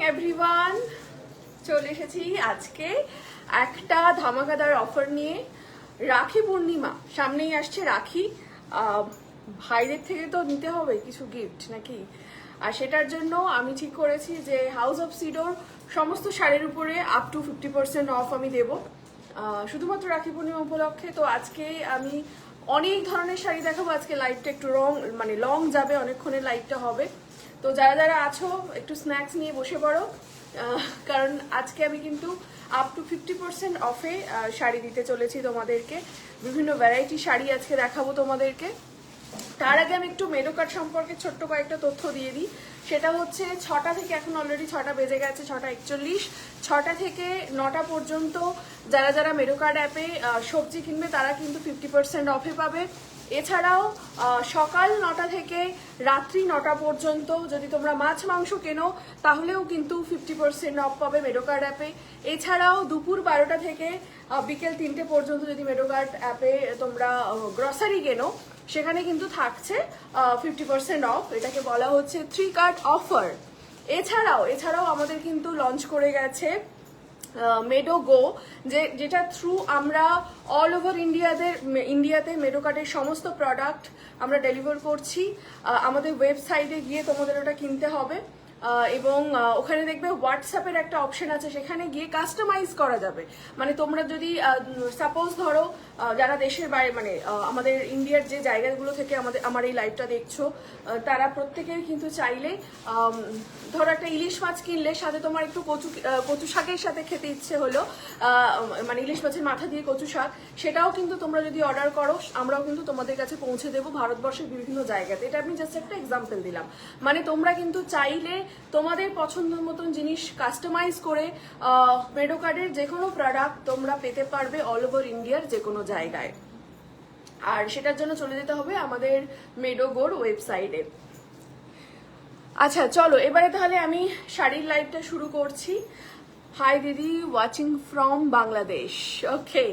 Everyone, চলে এসেছি আজকে একটা ধামাকাদার অফার নিয়ে। রাখি পূর্ণিমা সামনেই আসছে, রাখি ভাইদের থেকে তো নিতে হবে কিছু গিফট নাকি, আর সেটার জন্য আমি ঠিক করেছি যে হাউস অফ সিডোর সমস্ত শাড়ির উপরে আপ টু 50% অফ আমি দেবো শুধুমাত্র রাখি পূর্ণিমা উপলক্ষে। তো আজকে আমি অনেক ধরনের শাড়ি দেখাবো। আজকে লাইভটা একটু লং যাবে, অনেকক্ষণের লাইভটা হবে। তো যারা যারা আছো একটু স্ন্যাক্স নিয়ে বসে পড়ো, কারণ আজকে আমি কিন্তু আপ টু 50% অফে শাড়ি দিতে চলেছি তোমাদেরকে। বিভিন্ন ভ্যারাইটি শাড়ি আজকে দেখাবো তোমাদেরকে। তার আগে আমি একটু মেনু কার্ড সম্পর্কে ছোট্ট কয়েকটা তথ্য দিয়ে দিই। সেটা হচ্ছে 6টা থেকে, এখন অলরেডি 6টা বেজে গেছে, 6:41, 6টা থেকে 9টা পর্যন্ত যারা যারা মেনু কার্ড অ্যাপে সবজি কিনবে তারা কিন্তু 50% অফে পাবে। এছাড়াও সকাল 9টা থেকে রাত্রি 9টা পর্যন্ত যদি তোমরা মাছ মাংস কেনো তাহলেও কিন্তু 50% অফ পাবে মেনু কার্ড অ্যাপে। এছাড়াও দুপুর 12টা থেকে বিকেল 3টে পর্যন্ত যদি মেনু কার্ড অ্যাপে তোমরা গ্রসারি কেনো সেখানে কিন্তু থাকছে 50% অফ। এটাকে বলা হচ্ছে 3 কার্ড অফার। এছাড়াও আমাদের কিন্তু লঞ্চ করে গেছে মেডো গো, যেটা থ্রু আমরা অল ওভার ইন্ডিয়াতে মেডো কার্ডের সমস্ত প্রোডাক্ট আমরা ডেলিভার করছি। আমাদের ওয়েবসাইটে গিয়ে তোমাদের ওটা কিনতে হবে এবং ওখানে দেখবে হোয়াটসঅ্যাপের একটা অপশন আছে, সেখানে গিয়ে কাস্টমাইজ করা যাবে। মানে তোমরা যদি সাপোজ ধরো যারা দেশের বাইরে, মানে আমাদের ইন্ডিয়ার যে জায়গাগুলো থেকে আমার এই লাইভটা দেখছো, তারা প্রত্যেকের কিন্তু চাইলে ধরো একটা ইলিশ মাছ কিনলে সাথে তোমার একটু কচু শাকের সাথে খেতে ইচ্ছে হলো, মানে ইলিশ মাছের মাথা দিয়ে কচু শাক, সেটাও কিন্তু তোমরা যদি অর্ডার করো আমরাও কিন্তু তোমাদের কাছে পৌঁছে দেবো ভারতবর্ষের বিভিন্ন জায়গাতে। এটা আমি জাস্ট একটা এক্সাম্পল দিলাম। মানে তোমরা কিন্তু চাইলে তোমাদের পছন্দ মতন জিনিস কাস্টমাইজ করে মেডো কার্ডের যে কোনো প্রোডাক্ট তোমরা পেতে পারবে অল ওভার ইন্ডিয়ার যে কোনো জায়গায়। আর সেটার জন্য চলে যেতে হবে আমাদের মেডোগোর ওয়েবসাইটে। আচ্ছা চলো এবারে তাহলে আমি শাড়ির লাইভটা শুরু করছি। হাই দিদি, ওয়াচিং ফ্রম বাংলাদেশ। ওকে,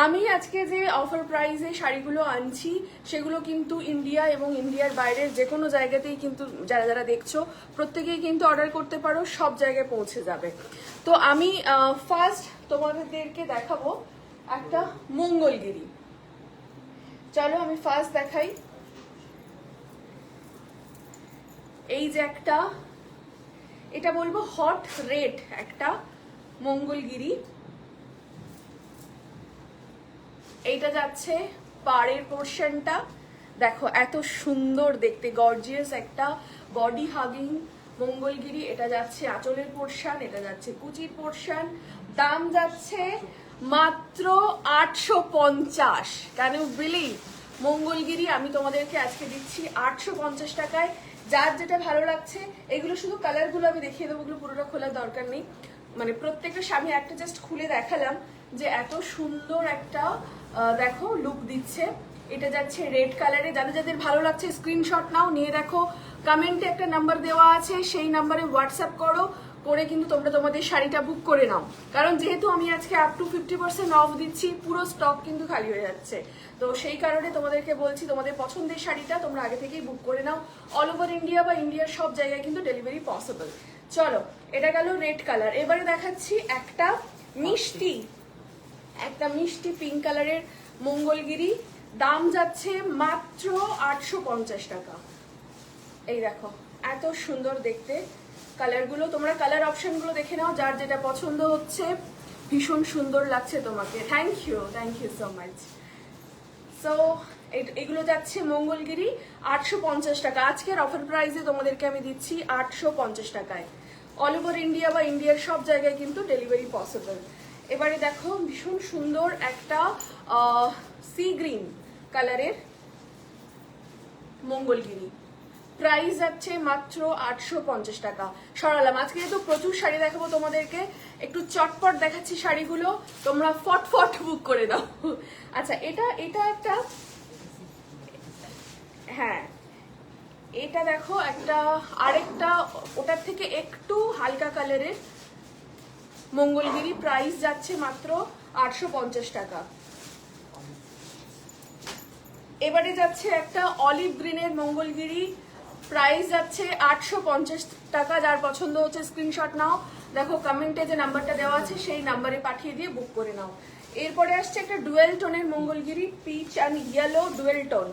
আমি আজকে যে অফার প্রাইসে শাড়িগুলো আনছি সেগুলো কিন্তু ইন্ডিয়া এবং ইন্ডিয়ার বাইরের যে কোনো জায়গাতেই কিন্তু যারা যারা দেখছো প্রত্যেকেই কিন্তু অর্ডার করতে পারো, সব জায়গায় পৌঁছে যাবে। তো আমি ফার্স্ট তোমাদেরকে দেখাবো একটা মঙ্গলগিরি। চলো আমি ফার্স্ট দেখাই। এই যে একটা, এটা বলবো হট রেড একটা মঙ্গলগিরি। এইটা যাচ্ছে পাড়ের পোর্শনটা, দেখো এত সুন্দর দেখতে, গর্জিয়াস একটা বডি হাগিং মঙ্গলগিরি। এটা যাচ্ছে আঁচলের পোর্শন, এটা যাচ্ছে কুচির পোর্শন। দাম যাচ্ছে মাত্র 850। Can you believe? মঙ্গলগিরি আমি তোমাদেরকে আজকে দিচ্ছি 850 টাকায়। যার যেটা ভালো লাগছে, এগুলো শুধু কালারগুলো আমি দেখিয়ে দেবো, এগুলো পুরোটা খোলার দরকার নেই। মানে প্রত্যেকটা আমি একটা জাস্ট খুলে দেখালাম যে এত সুন্দর একটা দেখো লুক দিচ্ছে। এটা যাচ্ছে রেড কালারে। যাদের যাদের ভালো লাগছে স্ক্রিনশট নাও, নিয়ে দেখো কমেন্টে একটা নাম্বার দেওয়া আছে, সেই নাম্বারে হোয়াটসঅ্যাপ করো, করে কিন্তু তোমরা তোমাদের শাড়িটা বুক করে নাও। কারণ যেহেতু আমি আজকে আপ টু 50% অফ দিচ্ছি, পুরো স্টক কিন্তু খালি হয়ে যাচ্ছে। তো সেই কারণে তোমাদেরকে বলছি তোমাদের পছন্দের শাড়িটা তোমরা আগে থেকেই বুক করে নাও। অল ওভার ইন্ডিয়া বা ইন্ডিয়ার সব জায়গায় কিন্তু ডেলিভারি পসিবল। চলো, এটা গেল রেড কালার। এবারে দেখাচ্ছি একটা মিষ্টি পিঙ্ক কালারের মঙ্গলগিরি। দাম যাচ্ছে মাত্র 850 টাকা। এই দেখো এত সুন্দর দেখতে কালারগুলো, তোমরা কালার অপশনগুলো দেখে নাও, যার যেটা পছন্দ হচ্ছে। ভীষণ সুন্দর লাগছে তোমাকে। Thank you so much. So এগুলো যাচ্ছে মঙ্গলগিরি 850 টাকা। আজকের অফার প্রাইসে তোমাদেরকে আমি দিচ্ছি 850 টাকায়। অল ওভার ইন্ডিয়া বা ইন্ডিয়ার সব জায়গায় কিন্তু ডেলিভারি পসিবল। এবারে দেখো ভীষণ সুন্দর একটা সি গ্রিন কালারের মঙ্গলগিরি। প্রাইস যাচ্ছে মাত্র 850 টাকা। সরালাম। আজকে যেহেতু প্রচুর শাড়ি দেখাবো তোমাদেরকে, একটু চটপট দেখাচ্ছি শাড়িগুলো, তোমরা ফটফট বুক করে দাও। আচ্ছা, এটা একটা, হ্যাঁ এটা দেখো একটা আরেকটা ওটার থেকে একটু হালকা কালারের মঙ্গলগিরি। প্রাইস যাচ্ছে মাত্র 850 টাকা। এবারে যাচ্ছে একটা অলিভ গ্রিনের মঙ্গলগিরি। প্রাইস যাচ্ছে 850 টাকা। যার পছন্দ হচ্ছে স্ক্রিনশট নাও, দেখো কমেন্টে যে নাম্বারটা দেওয়া আছে সেই নাম্বারে পাঠিয়ে দিয়ে বুক করে নাও। এরপরে আসছে একটা ডুয়েল টোনের Mangalgiri, peach and yellow dual tone,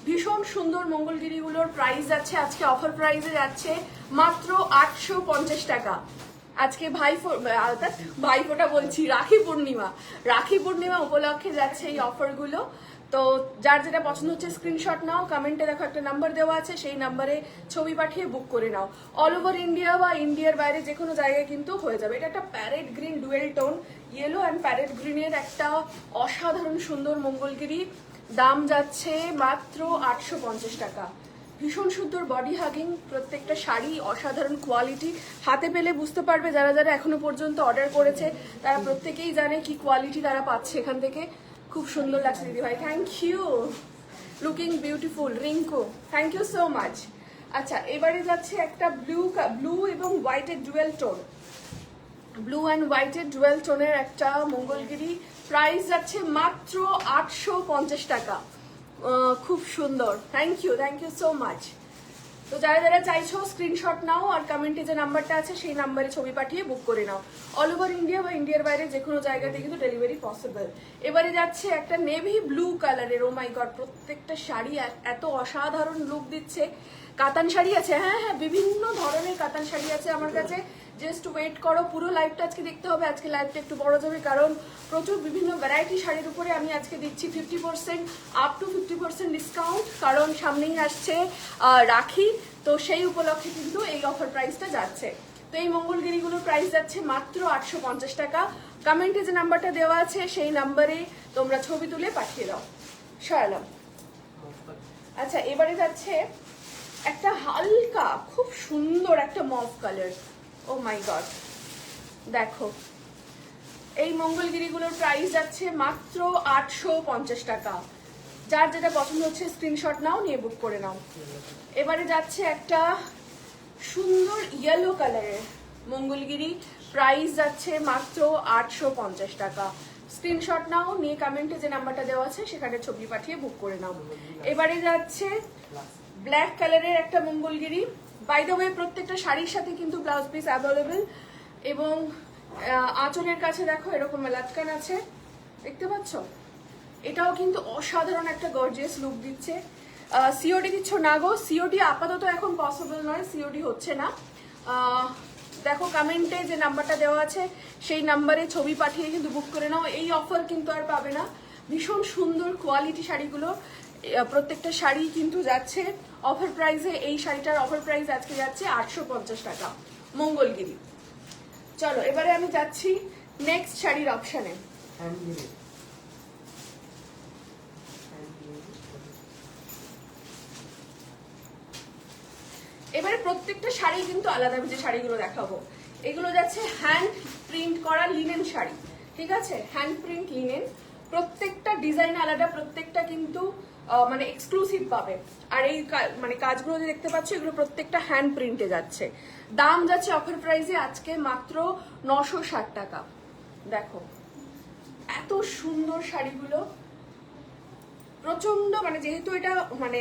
ভীষণ সুন্দর মঙ্গলগিরিগুলোর প্রাইস যাচ্ছে আজকে অফার প্রাইসে যাচ্ছে মাত্র 850 টাকা। আজকে ভাইফোঁটা বলছি, রাখি পূর্ণিমা উপলক্ষে যাচ্ছে এই অফারগুলো। তো যার যেটা পছন্দ হচ্ছে স্ক্রিনশট নাও, কমেন্টে দেখো একটা নাম্বার দেওয়া আছে, সেই নাম্বারে ছবি পাঠিয়ে বুক করে নাও। অল ওভার ইন্ডিয়া বা ইন্ডিয়ার বাইরে যে কোনো জায়গায় কিন্তু হয়ে যাবে। এটা একটা parrot green dual tone, yellow and parrot গ্রিনের একটা অসাধারণ সুন্দর মঙ্গলগিরি, দাম যাচ্ছে মাত্র 850 টাকা। ভীষণ সুন্দর বডি হাগিং প্রত্যেকটা শাড়ি, অসাধারণ কোয়ালিটি। হাতে পেলে বুঝতে পারবে, যারা যারা এখনো পর্যন্ত অর্ডার করেছে তারা প্রত্যেকেই জানে কি কোয়ালিটি তারা পাচ্ছে এখান থেকে। খুব সুন্দর লাগছে দিদি ভাই, thank you, looking beautiful Rinku, thank you so much. আচ্ছা, এবারে যাচ্ছে একটা ব্লু এবং হোয়াইটের ডুয়েল টোন, ব্লু অ্যান্ড হোয়াইটের ডুয়েল টোনের একটা মঙ্গলগিরি, প্রাইস যাচ্ছে মাত্র 850 টাকা। খুব সুন্দর, থ্যাংক ইউ সো মাচ। তো যারা যারা চাইছো স্ক্রিনশট নাও আর কমেন্টে যে নাম্বারটা আছে সেই নাম্বারে ছবি পাঠিয়ে বুক করে নাও। অল ওভার ইন্ডিয়া বা ইন্ডিয়ার বাইরে যে কোনো জায়গাতে কিন্তু ডেলিভারি পসিবল। এবারে যাচ্ছে একটা নেভি ব্লু কালারের, ও মাই গড, প্রত্যেকটা শাড়ি এত অসাধারণ লুক দিচ্ছে। কাতান শাড়ি আছে, হ্যাঁ হ্যাঁ, বিভিন্ন ধরনের কাতান শাড়ি আছে আমার কাছে। জাস্ট ওয়েট করো, পুরো লাইভটা আজকে দেখতে হবে। আজকে লাইভটা একটু বড় যাবে কারণ প্রচুর বিভিন্ন ভ্যারাইটি শাড়ির উপরে আমি আজকে দিচ্ছি 50% আপ টু 50% ডিসকাউন্ট, কারণ সামনেই আসছে রাখি। তো সেই উপলক্ষে কিন্তু এই অফার প্রাইসটা যাচ্ছে। তো এই মঙ্গলগিরিগুলোর প্রাইস যাচ্ছে মাত্র 850 টাকা। কমেন্টে যে নাম্বারটা দেওয়া আছে সেই নাম্বারে তোমরা ছবি তুলে পাঠিয়ে দাও। সরালাম। আচ্ছা, এবারে যাচ্ছে একটা হালকা খুব সুন্দর একটা মভ কালার, ও মাই গড, দেখো এই মঙ্গলগিরিগুলোর প্রাইস যাচ্ছে মাত্র 850 টাকা। যার যেটা পছন্দ হচ্ছে স্ক্রিনশট নাও, নিয়ে বুক করে নাও। এবারে যাচ্ছে একটা সুন্দর ইয়েলো কালারের মঙ্গলগিরি, প্রাইস যাচ্ছে মাত্র 850 টাকা। স্ক্রিনশট নাও, নিয়ে কমেন্টে যে নাম্বারটা দেওয়া আছে সেখানে ছবি পাঠিয়ে বুক করে নাও। এবারে যাচ্ছে ব্ল্যাক কালারের একটা মঙ্গলগিরি, বাই দ্য ওয়ে প্রত্যেকটা শাড়ির সাথে কিন্তু ব্লাউজ পিস অ্যাভেলেবেল, এবং আঁচলের কাছে দেখো এরকম লাটকান আছে, দেখতে পাচ্ছ? এটাও কিন্তু অসাধারণ একটা গর্জিয়াস লুক দিচ্ছে। সিওডি দিচ্ছ না গো? সিওডি আপাতত এখন পসিবল নয়, সিওডি হচ্ছে না। দেখো কমেন্টে যে নাম্বারটা দেওয়া আছে সেই নাম্বারে ছবি পাঠিয়ে কিন্তু বুক করে নাও। এই অফার কিন্তু আর পাবে না। ভীষণ সুন্দর কোয়ালিটি শাড়িগুলো, প্রত্যেকটা শাড়ি কিন্তু যাচ্ছে অফার প্রাইসে। এই শাড়িটার অফার প্রাইস আজকে যাচ্ছে 850 টাকা মঙ্গলগিরি। চলো এবারে আমি যাচ্ছি নেক্সট শাড়ির অপশানে। এবারে প্রত্যেকটা শাড়ি কিন্তু আলাদা, যে শাড়িগুলো দেখাবো এগুলো যাচ্ছে হ্যান্ড প্রিন্ট করা লিনেন শাড়ি, ঠিক আছে? হ্যান্ড প্রিন্ট লিনেন, প্রত্যেকটা ডিজাইন আলাদা, প্রত্যেকটা কিন্তু মানে এক্সক্লুসিভ পাবে। আর এই মানে কাজগুলো যে দেখতে পাচ্ছ এগুলো প্রত্যেকটা হ্যান্ড প্রিন্টে যাচ্ছে। দাম যাচ্ছে অফার প্রাইসে আজকে মাত্র 960 টাকা। দেখো এত সুন্দর শাড়িগুলো, প্রচন্ড, মানে যেহেতু এটা মানে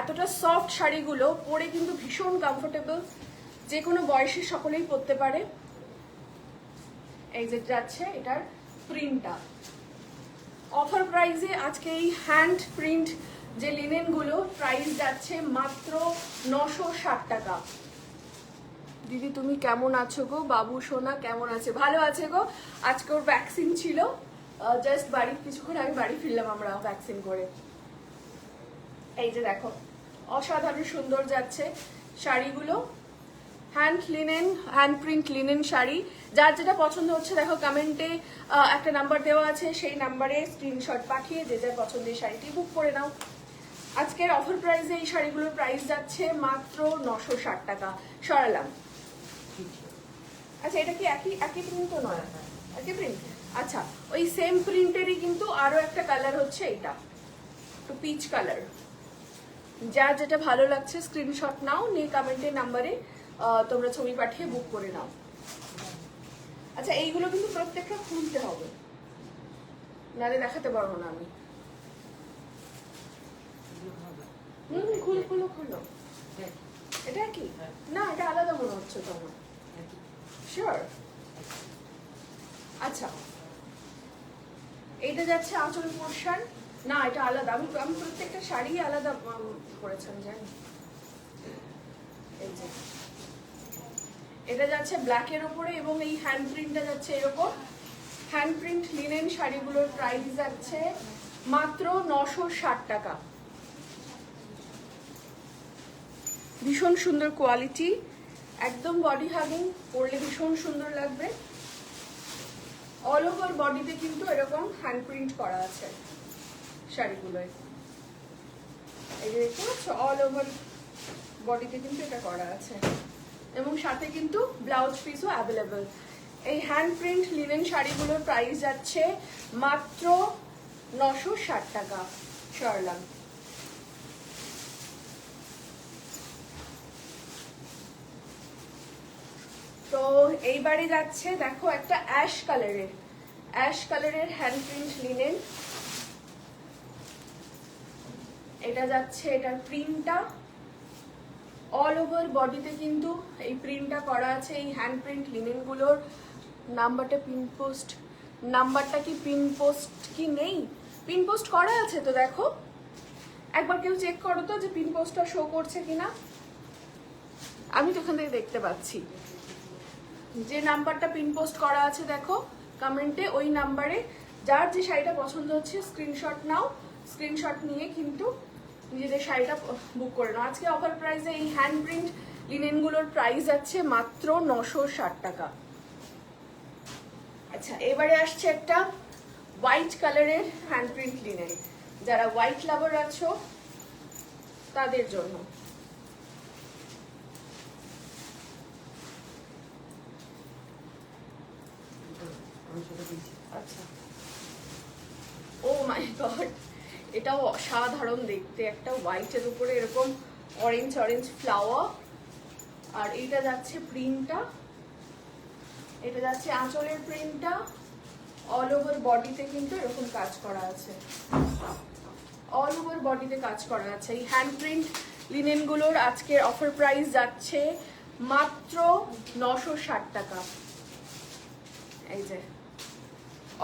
এতটা সফট শাড়িগুলো পরে কিন্তু ভীষণ কমফোর্টেবল, যে কোনো বয়সের সকলেই পরতে পারে। এই যে যাচ্ছে এটার প্রিন্টটা অফার প্রাইসে আজকে এই হ্যান্ড প্রিন্ট যে লিনেন গুলো প্রাইস যাচ্ছে মাত্র 960 টাকা। দিদি তুমি কেমন আছো গো? বাবু সোনা কেমন আছে? ভালো আছে গো। আজকে ওর ভ্যাকসিন ছিল, জাস্ট বাড়ি কিছুক্ষণ আগে বাড়ি ফিরলাম আমরা ভ্যাকসিন করে। এই যে দেখো অসাধারণ সুন্দর যাচ্ছে শাড়িগুলো, hand linen, hand print linen sari. যার যেটা পছন্দ হচ্ছে দেখো কমেন্টে একটা নাম্বার দেওয়া আছে, সেই নাম্বারে স্ক্রিনশট পাঠিয়ে যে যার পছন্দের শাড়িটি বুক করে নাও। আজকের অফার প্রাইসে এই শাড়িগুলোর প্রাইস যাচ্ছে মাত্র 960 টাকা। সরালাম। আচ্ছা, এটা কি একই প্রিন্ট তো নয়? একই প্রিন্ট। আচ্ছা, ওই সেম প্রিন্টেরই কিন্তু আরো একটা কালার হচ্ছে এটা, একটু পিচ কালার। যার যেটা ভালো লাগছে স্ক্রিনশট নাও, নিয়ে কমেন্টের নাম্বারে তোমরা ছবি পাঠিয়ে বুক করে নাও। আচ্ছা, এইগুলো কিন্তু প্রত্যেকটা খুলতে হবে, নাহলে দেখাতে পারবো না আমি। খুলো খুলো খুলো। এটা কি? না, এটা আলাদা মনে হচ্ছে তোমার। শিওর? আচ্ছা, এইটা যাচ্ছে আঁচল পোর্শন। না, এটা আলাদা। আমি আমি প্রত্যেকটা শাড়ি আলাদা করেছেন জানি। এই যে এটা যাচ্ছে ব্ল্যাকের উপরে এবং এই হ্যান্ড প্রিন্টটা যাচ্ছে এরকম। হ্যান্ড প্রিন্ট লিনেন শাড়িগুলোর প্রাইস যাচ্ছে মাত্র 960 টাকা। ভীষণ সুন্দর কোয়ালিটি, একদম বডি হাগিং, পরলে ভীষণ সুন্দর লাগবে। অল ওভার বডিতে কিন্তু এরকম হ্যান্ড প্রিন্ট করা আছে শাড়িগুলোয়। এই যে দেখতে পাচ্ছ, অল ওভার বডিতে কিন্তু এটা করা আছে এবং সাথে কিন্তু ব্লাউজ পিসও অ্যাভেলেবল। এই হ্যান্ড প্রিন্ট লিনেন শাড়িগুলোর প্রাইস যাচ্ছে মাত্র 960 টাকা। সরলাম। তো এইবারে যাচ্ছে দেখো একটা অ্যাশ কালারের হ্যান্ড প্রিন্ট লিনেন। এটা যাচ্ছে, এটার প্রিন্টটা অল ওভার বডিতে কিন্তু এই প্রিন্টটা করা আছে। এই হ্যান্ড প্রিন্ট লিনেনগুলোর নাম্বারটা পিন পোস্ট, নাম্বারটা কি পিন পোস্ট কি নেই? পিন পোস্ট করা আছে তো, দেখো একবার কেউ চেক করো তো যে পিন পোস্টটা শো করছে কিনা। আমি তো এখান থেকে দেখতে পাচ্ছি যে নাম্বারটা পিন পোস্ট করা আছে, দেখো কমেন্টে ওই নাম্বারে যার যে শাড়িটা পছন্দ হচ্ছে স্ক্রিনশট নাও, স্ক্রিনশট নিয়ে কিন্তু নিজেদের শাড়িটা বুক করে নাও। আজকে অফার প্রাইসে এই হ্যান্ড প্রিন্ট লিনেনগুলোর প্রাইস আছে মাত্র 960 টাকা। আচ্ছা, এবারে আসছে একটা হোয়াইট কালারের হ্যান্ড প্রিন্ট লিনেন। যারা হোয়াইট লাভার আছো তাদের জন্য। আচ্ছা, ও মাই গড, এটাও অসাধারণ দেখতে। একটা হোয়াইটের উপরে এরকম অরেঞ্জ অরেঞ্জ ফ্লাওয়ার। আর এইটা যাচ্ছে প্রিন্টটা, এটা যাচ্ছে আঁচলের প্রিন্টটা। অল ওভার বডিতে কিন্তু এরকম কাজ করা আছে, অল ওভার বডিতে কাজ করা আছে। এই হ্যান্ড প্রিন্ট লিনেনগুলোর আজকের অফার প্রাইস যাচ্ছে মাত্র 960 টাকা। এই যে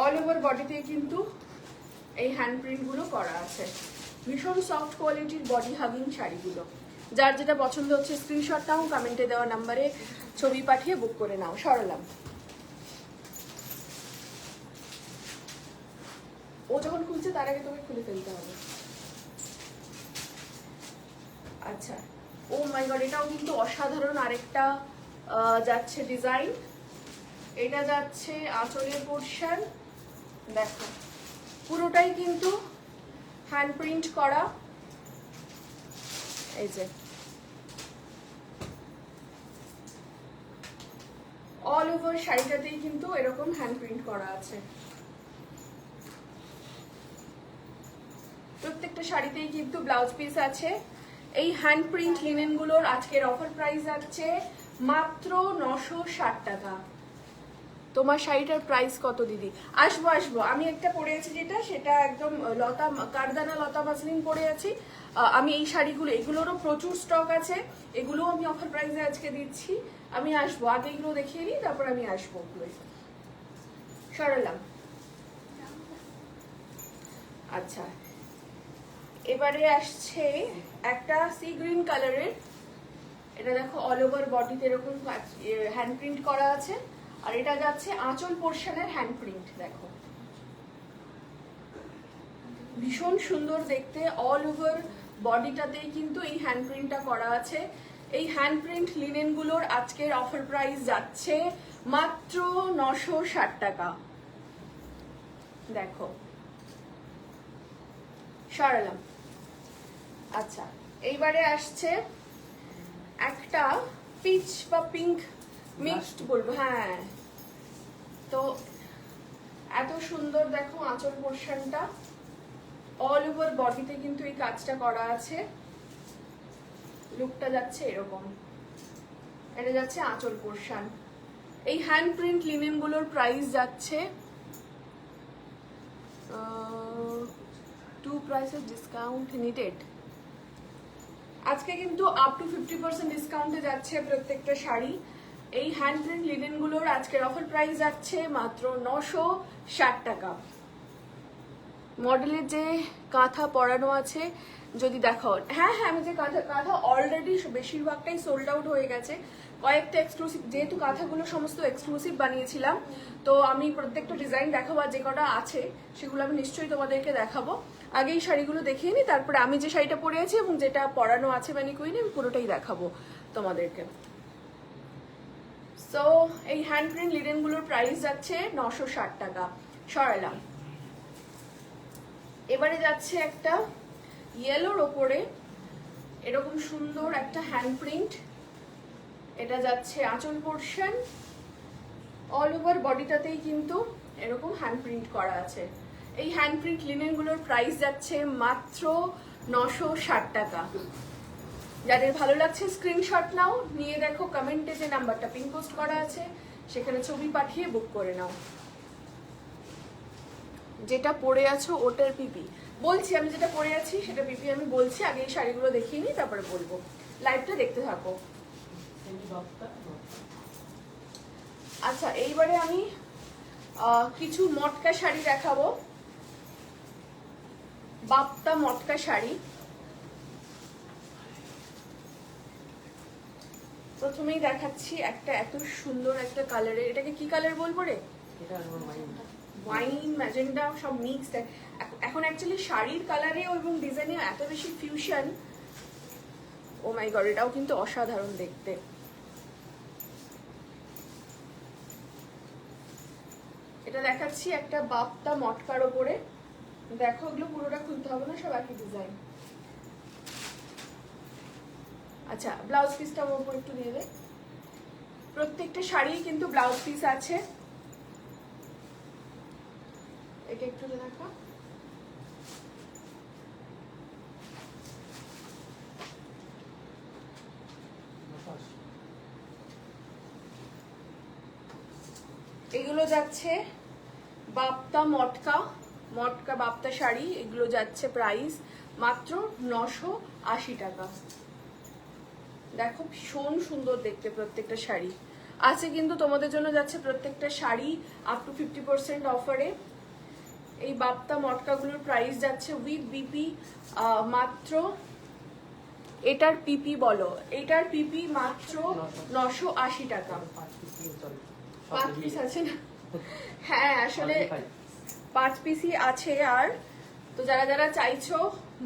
অল ওভার বডিতে কিন্তু এই হ্যান্ড প্রিন্টগুলো করা আছে। ভীষণ সফট কোয়ালিটির বডি হাগিং শাড়িগুলো। যার যেটা পছন্দ হচ্ছে স্ক্রিনশট নাও, কমেন্টে দেওয়া নাম্বারে ছবি পাঠিয়ে বুক করে নাও। সরলাম। ও যখন খুলছে তার আগে তোকে খুলে ফেলতে হবে। আচ্ছা, ও মাই গড, এটাও কিন্তু অসাধারণ আরেকটা যাচ্ছে ডিজাইন। এটা যাচ্ছে আঁচলের পোর্শন, দেখো পুরোটাই কিন্তু হ্যান্ড প্রিন্ট করা। এই যে অল ওভার শাড়িটাতেই কিন্তু এরকম হ্যান্ড প্রিন্ট করা আছে। প্রত্যেকটা শাড়িতেই কিন্তু ব্লাউজ পিস আছে। এই হ্যান্ড প্রিন্ট লিনেনগুলোর আজকের অফার প্রাইস আছে মাত্র 960 টাকা। তোমার শাড়িটার প্রাইস কত দিদি? আসবো আসবো, আমি একটা পরে আছি যেটা, সেটা একদম লতা কারদানা লতা মাসলিন পরে আছি। আমি এই শাড়িগুলো, এগুলোরও প্রচুর স্টক আছে, এগুলো আমি অফার প্রাইসে আজকে দিচ্ছি। আমি আসবো, আগে এগুলো দেখিয়ে নিই, তারপর আমি আসবো। সরালাম। আচ্ছা, এবারে আসছে একটা সি গ্রিন কালারের। এটা দেখো অল ওভার বডিতে এরকম হ্যান্ড প্রিন্ট করা আছে। আর এটা যাচ্ছে আঁচল পোর্শনের হ্যান্ড প্রিন্ট। দেখো ভীষণ সুন্দর দেখতে, অল ওভার বডিটাতেই কিন্তু এই হ্যান্ড প্রিন্টটা করা আছে। এই হ্যান্ড প্রিন্ট লিনেনগুলোর আজকের অফার প্রাইস যাচ্ছে মাত্র 960 টাকা। দেখো সরালাম। আচ্ছা, এইবারে আসছে একটা পিচ বা পিঙ্ক মিক্সড বলবো, হ্যাঁ। তো এত সুন্দর দেখো আঁচল পোর্শনটা, অল ওভার বডিতে কিন্তু এই কাজটা করা আছে। লুকটা যাচ্ছে এরকম, এটা যাচ্ছে আঁচল পোর্শন। এই হ্যান্ড প্রিন্ট লিনেনগুলোর প্রাইস যাচ্ছে 2 prices discount needed। আজকে কিন্তু আপ টু 50% ডিসকাউন্টে যাচ্ছে প্রত্যেকটা শাড়ি। এই হ্যান্ড প্রিন্ট লিনেন গুলোর আজকের অফার প্রাইস যাচ্ছে মাত্র 960 টাকা। মডেলের যে কাঁথা পরানো আছে যদি দেখাও, হ্যাঁ হ্যাঁ আমি যে কাঁথা অলরেডি বেশিরভাগটাই সোল্ড আউট হয়ে গেছে। কয়েকটা এক্সক্লুসিভ, যেহেতু কাঁথাগুলো সমস্ত এক্সক্লুসিভ বানিয়েছিলাম, তো আমি প্রত্যেকটা ডিজাইন দেখাবো, আর যে কটা আছে সেগুলো আমি নিশ্চয়ই তোমাদেরকে দেখাবো। আগে এই শাড়িগুলো দেখিয়ে নিই, তারপরে আমি যে শাড়িটা পরে আছি এবং যেটা পরানো আছে ম্যানিকুইনে আমি পুরোটাই দেখাবো তোমাদেরকে। সো এই হ্যান্ড প্রিন্ট লিনেন গুলোর প্রাইস যাচ্ছে 960 টাকা। সরালাম। এবারে যাচ্ছে একটা ইয়েলোর ওপরে এরকম সুন্দর একটা হ্যান্ড প্রিন্ট। এটা যাচ্ছে আঁচল পোর্শন, অল ওভার বডিটাতেই কিন্তু এরকম হ্যান্ড প্রিন্ট করা আছে। এই হ্যান্ড প্রিন্ট লিনেন গুলোর প্রাইস যাচ্ছে মাত্র 960 টাকা। যাদের ভালো লাগছে স্ক্রিনশট নাও, নিয়ে দেখো কমেন্টে যে নাম্বারটা পিন পোস্ট করা আছে সেখানে ছবি পাঠিয়ে বুক করে নাও। যেটা পরে আছো ওটার পিপি বলছি, আমি যেটা পরে আছি সেটা পিপি আমি বলছি। আগে এই শাড়িগুলো দেখিয়ে নিই, তারপরে বলবো। লাইভটা দেখতে থাকো। আচ্ছা, এইবারে আমি কিছু মটকা শাড়ি দেখাবো, বাপ্তা মটকা শাড়ি। প্রথমেই দেখাচ্ছি একটা এত সুন্দর একটা কালারের, এটাকে কি কালার বলবো রে? ওয়াইন ম্যাজেন্ডা সব মিক্সড। এখন অ্যাকচুয়ালি শাড়ির কালারে এবং ডিজাইনে এত বেশি ফিউশন, ও মাই গড, এটাও কিন্তু অসাধারণ দেখতে। এটা দেখাচ্ছি একটা বাপ্তা মটকার ওপরে। দেখো, ওগুলো পুরোটা খুলতে হবে না, সব একই ডিজাইন। আচ্ছা, ব্লাউজ পিসটা ওপর একটু দিয়ে দে। প্রত্যেকটা শাড়ি কিন্তু ব্লাউজ পিস আছে। এটা একটু দেখা। এগুলো যাচ্ছে বাপ্তা মটকা, মটকা বাপ্তা শাড়ি। এগুলো যাচ্ছে প্রাইস মাত্র 980 টাকা। দেখো, ভীষণ সুন্দর দেখতে প্রত্যেকটা শাড়ি আছে কিন্তু তোমাদের জন্য যাচ্ছে প্রত্যেকটা শাড়ি আপ টু 50% অফারে। এই বাপ্তা মটকাগুলোর প্রাইস যাচ্ছে উইথ বিপি মাত্র, এটার পিপি বলো, এটার পিপি মাত্র 980 টাকা। 5 পিস আছে না? হ্যাঁ, আসলে 5 পিসই আছে। আর তো যারা যারা চাইছো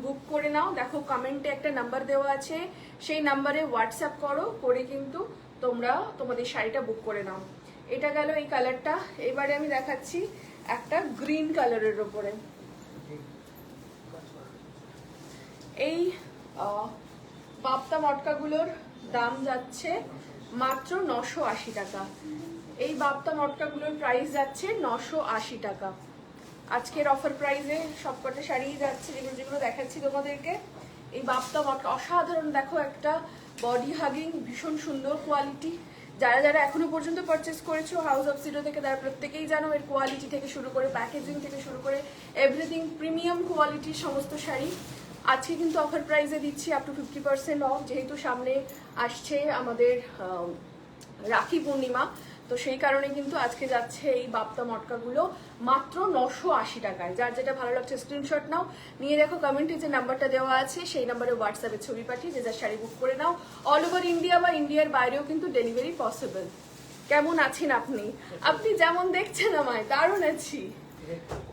বুক করে নাও। দেখো কমেন্টে একটা নাম্বার দেওয়া আছে, সেই নাম্বারে হোয়াটসঅ্যাপ করো, করে কিন্তু তোমরা তোমাদের শাড়িটা বুক করে নাও। এটা গেল এই কালারটা। এবারে আমি দেখাচ্ছি একটা গ্রিন কালারের ওপরে। এই বাপ্তা মটকাগুলোর দাম যাচ্ছে মাত্র 980 টাকা। এই বাপ্তা মটকাগুলোর প্রাইস যাচ্ছে 980 টাকা। আজকের অফার প্রাইসে সবকটা শাড়ি যাচ্ছে, যেগুলো যেগুলো দেখাচ্ছি তোমাদেরকে। এই বাপ্তা মটকা অসাধারণ, দেখো একটা বডি হাগিং, ভীষণ সুন্দর কোয়ালিটি। যারা যারা এখনো পর্যন্ত পারচেস করেছো হাউস অফ সিডো থেকে, তারা প্রত্যেকেই জানো এর কোয়ালিটি থেকে শুরু করে প্যাকেজিং থেকে শুরু করে এভরিথিং প্রিমিয়াম কোয়ালিটির সমস্ত শাড়ি আজকে কিন্তু অফার প্রাইসে দিচ্ছি আপ টু 50% অফ। যেহেতু সামনে আসছে আমাদের রাখি পূর্ণিমা, তো সেই কারণে কিন্তু আজকে যাচ্ছে এই বাপ্তা মটকাগুলো মাত্র 980 টাকায়। যার যেটা ভালো লাগছে স্ক্রিনশট নাও, নিয়ে দেখো কমেন্টে যে নাম্বারটা দেওয়া আছে সেই নাম্বারে হোয়াটসঅ্যাপে ছবি পাঠিয়ে যে যার শাড়ি বুক করে নাও। অল ওভার ইন্ডিয়া বা ইন্ডিয়ার বাইরেও কিন্তু ডেলিভারি পসিবল। কেমন আছেন আপনি? আপনি যেমন দেখছেন আমায় দারুণ আছি।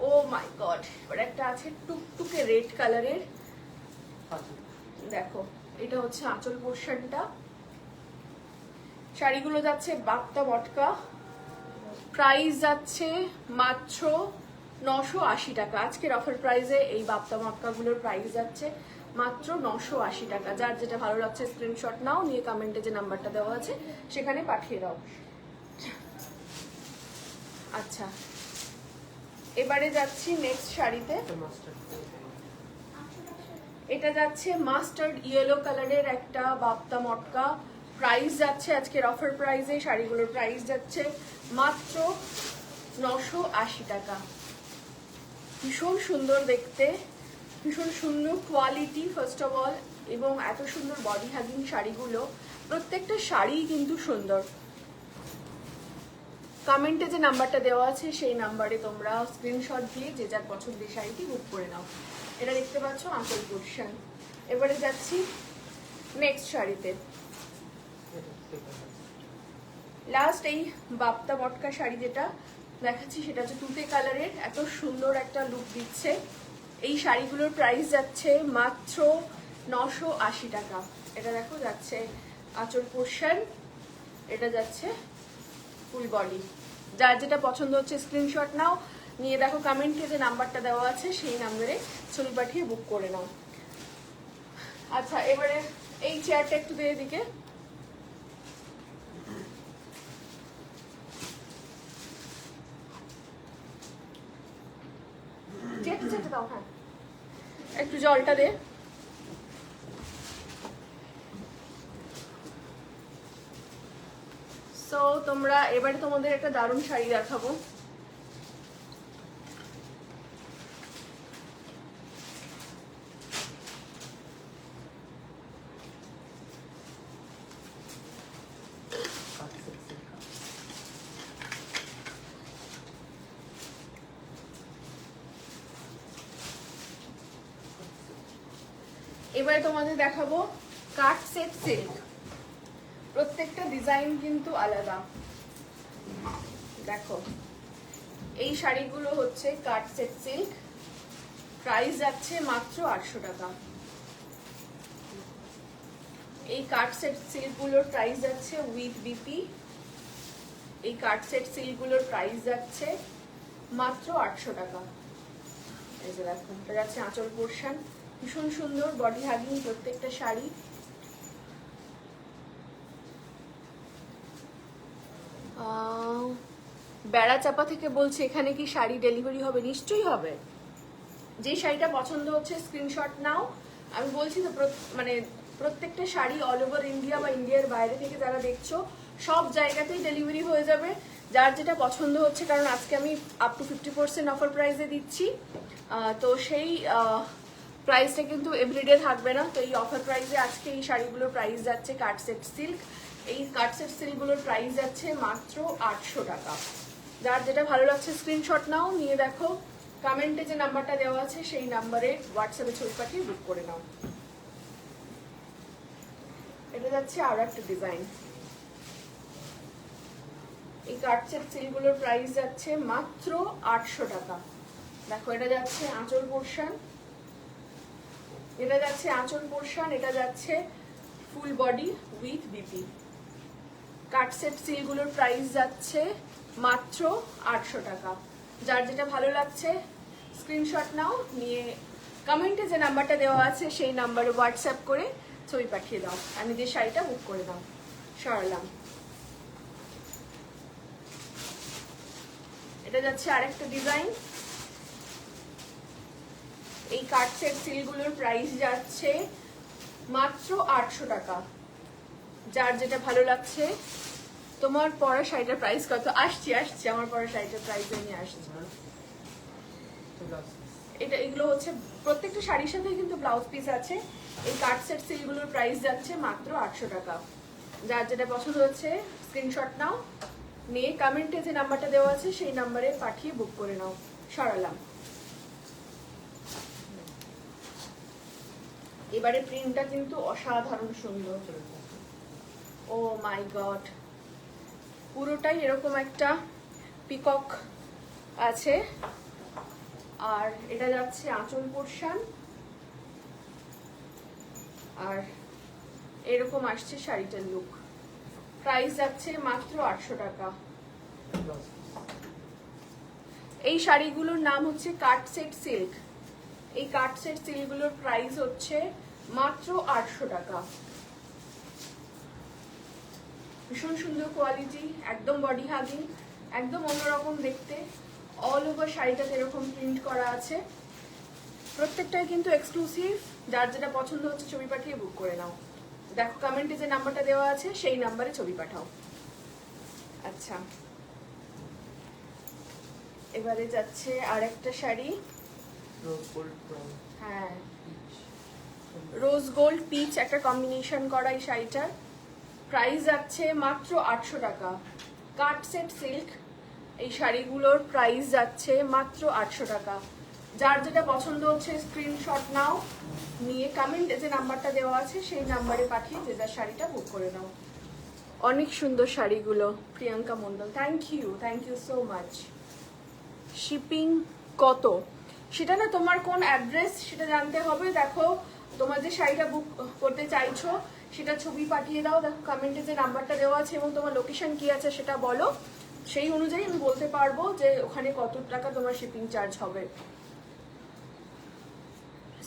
ও মাই গড, এবার একটা আছে টুকটুকে রেড কালারের। দেখো, এটা হচ্ছে আঁচল পোর্শনটা। শাড়িগুলো যাচ্ছে বাপ্তা মটকা, প্রাইস যাচ্ছে মাত্র 980 টাকা। আজকের অফার প্রাইসে এই বাপ্তা মটকাগুলোর প্রাইস যাচ্ছে মাত্র 980 টাকা। যার যেটা ভালো লাগছে স্ক্রিনশট নাও, নিয়ে কমেন্টে যে নাম্বারটা দেওয়া আছে সেখানে পাঠিয়ে দাও। আচ্ছা, এবারে যাচ্ছি নেক্সট শাড়িতে। এটা যাচ্ছে মাস্টার্ড ইয়েলো কালারের একটা বাপ্তা মটকা। প্রাইস যাচ্ছে আজকের অফার প্রাইসে, শাড়িগুলোর প্রাইস যাচ্ছে মাত্র 980 টাকা। ভীষণ সুন্দর দেখতে, ভীষণ সুন্দর কোয়ালিটি। ফার্স্ট অফ অল এবং এত সুন্দর বডি হ্যাগিং শাড়িগুলো, প্রত্যেকটা শাড়িই কিন্তু সুন্দর। কমেন্টে যে নাম্বারটা দেওয়া আছে সেই নাম্বারে তোমরা স্ক্রিনশট দিয়ে যে যার পছন্দের শাড়িটি বুক করে নাও। এটা দেখতে পাচ্ছ আঁচল পোর্শন। এবারে যাচ্ছি নেক্সট শাড়িতে। লাস্ট এই বাপ্তা মটকা শাড়ি যেটা দেখাচ্ছি সেটা হচ্ছে তুতে কালারের, এত সুন্দর একটা লুক দিচ্ছে। এই শাড়িগুলোর প্রাইস যাচ্ছে মাত্র 980 টাকা। এটা দেখো যাচ্ছে আঁচল পোর্শন, এটা যাচ্ছে ফুল বডি। যার যেটা পছন্দ হচ্ছে স্ক্রিনশট নাও, নিয়ে দেখো কমেন্টে যে নাম্বারটা দেওয়া আছে সেই নাম্বারে ছবি পাঠিয়ে বুক করে নাও। আচ্ছা, এবারে এই চেয়ারটা একটু দিয়ে দিকে। যেতে দাও, হ্যাঁ একটু জলটা দে। সো তোমরা এবারে তোমাদের একটা দারুণ শাড়ি দেখাবো। এবারে তোমাদের দেখাবো কাট সেট সিল্ক। প্রত্যেকটা ডিজাইন কিন্তু আলাদা। দেখো এই শাড়িগুলো হচ্ছে কাট সেট সিল্ক, প্রাইস যাচ্ছে মাত্র 800 টাকা। এই কাট সেট সিল্কগুলোর প্রাইস যাচ্ছে উইথ বিপি। এই কাট সেট সিল্কগুলোর প্রাইস যাচ্ছে মাত্র 800 টাকা। এই যে দেখো, এটা যাচ্ছে আঁচল পোর্শন, ভীষণ সুন্দর বডি হাগিং প্রত্যেকটা শাড়ি। বেড়া চাপা থেকে বলছে এখানে কি শাড়ি ডেলিভারি হবে? নিশ্চয়ই হবে। যে শাড়িটা পছন্দ হচ্ছে স্ক্রিনশট নাও। আমি বলছি তো মানে প্রত্যেকটা শাড়ি অল ওভার ইন্ডিয়া বা ইন্ডিয়ার বাইরে থেকে যারা দেখছো সব জায়গাতেই ডেলিভারি হয়ে যাবে। যার যেটা পছন্দ হচ্ছে, কারণ আজকে আমি আপ টু 50% অফার প্রাইসে দিচ্ছি, তো সেই প্রাইসটা কিন্তু এভরিডে থাকবে না। তো এই অফার প্রাইসে আজকে এই শাড়িগুলোর প্রাইস যাচ্ছে কাট সেট সিল্ক। এই কাট সেট সিল্কগুলোর প্রাইস যাচ্ছে মাত্র 800 টাকা। যার যেটা ভালো লাগছে স্ক্রিনশট নাও, নিয়ে দেখো কমেন্টে যে নাম্বারটা দেওয়া আছে সেই নাম্বারে হোয়াটসঅ্যাপে ছবি পাঠিয়ে বুক করে নাও। এটা যাচ্ছে আরো একটা ডিজাইন। এই কাট সেট সিল্কগুলোর প্রাইস যাচ্ছে মাত্র 800 টাকা। দেখো এটা যাচ্ছে আঁচল পোর্শন, এটা যাচ্ছে আঁচল পোর্শন, এটা যাচ্ছে full body with BP. Cut set সিল্কগুলোর প্রাইস যাচ্ছে মাত্র 800 টাকা। যার যেটা ভালো লাগছে স্ক্রিনশট নাও, নিয়ে কমেন্টে যে নাম্বারটা দেওয়া আছে সেই নাম্বারে হোয়াটসঅ্যাপ করে ছবি পাঠিয়ে দাও আর নিজের শাড়িটা বুক করে দাও। সরালাম। এটা যাচ্ছে আরেকটা ডিজাইন। এই কাট সেট সিল্কগুলোর প্রাইস যাচ্ছে মাত্র 800 টাকা। যার যেটা ভালো লাগছে। তোমার পরা শাড়িটার প্রাইস কত? আসছি আমার পরা শাড়িটার প্রাইস নিয়ে আসছি। এটা এগুলো হচ্ছে প্রত্যেকটা শাড়ির সাথে কিন্তু ব্লাউজ পিস আছে। এই কাট সেট সিল্কগুলোর প্রাইস যাচ্ছে মাত্র 800 টাকা। যার যেটা পছন্দ হচ্ছে স্ক্রিনশট নাও, নিয়ে কমেন্টে যে নাম্বারটা দেওয়া আছে সেই নাম্বারে পাঠিয়ে বুক করে নাও। সরালাম। এবারে প্রিন্টটা কিন্তু অসাধারণ সুন্দর। ও মাই গড, পুরোটাই এরকম একটা পিকক আছে। আর এটা যাচ্ছে আঁচল পোর্শন, আর এরকম আসছে শাড়িটার লুক। প্রাইস যাচ্ছে মাত্র 800 টাকা। এই শাড়িগুলোর নাম হচ্ছে কাট সেট সিল্ক। এই কাট সেট সিল্কগুলোর প্রাইস হচ্ছে মাত্র 800 টাকা। ভীষণ সুন্দর কোয়ালিটি, একদম বডি হাগিং, একদম অন্যরকম দেখতে। অল ওভার শাড়িটাতে এরকম প্রিন্ট করা আছে। প্রত্যেকটাই কিন্তু এক্সক্লুসিভ। যার যেটা পছন্দ হচ্ছে ছবি পাঠিয়ে বুক করে নাও। দেখো কমেন্টে যে নাম্বারটা দেওয়া আছে সেই নাম্বারে ছবি পাঠাও। আচ্ছা, এবারে যাচ্ছে আরেকটা শাড়ি। হ্যাঁ, রোজ গোল্ড পিচ একটা কম্বিনেশন করা এই শাড়িটার প্রাইস যাচ্ছে মাত্র 800 টাকা। কাট সেট সিল্ক এই শাড়িগুলোর প্রাইস যাচ্ছে মাত্র 800 টাকা। যার যেটা পছন্দ হচ্ছে স্ক্রিনশট নাও, নিয়ে কমেন্টে যে নাম্বারটা দেওয়া আছে সেই নাম্বারে পাঠিয়ে যে যার শাড়িটা বুক করে নাও। অনেক সুন্দর শাড়িগুলো। Priyanka Mondal, thank you so much. Shipping কত সেটা না, তোমার কোন অ্যাড্রেস সেটা জানতে হবে। দেখো তোমার যে শাড়িটা বুক করতে চাইছো সেটা ছবি পাঠিয়ে দাও, দেখো কমেন্টে যে নাম্বারটা দেওয়া আছে এবং তোমার লোকেশন কি আছে সেটা বলো, সেই অনুযায়ী আমি বলতে পারবো যে ওখানে কত টাকা তোমার শিপিং চার্জ হবে।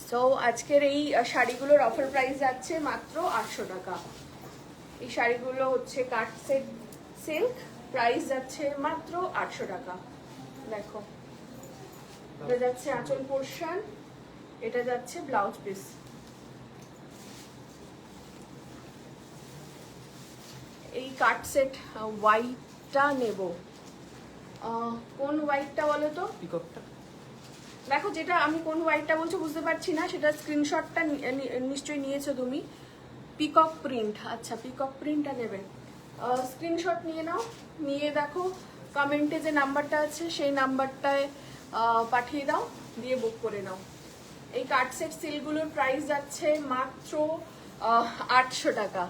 সো আজকের এই শাড়িগুলোর অফার প্রাইস যাচ্ছে মাত্র 800 টাকা। এই শাড়িগুলো হচ্ছে কাট সেট সিল্ক, প্রাইস যাচ্ছে মাত্র 800 টাকা। দেখো এটা যাচ্ছে আঁচল পোর্শন, এটা যাচ্ছে ব্লাউজ পিস। এই কাট সেট হোয়াইটটা নেব। কোন হোয়াইটটা বলো তো? পিককটা দেখো যেটা আমি কোন হোয়াইটটা বলছো বুঝতে পারছি না, সেটা স্ক্রিনশটটা নিশ্চয়ই নিয়েছো তুমি। পিকক প্রিন্ট, আচ্ছা পিকক প্রিন্টটা নেবে, স্ক্রিনশট নিয়ে নাও, নিয়ে দেখো কমেন্টে যে নাম্বারটা আছে সেই নাম্বারটায় পাঠিয়ে দাও, দিয়ে বুক করে নাও। এই কাট সেট সিলগুলোর প্রাইস যাচ্ছে মাত্র 800 টাকা।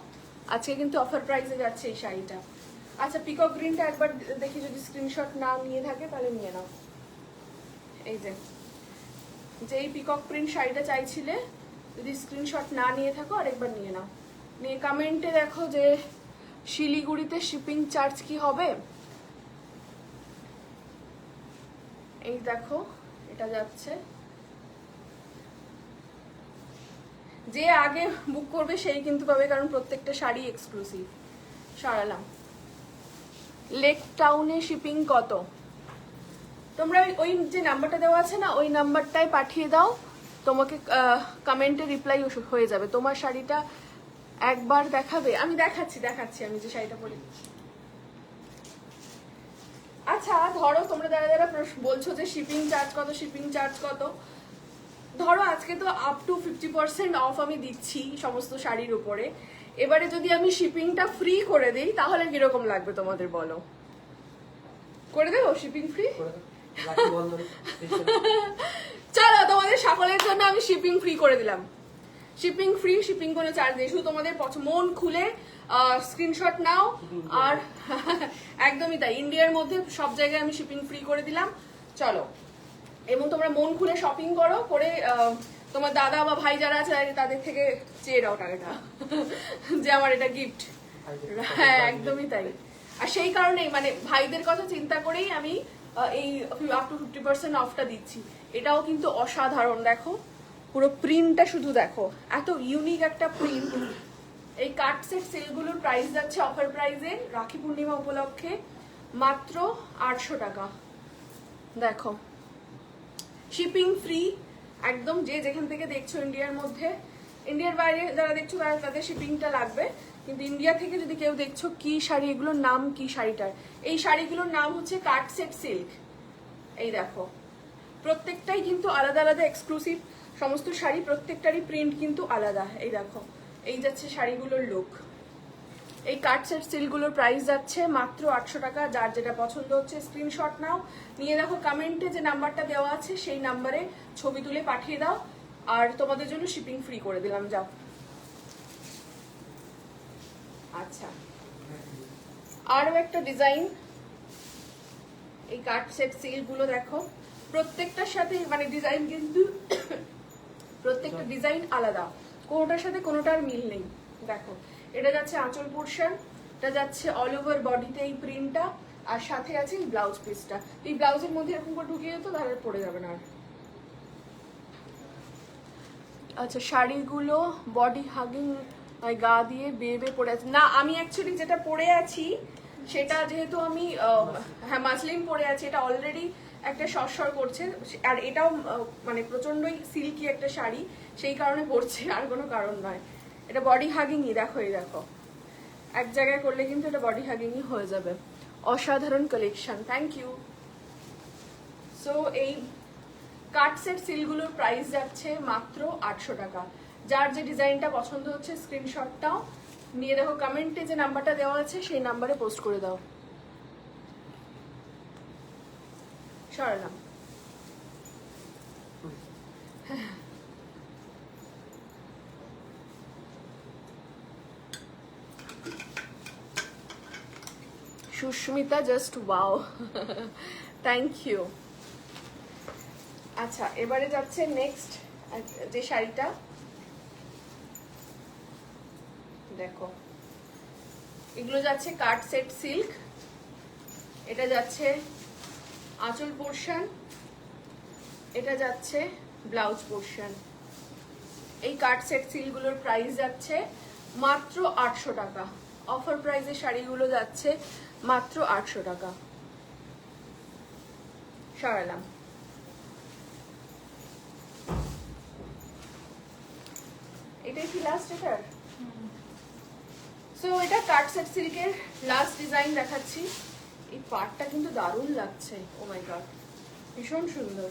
আজকে কিন্তু অফার প্রাইসে যাচ্ছে এই শাড়িটা। আচ্ছা পিকক গ্রিনটা একবার দেখি, যদি স্ক্রিনশট না নিয়ে থাকে তাহলে নিয়ে নাও। এই যে যেই পিকক প্রিন্ট শাড়িটা চাইছিলে, যদি স্ক্রিনশট না নিয়ে থাকো আরেকবার নিয়ে নাও, নিয়ে কমেন্টে দেখো যে শিলিগুড়িতে শিপিং চার্জ কি হবে। এই দেখো এটা যাচ্ছে, যে আগে বুক করবে সেই কিন্তু পাবে, কারণ প্রত্যেকটা শাড়ি এক্সক্লুসিভ। সরালাম। লেক টাউনে শিপিং কত? তোমরা ওই যে নাম্বারটা দেওয়া আছে না, ওই নাম্বারটায় পাঠিয়ে দাও, তোমাকে কমেন্টে রিপ্লাই হয়ে যাবে। তোমার শাড়িটা একবার দেখাবে? আমি দেখাচ্ছি আমি যে শাড়িটা পরি। আচ্ছা ধরো তোমরা যারা যারা বলছো যে শিপিং চার্জ কত, ধরো আজকে তো আপ টু 50% অফ আমি দিচ্ছি সমস্ত শাড়ির উপরে। এবারে যদি আমি শিপিংটা ফ্রি করে দিই তাহলে কিরকম লাগবে তোমাদের বলো? করে দেবো শিপিং ফ্রি? চলো তোমাদের সকলের জন্য আমি শিপিং ফ্রি করে দিলাম। শিপিং ফ্রি, শিপিং কোনো চার্জ নেই, শুধু তোমাদের মন খুলে স্ক্রিনশট নাও। আর একদমই তাই, ইন্ডিয়ার মধ্যে সব জায়গায় আমি শিপিং ফ্রি করে দিলাম। চলো, এবং তোমরা মন খুলে শপিং করো, করে তোমার দাদা বা ভাই যারা আছে তাদের থেকে চেয়ে দাও টাকাটা যে আমার এটা গিফট। হ্যাঁ একদমই তাই। আর সেই কারণেই মানে ভাইদের কথা চিন্তা করেই আমি এই আপ টু 50% অফটা দিচ্ছি। এটাও কিন্তু অসাধারণ, দেখো পুরো প্রিন্টটা শুধু দেখো, এত ইউনিক একটা প্রিন্ট। এই কাট সেট সেলগুলোর প্রাইস যাচ্ছে অফার প্রাইসে রাখি পূর্ণিমা উপলক্ষে মাত্র 800 টাকা। দেখো শিপিং ফ্রি একদম, যে যেখান থেকে দেখছো ইন্ডিয়ার মধ্যে। ইন্ডিয়ার বাইরে যারা দেখছো তাদের শিপিংটা লাগবে, কিন্তু ইন্ডিয়া থেকে যদি কেউ দেখছো, কি শাড়ি এগুলোর নাম কি শাড়িটার? এই শাড়িগুলোর নাম হচ্ছে কাট সেট সিল্ক। এই দেখো প্রত্যেকটাই কিন্তু আলাদা আলাদা এক্সক্লুসিভ সমস্ত শাড়ি, প্রত্যেকটারই প্রিন্ট কিন্তু আলাদা। এই দেখো এই যাচ্ছে শাড়িগুলোর লুক। এই কাট সেট সিল্কগুলোর প্রাইস যাচ্ছে মাত্র 800 টাকা। যার যেটা পছন্দ হচ্ছে স্ক্রিনশট নাও, নিয়ে দেখো কমেন্টে যে নাম্বারটা দেওয়া আছে সেই নাম্বারে ছবি তুলে পাঠিয়ে দাও, আর তোমাদের জন্য শিপিং ফ্রি করে দিলাম। যাও। আচ্ছা আরো একটা ডিজাইন, এই কাট সেট সিল্কগুলো দেখো প্রত্যেকটার সাথে মানে ডিজাইন কিন্তু প্রত্যেকটা ডিজাইন আলাদা, কোনোটার সাথে কোনোটার মিল নেই। দেখো এটা যাচ্ছে আঁচল পোর্শন, এটা যাচ্ছে অল ওভার বডিতে এই প্রিন্টটা, আর সাথে আছে এই ব্লাউজ পিসটা। এই ব্লাউজের মধ্যে এরকম করে ঢুকিয়ে যেত তাহলে পড়ে যাবে না আর। আচ্ছা শাড়িগুলো বডি হাগিং গা দিয়ে বেয়ে পড়ে আছে না। আমি অ্যাকচুয়ালি যেটা পরে আছি সেটা যেহেতু আমি হ্যাঁ মাসলিন পরে আছি, এটা অলরেডি একটা সরসর করছে, আর এটাও মানে প্রচন্ডই সিল্কি একটা শাড়ি, সেই কারণে পরছে, আর কোনো কারণ নয়। এটা বডি হাগিংই, দেখো এই দেখো এক জায়গায় করলে কিন্তু এটা বডি হাগিংই হয়ে যাবে। অসাধারণ কালেকশন, থ্যাংক ইউ। সো এই কাট সেট সিলগুলোর প্রাইস যাচ্ছে মাত্র 800 টাকা। যার যে ডিজাইনটা পছন্দ হচ্ছে স্ক্রিনশটটাও নিয়ে দেখো, কমেন্টে যে নাম্বারটা দেওয়া আছে সেই নাম্বারে পোস্ট করে দাও। সরালাম। Susmita just wow, thank you. আচ্ছা, এবারে যাচ্ছে নেক্সট যে শাড়িটা, দেখো এগুলো যাচ্ছে কাট সেট সিল্ক, এটা যাচ্ছে আঁচল পোর্শন, এটা যাচ্ছে ব্লাউজ পোর্শন। এই কাট সেট সিল্কগুলোর প্রাইস যাচ্ছে মাত্র 800 টাকা। অফার প্রাইসে শাড়িগুলো যাচ্ছে মাত্র 800 টাকা। সরালাম। এটাই কি লাস্ট এটার? সো এটা কাট সেট সিল্কের লাস্ট ডিজাইন দেখাচ্ছি। এই পাটটা কিন্তু দারুণ লাগছে, ও মাই গড, ভীষণ সুন্দর।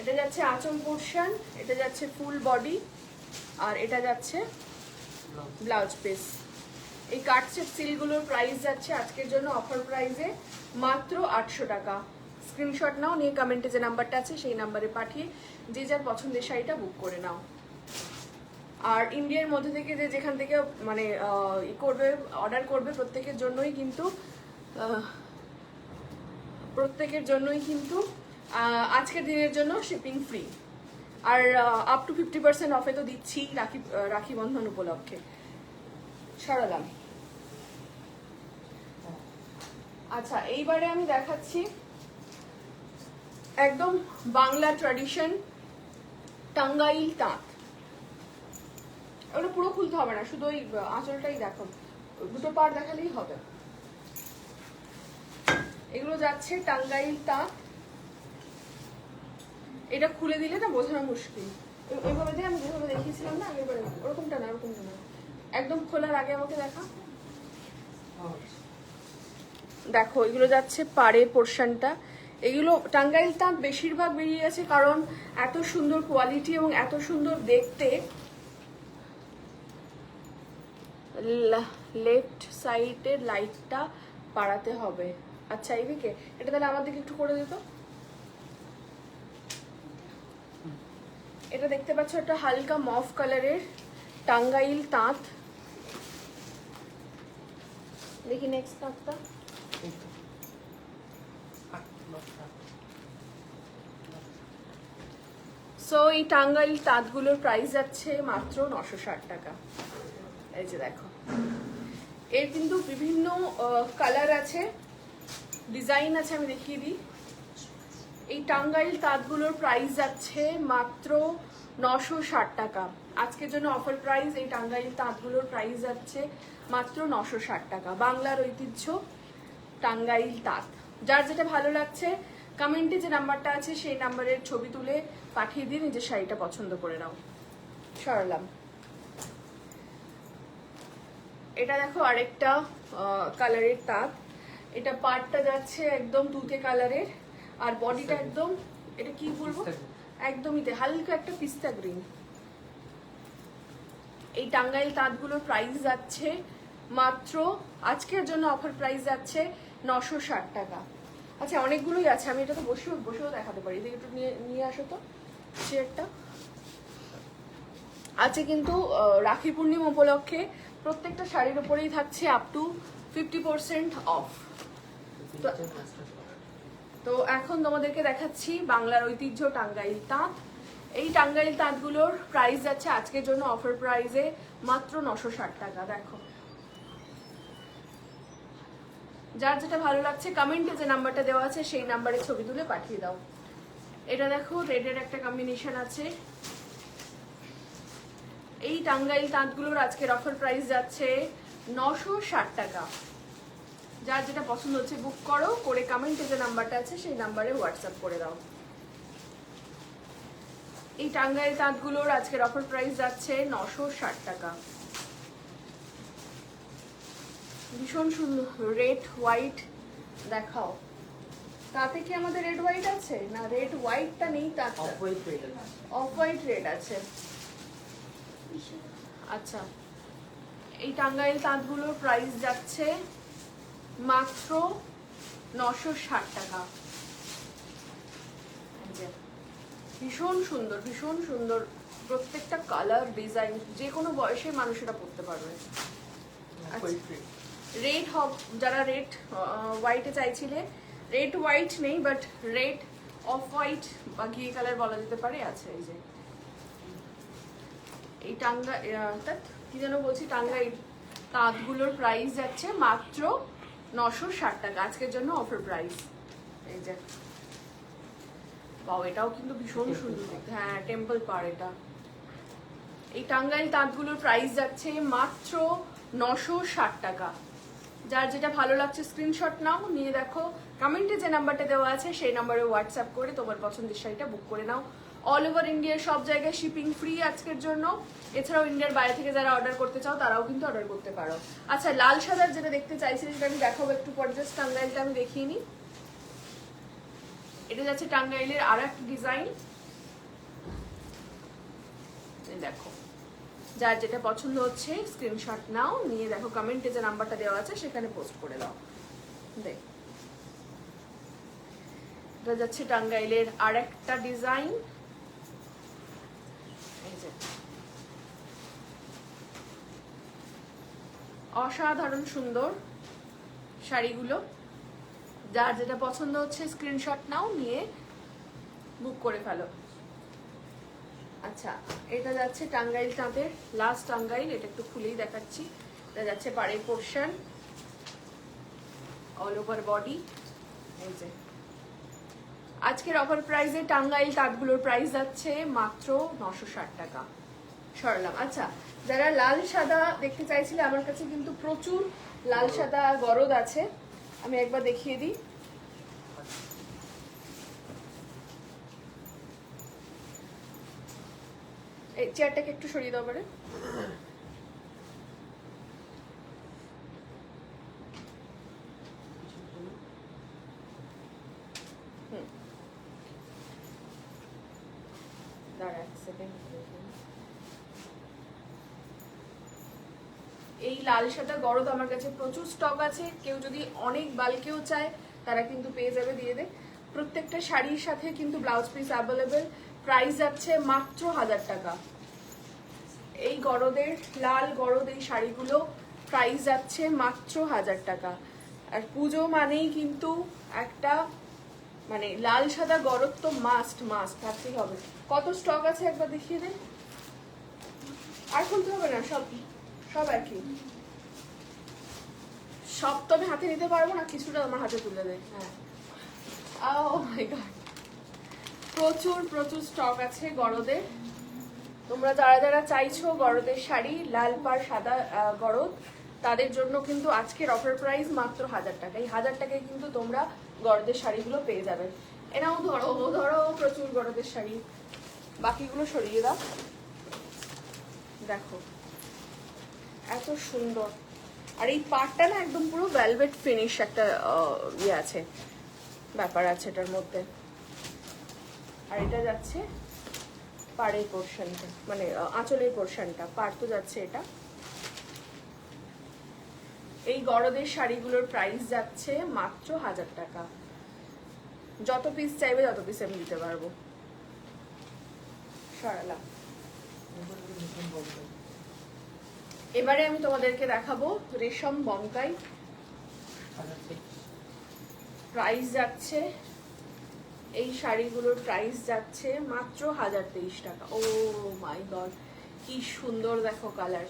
এটা যাচ্ছে আঁচল পোর্শন, এটা যাচ্ছে ফুল বডি, আর এটা যাচ্ছে ব্লাউজ পিস। এই কাট সেট সিল্কগুলোর প্রাইস যাচ্ছে আজকের জন্য অফার প্রাইসে মাত্র 800 টাকা। স্ক্রিনশট নাও, নিয়ে কমেন্টে যে নাম্বারটা আছে সেই নাম্বারে পাঠিয়ে যে যার পছন্দের শাড়িটা বুক করে নাও। আর ইন্ডিয়ার মধ্যে থেকে যে যেখান থেকে মানে করবে, অর্ডার করবে, প্রত্যেকের জন্যই কিন্তু আজকের দিনের জন্য শিপিং ফ্রি। আর আপ টু 50% অফে তো দিচ্ছি রাখি বন্ধন উপলক্ষে। সরালাম। আচ্ছা, এইবারে আমি দেখাচ্ছি একদম বাংলা ট্র্যাডিশন টাঙ্গাইল তাঁত। ওটা পুরো খুলতে হবে না, শুধু ওই আঁচলটাই দেখো, দুটো পাড় দেখালেই হবে। এগুলো যাচ্ছে টাঙ্গাইল তাঁত। এটা খুলে দিলে না বোঝানো মুশকিল। ওইভাবে দিয়ে আমি যেভাবে দেখিয়েছিলাম না আগের বারে, ওরকমটা না, ওরকমটা না, একদম খোলার আগে আমাকে দেখা। দেখো এগুলো যাচ্ছে পাড়ের পোর্শনটা। এগুলো টাঙ্গাইল তাঁত বেশিরভাগ বেরিয়ে গেছে কারণ এত সুন্দর কোয়ালিটি এবং এত সুন্দর দেখতে। লেফট সাইডের লাইটটা বাড়াতে হবে। আচ্ছা, এইদিকে এটা তাহলে আমার দিকে একটু করে দিত। এটা দেখতে পাচ্ছ, একটা হালকা মফ কালারের টাঙ্গাইল তাঁত। দেখি নেক্সট তাঁতটা। সো এই টাঙ্গাইল তাঁতগুলোর প্রাইস যাচ্ছে মাত্র 960 টাকা। এই যে দেখো, এর কিন্তু বিভিন্ন কালার আছে, ডিজাইন আছে, আমি দেখিয়ে দিই। এই টাঙ্গাইল তাঁতগুলোর প্রাইস যাচ্ছে মাত্র 960 টাকা। আজকের জন্য অফার প্রাইস। এই টাঙ্গাইল তাঁতগুলোর প্রাইস যাচ্ছে মাত্র 960 টাকা। বাংলার ঐতিহ্য টাঙ্গাইল তাঁত। যার যেটা ভালো লাগছে কমেন্টে যে নাম্বারটা আছে সেই নাম্বারের ছবি তুলে পাঠিয়ে দিয়ে নিজের শাড়িটা পছন্দ করে নাও। সরালাম। এটা দেখো আরেকটা কালারের তাঁত। এটা পাড়টা যাচ্ছে একদম তুতে কালারের, আর বডিটা একদম, এটা কি বলবো, একদমই হালকা একটা পিস্তা গ্রিন। এই টাঙ্গাইল তাঁতগুলোর প্রাইস যাচ্ছে মাত্র, আজকের জন্য অফার প্রাইস যাচ্ছে 960 টাকা। আচ্ছা, অনেকগুলোই আছে, আমি এটা তো বসেও দেখাতে পারি। একটু নিয়ে আসো তো চেয়ারটা। আছে কিন্তু রাখি পূর্ণিমা উপলক্ষে প্রত্যেকটা শাড়ির উপরেই থাকছে আপ টু 50% অফ। তো এখন তোমাদেরকে দেখাচ্ছি বাংলার ঐতিহ্য টাঙ্গাইল তাঁত। এই টাঙ্গাইল তাঁতগুলোর প্রাইস যাচ্ছে আজকের জন্য অফার প্রাইসে মাত্র 960 টাকা। দেখো, যার যেটা ভালো লাগছে কমেন্টে যে নাম্বারটা দেওয়া আছে সেই নাম্বারে ছবি তুলে পাঠিয়ে দাও। এটা দেখো রেডের একটা কম্বিনেশন আছে। এই টাঙ্গাইল তাঁতগুলোর আজকের অফার প্রাইস যাচ্ছে 960 টাকা। যার যেটা পছন্দ হচ্ছে বুক করো, করে কমেন্টে যে নাম্বারটা আছে সেই নাম্বারে হোয়াটসঅ্যাপ করে দাও। এই টাঙ্গাইল তাঁতগুলোর আজকের অফার প্রাইস যাচ্ছে 960 টাকা। ভীষণ সুন্দর রেড হোয়াইট দেখাও। তাতে কি আমাদের রেড হোয়াইট আছে? না, রেড হোয়াইটটা নেই, তাতে অফ হোয়াইট রেড আছে। আচ্ছা, এই টাঙ্গাইল তাঁতগুলোর প্রাইস যাচ্ছে মাত্র 960 টাকা। ভীষণ সুন্দর, ভীষণ সুন্দর, প্রত্যেকটা কালার ডিজাইন, যে কোনো বয়সের মানুষেরা পরতে পারবে। রেড হব, যারা রেড হোয়াইটে চাইছিলে, রেড হোয়াইট নেই বাট রেড অফ হোয়াইট বা ঘি কালার বলা যেতে পারে, আছে। এই যে এই কি যেন বলছি, টাঙ্গাইল তাঁতগুলোর প্রাইস যাচ্ছে মাত্র 960 টাকা, আজকের জন্য অফার প্রাইস। এই যে বাও, এটাও কিন্তু ভীষণ সুন্দর দেখতে। হ্যাঁ, টেম্পল পার এটা। এই টাঙ্গাইল তাঁতগুলোর প্রাইস যাচ্ছে মাত্র 960 টাকা। যার যেটা ভালো লাগছে স্ক্রিনশট নাও, নিয়ে দেখো, কমেন্টে যে নাম্বারটা দেওয়া আছে সেই নাম্বারে হোয়াটসঅ্যাপ করে তোমার পছন্দের শাড়িটা বুক করে নাও। অল ওভার ইন্ডিয়ার সব জায়গায় শিপিং ফ্রি আজকের জন্য। এছাড়াও ইন্ডিয়ার বাইরে থেকে যারা অর্ডার করতে চাও তারাও কিন্তু অর্ডার করতে পারো। আচ্ছা, লাল সাদার যেটা দেখতে চাইছিলে সেটা আমি দেখাবো একটু পরে, জাস্ট টাঙ্গাইলটা আমি দেখিয়ে নিই। এটা যাচ্ছে টাঙ্গাইলের আর একটা ডিজাইন। দেখো, যার যেটা পছন্দ হচ্ছে স্ক্রিনশট নাও, নিয়ে দেখো, কমেন্টে যে নাম্বারটা দেওয়া আছে সেখানে পোস্ট করে দাও। দেখ, এটা যাচ্ছে টাঙ্গাইলের আর একটা ডিজাইন। এই যে অসাধারণ সুন্দর শাড়িগুলো, যার যেটা পছন্দ হচ্ছে স্ক্রিনশট নাও, নিয়ে বুক করে ফেলো। আচ্ছা, এটা যাচ্ছে টাঙ্গাইল তাঁতের লাস্ট টাঙ্গাইল, এটা একটু খুলেই দেখাচ্ছি। এটা যাচ্ছে পাড়ের পোর্শন, অল ওভার বডি। এই যে আজকের অফার প্রাইসে টাঙ্গাইল তাঁতগুলোর প্রাইস যাচ্ছে মাত্র 960 টাকা। সরলাম। আচ্ছা, যারা লাল সাদা দেখতে চাইছিলে, আমার কাছে কিন্তু প্রচুর লাল সাদা গরদ আছে, আমি একবার দেখিয়ে দিই। এই চেয়ারটাকে একটু সরিয়ে দাও পারে। দাঁড়া এক সেকেন্ড। এই লাল সাদা গরদ আমার কাছে প্রচুর স্টক আছে, কেউ যদি অনেক বাল্কেও চায় তারা কিন্তু পেয়ে যাবে, দিয়ে দে। প্রত্যেকটা শাড়ির সাথে কিন্তু ব্লাউজ পিস অ্যাভেলেবেল। প্রাইস যাচ্ছে মাত্র 1000 টাকা। এই গরদের, লাল গরদ এই শাড়িগুলো প্রাইস যাচ্ছে মাত্র 1000 টাকা। আর পুজো মানেই কিন্তু একটা, মানে লাল সাদা গরদ তো মাস্ট মাস্ট থাকতেই হবে। কত স্টক আছে একবার দেখিয়ে দে। আর খুলতে হবে না, সব সব একই। সব তো আমি হাতে নিতে পারবো না, কিছুটা আমার হাতে তুলে দে। হ্যাঁ, ও মাই গড, প্রচুর প্রচুর স্টক আছে গরদের। তোমরা যারা যারা চাইছো গরদের শাড়ি, লাল পাড় সাদা গরদ, তাদের জন্য কিন্তু আজকের অফার প্রাইস মাত্র 1000 টাকা। এই 1000 টাকায় কিন্তু তোমরা গরদের শাড়িগুলো পেয়ে যাবে। এনাও ধরো, ধরো প্রচুর গরদের শাড়ি, বাকিগুলো সরিয়ে দাও। দেখো এত সুন্দর, আর এই পাড়টা না একদম পুরো ভেলভেট ফিনিশ একটা ইয়ে আছে, ব্যাপার আছে এটার মধ্যে। আর এটা যাচ্ছে পাড়ের পোর্শনটা, মানে আঁচলের পোর্শনটা, পাড় তো যাচ্ছে এটা। এই গরদের শাড়িগুলোর প্রাইস যাচ্ছে মাত্র 1000 টাকা। যত পিস চাইবে তত পিস আমি দিতে পারবো। সরালাম। এবারে আমি তোমাদেরকে দেখাবো রেশম বনকাই। প্রাইস যাচ্ছে, এই শাড়িগুলোর প্রাইস যাচ্ছে মাত্র 1023 টাকা। ও মাই গড, কি সুন্দর দেখো কালার।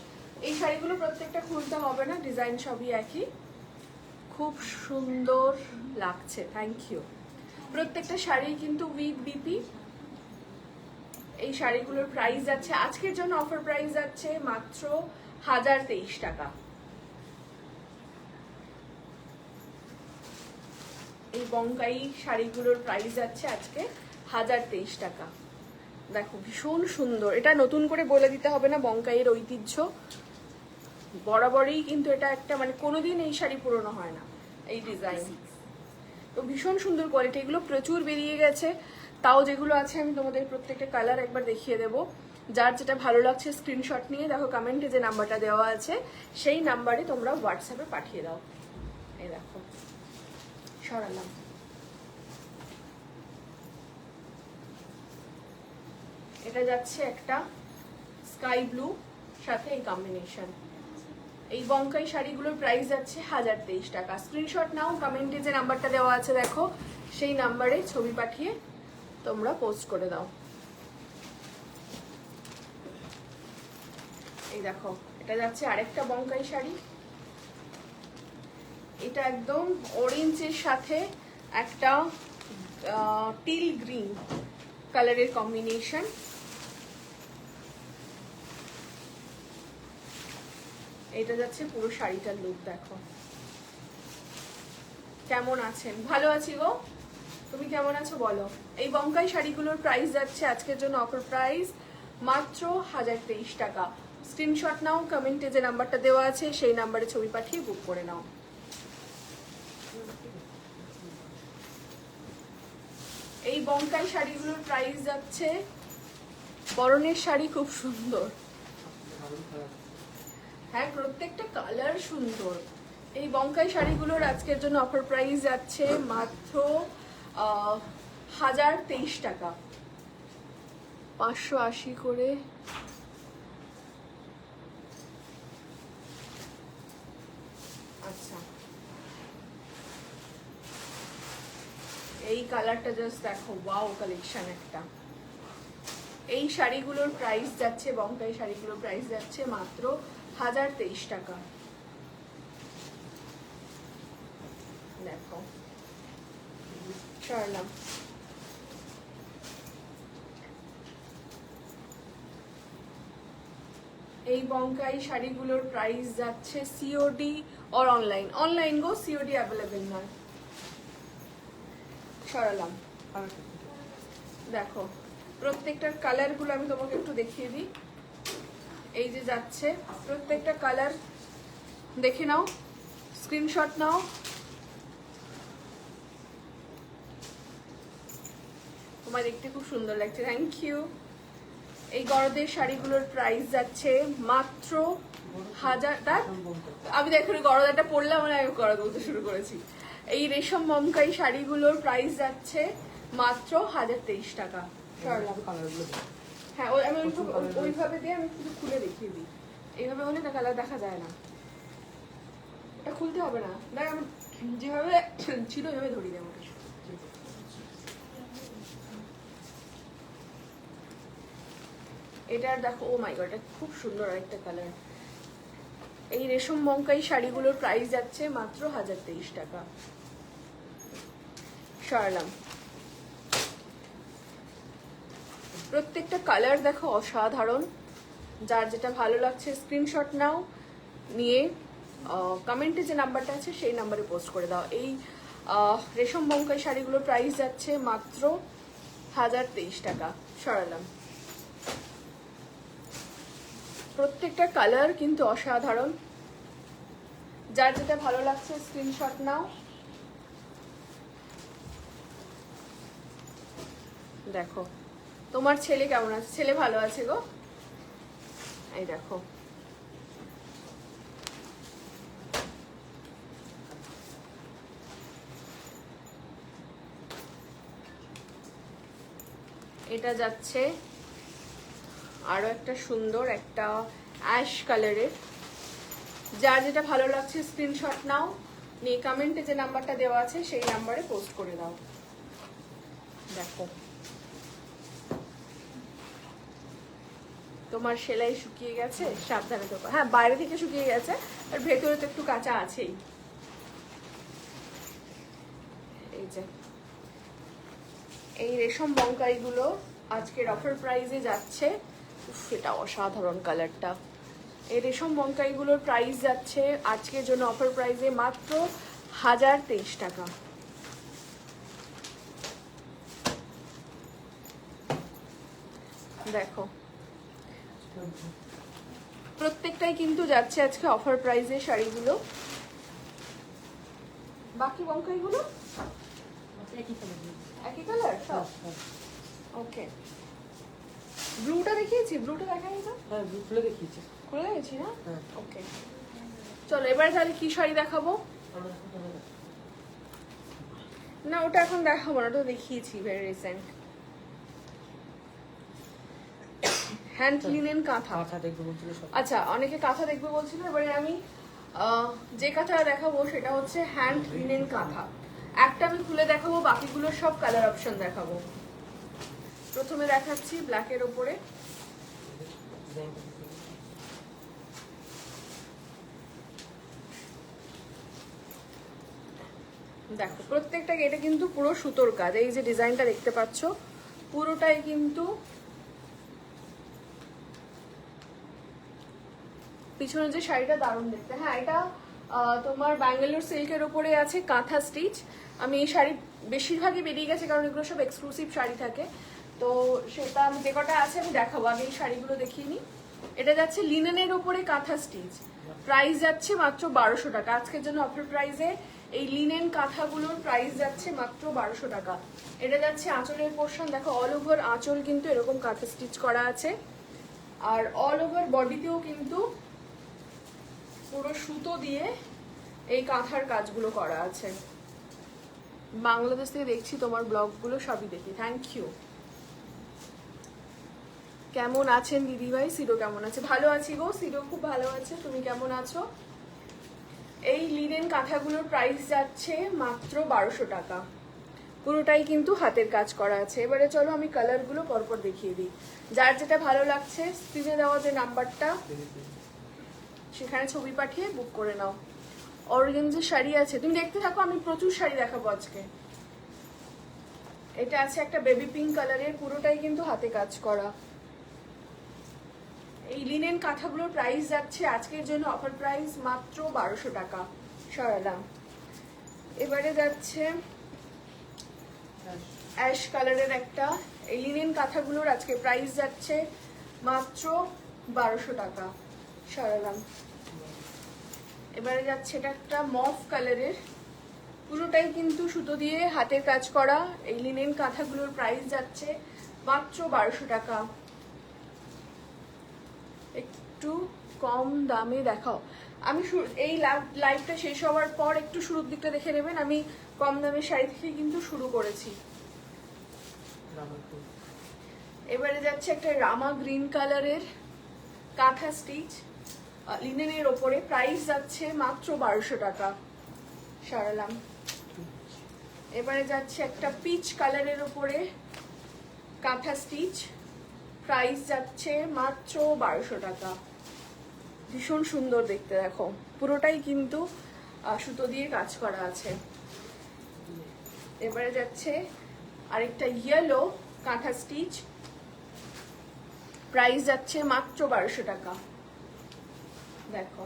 এই শাড়িগুলো প্রত্যেকটা খুলতে হবে না, ডিজাইন সবই একই, খুব সুন্দর লাগছে। Thank you. প্রত্যেকটা শাড়ি কিন্তু উইথ বিপি। এই শাড়িগুলোর প্রাইস যাচ্ছে আজকের জন্য অফার প্রাইস যাচ্ছে মাত্র 1023 টাকা। এই বঙ্কাই শাড়িগুলোর প্রাইস যাচ্ছে আজকে 1023 টাকা। দেখো ভীষণ সুন্দর, এটা নতুন করে বলে দিতে হবে না, বঙ্কাইয়ের ঐতিহ্য বরাবরই কিন্তু এটা একটা, মানে কোনোদিন এই শাড়ি পুরনো হয় না, এই ডিজাইন। তো ভীষণ সুন্দর কোয়ালিটি, এগুলো প্রচুর বেরিয়ে গেছে, তাও যেগুলো আছে আমি তোমাদের প্রত্যেকটা কালার একবার দেখিয়ে দেবো। যার যেটা ভালো লাগছে স্ক্রিনশট নিয়ে দেখো কমেন্টে যে নাম্বারটা দেওয়া আছে সেই নাম্বারে তোমরা হোয়াটসঅ্যাপে পাঠিয়ে দাও। এই দেখো সরালাম। এটা যাচ্ছে একটা স্কাই ব্লু সাথে এই কম্বিনেশন। এই বঙ্কাই শাড়িগুলোর প্রাইস যাচ্ছে 1023 টাকা। স্ক্রিনশট নাও, কমেন্টে যে নাম্বারটা দেওয়া আছে দেখো সেই নাম্বারে ছবি পাঠিয়ে তোমরা পোস্ট করে দাও। এই দেখো এটা যাচ্ছে আরেকটা বঙ্কাই শাড়ি। এটা একদম অরেঞ্জের সাথে একটা টিল গ্রিন কালারের কম্বিনেশন। এটা যাচ্ছে পুরো শাড়িটার লুক। দেখো কেমন আছেন? ভালো আছি গো, তুমি কেমন আছো বলো। এই বঙ্কাই শাড়িগুলোর প্রাইস যাচ্ছে আজকের জন্য অফার প্রাইস মাত্র 1023 টাকা। স্ক্রিনশট নাও, কমেন্টে যে নাম্বারটা দেওয়া আছে সেই নাম্বারে ছবি পাঠিয়ে বুক করে নাও। এই বঙ্কাই শাড়িগুলোর প্রাইস যাচ্ছে, বরণের শাড়ি খুব সুন্দর, হ্যাঁ প্রত্যেকটা কালার সুন্দর। এই বঙ্কাই শাড়িগুলোর আজকের জন্য অফার প্রাইস যাচ্ছে মাত্র 1023 টাকা। 580 করে। আচ্ছা এই কালারটা জাস্ট দেখো, ওয়াও কালেকশন একটা। এই শাড়িগুলোর প্রাইস যাচ্ছে, বঙ্কাই শাড়িগুলোর প্রাইস যাচ্ছে মাত্র 1023 টাকা। দেখো সরলাম। এই বঙ্কাই শাড়িগুলোর প্রাইস যাচ্ছে COD or online, online go, COD available নয়। সরালাম। দেখো প্রত্যেকটার কালার গুলো আমি তোমাকে একটু দেখিয়ে দিই। এই যে যাচ্ছে প্রত্যেকটা কালার দেখে নাও, স্ক্রিনশট নাও। তোমার দেখতে খুব সুন্দর লাগছে, থ্যাংক ইউ। এই গরদের শাড়িগুলোর প্রাইস যাচ্ছে মাত্র 1000 টাকা। আমি দেখো গরদাটা পরলাম আর আমি গরদ বলতে শুরু করেছি। এই রেশম বঙ্কাই শাড়িগুলোর প্রাইস যাচ্ছে মাত্র 1023 টাকা। হ্যাঁ আমি ওইভাবে দিয়ে আমি একটু খুলে দেখিয়ে দিই, এইভাবে হলে না কালার দেখা যায় না। এটা খুলতে হবে না, দেখ আমি যেভাবে ছিল ওইভাবে ধরিয়ে দেবো। এটার দেখো, ও মাই গড এটা খুব সুন্দর আরেকটা কালার। এই রেশম বঙ্কাই শাড়িগুলোর প্রাইস যাচ্ছে মাত্র 1023 টাকা। সরালাম। প্রত্যেকটা কালার দেখো অসাধারণ, যার যেটা ভালো লাগছে স্ক্রিনশট নাও, নিয়ে কমেন্টে যে নাম্বারটা আছে সেই নাম্বারে পোস্ট করে দাও। এই রেশম বঙ্কাই শাড়িগুলোর প্রাইস যাচ্ছে মাত্র 1023 টাকা। সরালাম। প্রত্যেকটা কালার কিন্তু অসাধারণ, যার যেটা ভালো লাগছে স্ক্রিনশট নাও। দেখো তোমার ছেলে কেমন আছে? ছেলে ভালো আছে গো। এই দেখো এটা যাচ্ছে আরো একটা সুন্দর একটা অ্যাশ কালারের, যার যেটা ভালো লাগছে স্ক্রিনশট নাও, নিয়ে কমেন্টে যে নাম্বারটা দেওয়া আছে সেই নাম্বারে পোস্ট করে দাও। দেখো তোমার সেলাই শুকিয়ে গেছে, সাবধানে তো, হ্যাঁ বাইরে থেকে শুকিয়ে গেছে আর ভেতরে তো একটু কাঁচা আছেই। এই যে এই রেশম বঙ্কাইগুলো আজকের অফার প্রাইসে যাচ্ছে, এটা অসাধারণ কালারটা। এই রেশম বঙ্কাইগুলোর প্রাইস যাচ্ছে আজকের জন্য অফার প্রাইসে মাত্র 1023 টাকা। দেখো প্রত্যেকটাই কিন্তু যাচ্ছে আজকে অফার প্রাইসে শাড়িগুলো। বাকি বঙ্কাইগুলো একই কালার সব, ওকে ব্লুটা দেখিয়েছি, ব্লুটা দেখাই তো। হ্যাঁ ব্লু খুলে দেখিয়েছি। খুলে গেছি না? হ্যাঁ। ওকে চলো এবারে তাহলে কি শাড়ি দেখাবো? না ওটা এখন দেখাবো না, ওটা দেখিয়েছি ভেরি রিসেন্ট। হ্যান্ড লিনেন কাঁথা। কাঁথা দেখবো বলছিল সব। আচ্ছা অনেকে কাঁথা দেখবে বলছিল, এবারে আমি যে কাঁথা দেখাবো সেটা হচ্ছে হ্যান্ড লিনেন কাঁথা। একটা আমি খুলে দেখাবো, বাকিগুলো সব কালার অপশন দেখাবো। প্রথমে দেখাচ্ছি ব্ল্যাকের ওপরে। দেখো প্রত্যেকটা এটা কিন্তু পুরো সুতোর কাজ, এই যে ডিজাইনটা দেখতে পাচ্ছ পুরোটাই কিন্তু পিছনে যে শাড়িটা দারুণ দেখতে। হ্যাঁ এটা তোমার ব্যাঙ্গালোর সিল্কের ওপরে আছে কাঁথা স্টিচ। আমি এই শাড়ি বেশিরভাগই বেরিয়ে গেছে কারণ এগুলো সব এক্সক্লুসিভ শাড়ি থাকে, তো সেটা আমি যে কটা আছে আমি দেখাবো। আগে এই শাড়িগুলো দেখিয়ে নিই। এটা যাচ্ছে লিনেনের ওপরে কাঁথা স্টিচ, প্রাইস যাচ্ছে মাত্র 1200 টাকা। আজকের জন্য অফার প্রাইসে এই লিনেন কাঁথাগুলোর প্রাইস যাচ্ছে মাত্র 1200 টাকা। এটা যাচ্ছে আঁচলের পোর্শন, দেখো অল ওভার আঁচল কিন্তু এরকম কাঁথা স্টিচ করা আছে, আর অল ওভার বডিতেও কিন্তু পুরো সুতো দিয়ে এই কাঁথার কাজগুলো করা আছে। বাংলাদেশ থেকে দেখছি তোমার ব্লগগুলো, সবই দেখি, থ্যাংক ইউ। কেমন আছেন দিদিভাই? সিরো কেমন আছে? ভালো আছি গো, সিরো খুব ভালো আছে। তুমি কেমন আছো? এই লিনেন কাঁথাগুলোর প্রাইস যাচ্ছে মাত্র 1200 টাকা। পুরোটাই কিন্তু হাতের কাজ করা আছে। এবারে চলো আমি কালারগুলো পরপর দেখিয়ে দিই। যার যেটা ভালো লাগছে স্ক্রিনে দেওয়া যে নাম্বারটা সেখানে ছবি পাঠিয়ে বুক করে নাও। অর্গানজার শাড়ি আছে, তুমি দেখতে থাকো, আমি প্রচুর শাড়ি দেখাবো আজকে। এটা আছে একটা বেবি পিঙ্ক কালারের, পুরোটাই কিন্তু হাতে কাজ করা। এই লিনেন কাঁথাগুলোর প্রাইস যাচ্ছে আজকের জন্য অফার প্রাইস মাত্র 1200 টাকা। সরালাম। এবারে যাচ্ছে অ্যাশ কালারের একটা, এই লিনেন কাঁথাগুলোর আজকে প্রাইস যাচ্ছে মাত্র 1200 টাকা। সরালাম। এবারে যাচ্ছে এটা একটা মফ কালারের, পুরোটাই কিন্তু সুতো দিয়ে হাতের কাজ করা। এই লিনেন কাঁথাগুলোর প্রাইস যাচ্ছে মাত্র 1200 টাকা। একটু কম দামে দেখাও। আমি এই লাইভটা শেষ হওয়ার পর একটু শুরুর দিকটা দেখে নেবেন, আমি কম দামের শাড়ি থেকে কিন্তু শুরু করেছি। এবারে যাচ্ছে একটা রামা গ্রিন কালারের কাঁথা স্টিচ লিনেনের ওপরে, প্রাইস যাচ্ছে মাত্র 1200 টাকা। সরালাম। এবারে যাচ্ছে একটা পিচ কালারের ওপরে কাঁথা স্টিচ, প্রাইস যাচ্ছে মাত্র 1200 টাকা। ভীষণ সুন্দর দেখতে, দেখো পুরোটাই কিন্তু সুতো দিয়ে কাজ করা আছে। এবারে যাচ্ছে আরেকটা ইয়েলো কাঁথা স্টিচ, প্রাইস যাচ্ছে মাত্র 1200 টাকা। দেখো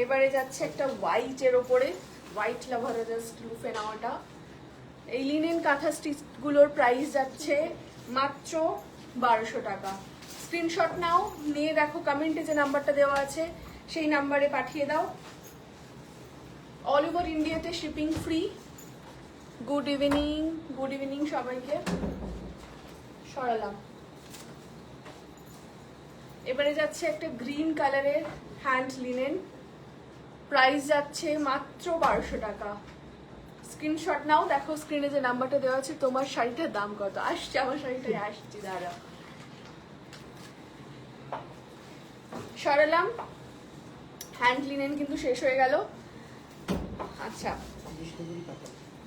এবারে যাচ্ছে একটা হোয়াইটের ওপরে, হোয়াইট লাভাররা জাস্ট লুফে নেওয়াটা। এই লিনেন কাঁথা স্টিচগুলোর প্রাইস যাচ্ছে মাত্র 1200 টাকা। স্ক্রিনশট নাও, নিয়ে দেখো কমেন্টে যে নাম্বারটা দেওয়া আছে সেই নাম্বারে পাঠিয়ে দাও। অল ওভার ইন্ডিয়াতে shipping free. Good evening, good evening সবাইকে। সরালাম। এবারে যাচ্ছে একটা গ্রিন কালারের হ্যান্ড লিনেন, প্রাইস যাচ্ছে মাত্র 1200 টাকা। স্ক্রিনশট নাও, দেখো স্ক্রিনে যে নাম্বারটা দেওয়া আছে। তোমার শাড়িটার দাম কত? আসছে আমার শাড়িটাই, আসছি দাঁড়া। সরালাম। হ্যান্ড লিনেন কিন্তু শেষ হয়ে গেল। আচ্ছা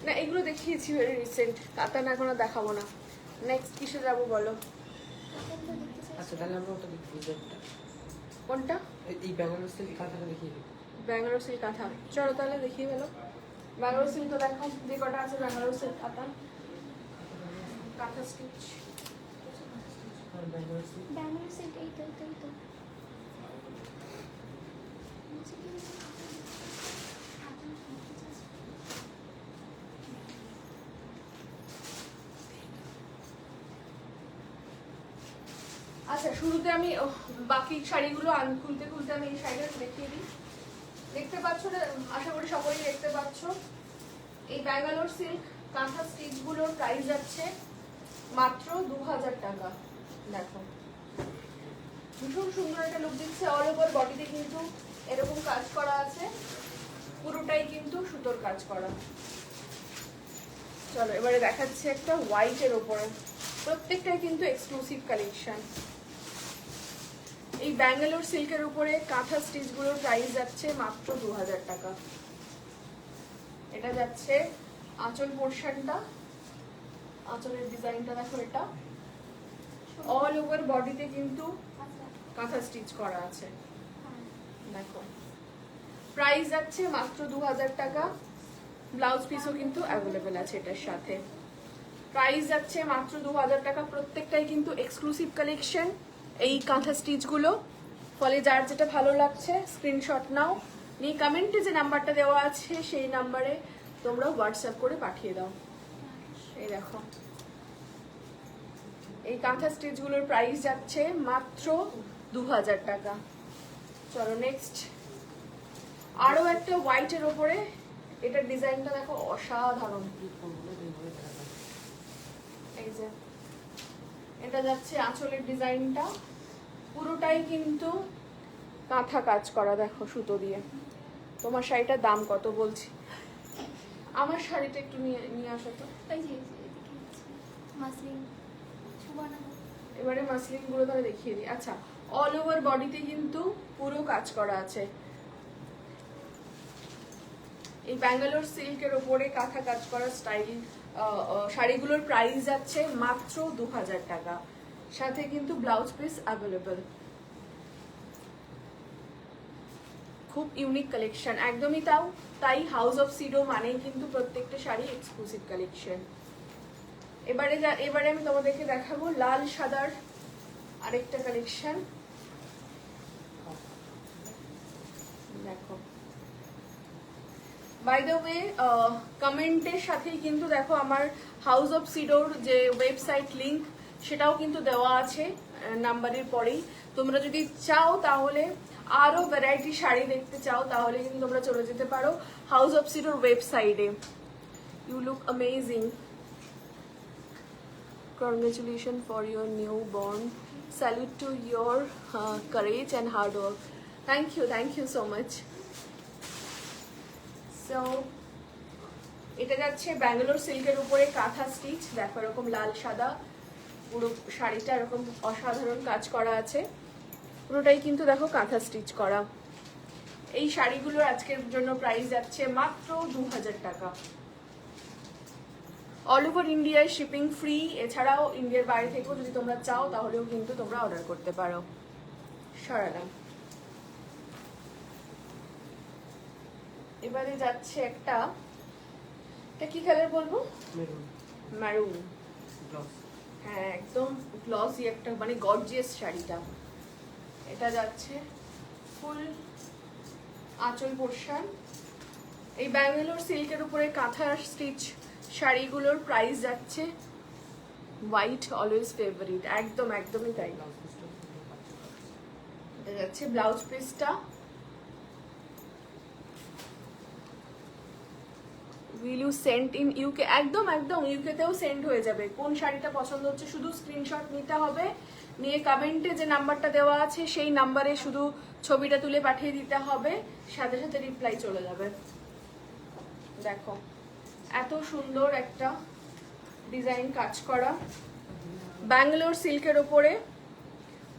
না এগুলো দেখিয়েছি ভেরি রিসেন্ট, কাতা না এখনো দেখাবো না। নেক্সট কিসে যাবো বলো? আচ্ছা তাহলে আমরা ওটা দেখি। কোনটা? এই ব্যাঙ্গালোর সিল্ক কাঁথাটা দেখিয়ে দিই। ব্যাঙ্গালোর সিল্ক কাঁথা, চলো তাহলে দেখিয়ে গেলো। ব্যাঙ্গালোর সিল্ক তো দেখো যে কটা আছে, ব্যাঙ্গালোর সিল্ক কাঁথা, কাঁথা স্টিচ। ব্যাঙ্গালোর সিল্ক এই তো আচ্ছা শুরুতে আমি বাকি শাড়িগুলো খুলতে খুলতে আমি এই শাড়িটা দেখিয়ে দিই। দেখতে পাচ্ছ না? আশা করি সকলেই দেখতে পাচ্ছ। এই ব্যাঙ্গালোর সিল্ক কাঁথা স্টিচগুলোর প্রাইস যাচ্ছে মাত্র 2000 টাকা। দেখো ভীষণ সুন্দর একটা লুক দিচ্ছে। অল ওভার বডিতে কিন্তু এরকম কাজ করা আছে, পুরোটাই কিন্তু সুতোর কাজ করা। চলো এবারে দেখাচ্ছি একটা হোয়াইটের ওপরে, প্রত্যেকটাই কিন্তু এক্সক্লুসিভ কালেকশন। এই ব্যাঙ্গালোর সিল্কের উপরে কাঁথা স্টিচগুলোর প্রাইস যাচ্ছে মাত্র 2000 টাকা। এটা যাচ্ছে আঁচল পোর্শনটা, আঁচলের ডিজাইনটা দেখো, এটা অল ওভার বডিতে কিন্তু আচ্ছা কাঁথা স্টিচ করা আছে। হ্যাঁ দেখো প্রাইস যাচ্ছে মাত্র 2000 টাকা। ব্লাউজ পিসও কিন্তু অ্যাভেলেবেল আছে এটার সাথে। প্রাইস যাচ্ছে মাত্র 2000 টাকা। প্রত্যেকটাই কিন্তু এক্সক্লুসিভ কালেকশন এই কাঁথা স্টিচগুলো। ফলে যার যেটা ভালো লাগছে স্ক্রিনশট নাও, নিয়ে কমেন্টে যে নাম্বারটা দেওয়া আছে সেই নাম্বারে তোমরা হোয়াটসঅ্যাপ করে পাঠিয়ে দাও। এই দেখো এই কাঁথা স্টিচগুলোর প্রাইস যাচ্ছে মাত্র 2000 টাকা। চলো নেক্সট আরো একটা হোয়াইটের ওপরে, এটার ডিজাইনটা দেখো অসাধারণ। এই যে এটা যাচ্ছে আঁচলের ডিজাইনটা, পুরোটাই কিন্তু কাঁথা কাজ করা দেখো সুতো দিয়ে। তোমার শাড়িটার দাম কত বলছি? আমার শাড়িটা একটু নিয়ে নিয়ে আসো তো। এই যে এদিকে আছে মাসলিন সুবর্ণা। এবারে মাসলিন গুলো তাহলে দেখিয়ে দিই। আচ্ছা অল ওভার বডিতে কিন্তু পুরো কাজ করা আছে। এই ব্যাঙ্গালোর সিল্কের ওপরে কাঁথা কাজ করা স্টাইল শাড়িগুলোর প্রাইস যাচ্ছে মাত্র 2000 টাকা। সাথে কিন্তু ব্লাউজ পিস অ্যাভেলেবল। খুব ইউনিক কালেকশন একদমই। তাই হাউস অফ সিডো মানেই কিন্তু প্রত্যেকটা শাড়ি এক্সক্লুসিভ কালেকশন। এবারে আমি তোমাদেরকে দেখাবো লাল সাদার আরেকটা কালেকশন। দেখো বাই দ্য ওয়ে কমেন্টের সাথেই কিন্তু দেখো আমার হাউস অফ সিডোর যে ওয়েবসাইট লিংক সেটাও কিন্তু দেওয়া আছে নাম্বারের পরেই। তোমরা যদি চাও তাহলে আরো ভ্যারাইটি শাড়ি দেখতে চাও তাহলে কিন্তু তোমরা চলে যেতে পারো হাউস অফ সিডোর ওয়েবসাইটে। You look amazing, congratulations for your newborn, salute to your courage and hard work. Thank you so much. So এটা যাচ্ছে ব্যাঙ্গালোর সিল্কের উপরে কাঁথা স্টিচ। দেখো এরকম লাল সাদা পুরো শাড়িটা এরকম অসাধারণ কাজ করা আছে, পুরোটাই কিন্তু দেখো কাঁথা স্টিচ করা। এই শাড়িগুলোর আজকের জন্য প্রাইস যাচ্ছে মাত্র 2000 টাকা। অল ওভার ইন্ডিয়ায় শিপিং ফ্রি। এছাড়াও ইন্ডিয়ার বাইরে থেকেও যদি তোমরা চাও তাহলেও কিন্তু তোমরা অর্ডার করতে পারো। সরালাম। এবারে যাচ্ছে একটা, এটা কি কালার বলবো? ম্যারুন। হ্যাঁ একদম গ্লসি একটা মানে গর্জিয়াস শাড়িটা। এটা যাচ্ছে ফুল আঁচল পোর্শন। এই ব্যাঙ্গালোর সিল্কের উপরে কাঁথা স্টিচ শাড়িগুলোর প্রাইস যাচ্ছে হোয়াইট অলওয়েজ ফেভারিট, একদমই তাই। এটা যাচ্ছে ব্লাউজ পিসটা। Will you send in UK? একদম ইউকেতেও সেন্ড হয়ে যাবে। কোন শাড়িটা পছন্দ হচ্ছে শুধু স্ক্রিনশট নিতে হবে, নিয়ে কমেন্টে যে নাম্বারটা দেওয়া আছে সেই নাম্বারে শুধু ছবিটা তুলে পাঠিয়ে দিতে হবে, সাথে সাথে রিপ্লাই চলে যাবে। দেখো এত সুন্দর একটা ডিজাইন কাজ করা ব্যাঙ্গালোর সিল্কের ওপরে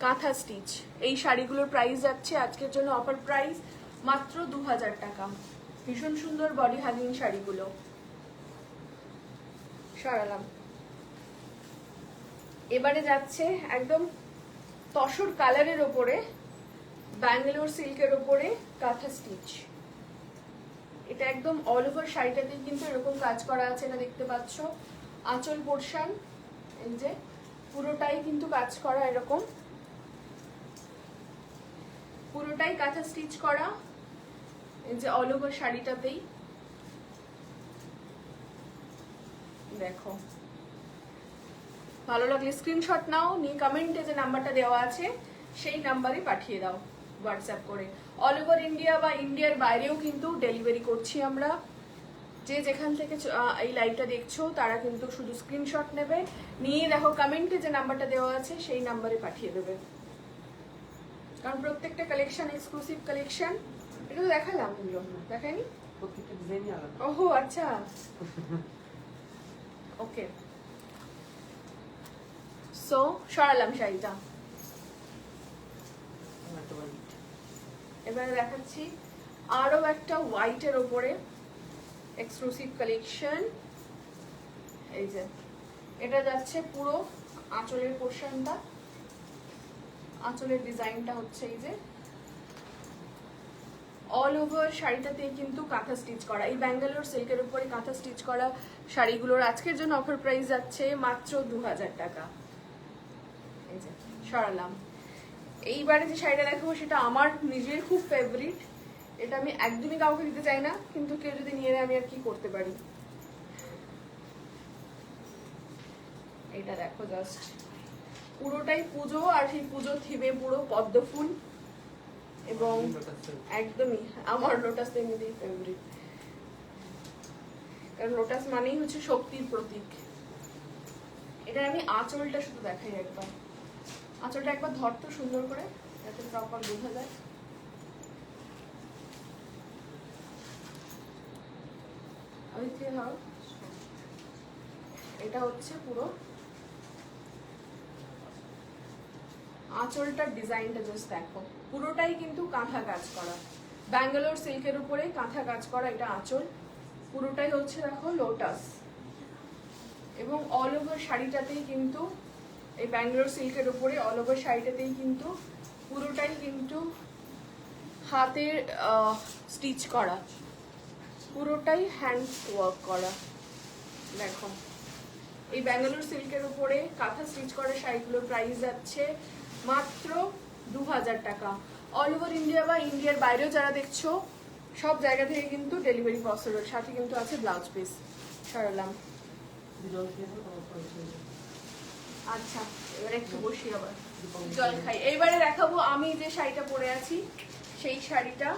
কাঁথা স্টিচ। এই শাড়িগুলোর প্রাইস যাচ্ছে আজকের জন্য অফার প্রাইস মাত্র 2000 টাকা। ভীষণ সুন্দর বডি হাগিং শাড়িগুলো। সরালাম। এবারে যাচ্ছে একদম তসর কালারের ওপরে ব্যাঙ্গালোর সিল্কের ওপরে কাঁথা স্টিচ। এটা একদম অল ওভার শাড়িটাতে কিন্তু এরকম কাজ করা আছে, এটা দেখতে পাচ্ছ। আঁচল পোর্শন এই যে পুরোটাই কিন্তু কাজ করা, এরকম পুরোটাই কাঁথা স্টিচ করা। এই যে অল ওভার শাড়িটাতেই দেখো। ভালো লাগলে স্ক্রিনশট নাও, নিয়ে কমেন্টে যে নাম্বারটা দেওয়া আছে সেই নাম্বারে পাঠিয়ে দাও হোয়াটসঅ্যাপ করে। অল ওভার ইন্ডিয়া বা ইন্ডিয়ার বাইরেও কিন্তু ডেলিভারি করছি আমরা। যে যেখান থেকে এই লাইভটা দেখছো তারা কিন্তু শুধু স্ক্রিনশট নেবে, নিয়ে দেখো কমেন্টে যে নাম্বারটা দেওয়া আছে সেই নাম্বারে পাঠিয়ে দেবে, কারণ প্রত্যেকটা কালেকশন এক্সক্লুসিভ কালেকশন। এটা তো দেখালাম, এগুলো দেখাইনি? প্রত্যেকটা ডিজাইনই আলাদা। ওহো আচ্ছা, ওকে। সো সরালাম শাড়িটা, একটা white। এবারে দেখাচ্ছি আরো একটা হোয়াইটের ওপরে এক্সক্লুসিভ কালেকশন। এই যে এটা যাচ্ছে পুরো আঁচলের পোর্শনটা, আঁচলের ডিজাইনটা হচ্ছে এই যে অল ওভার শাড়িটাতে কিন্তু কাঁথা স্টিচ করা, এই ব্যাঙ্গালোর সিল্কের উপরে কাঁথা স্টিচ করা শাড়িগুলোর আজকের জন্য অফার প্রাইস যাচ্ছে মাত্র 2000 টাকা। এই যে সরালাম। এইবারে যে শাড়িটা দেখাবো সেটা আমার নিজের খুব ফেভারিট, এটা আমি একদমই কাউকে দিতে চাই না, কিন্তু কেউ যদি নিয়ে নেয় আমি আর কি করতে পারি। এটা দেখো জাস্ট পুরোটাই পুজো, আর সেই পুজো থিমে পুরো পদ্ম ফুল, এবং একদমই আমার লোটাস এমনিতেই ফেভারিট, কারণ লোটাস মানেই হচ্ছে শক্তির প্রতীক। এটা আমি আঁচলটা শুধু দেখাই একবার, আঁচলটা একবার ধরতো সুন্দর করে যাতে প্রপার বোঝা যায়। এটা হচ্ছে পুরো আঁচলটার ডিজাইনটা জাস্ট দেখো, পুরোটাই কিন্তু কাঁথা কাজ করা, ব্যাঙ্গালোর সিল্কের উপরে কাঁথা কাজ করা। এটা আঁচল পুরোটাই হচ্ছে দেখো লোটাস, এবং অল ওভার শাড়িটাতেই কিন্তু এই ব্যাঙ্গালোর সিল্কের উপরে অল ওভার শাড়িটাতেই কিন্তু পুরোটাই কিন্তু হাতের স্টিচ করা, পুরোটাই হ্যান্ড ওয়ার্ক করা। দেখো এই ব্যাঙ্গালোর সিল্কের উপরে কাঁথা স্টিচ করা শাড়িগুলোর প্রাইস যাচ্ছে মাত্র 2000 টাকা। অল ওভার ইন্ডিয়া বা ইন্ডিয়ার বাইরেও যারা দেখছো সব জায়গা থেকে কিন্তু ডেলিভারি পসিবল, সাথে কিন্তু আছে ব্লাউজ পিস। সরালাম। আচ্ছা এবারে একটু বসি, আবার জল খাই। এইবারে দেখাবো আমি যে শাড়িটা পরে আছি সেই শাড়িটা।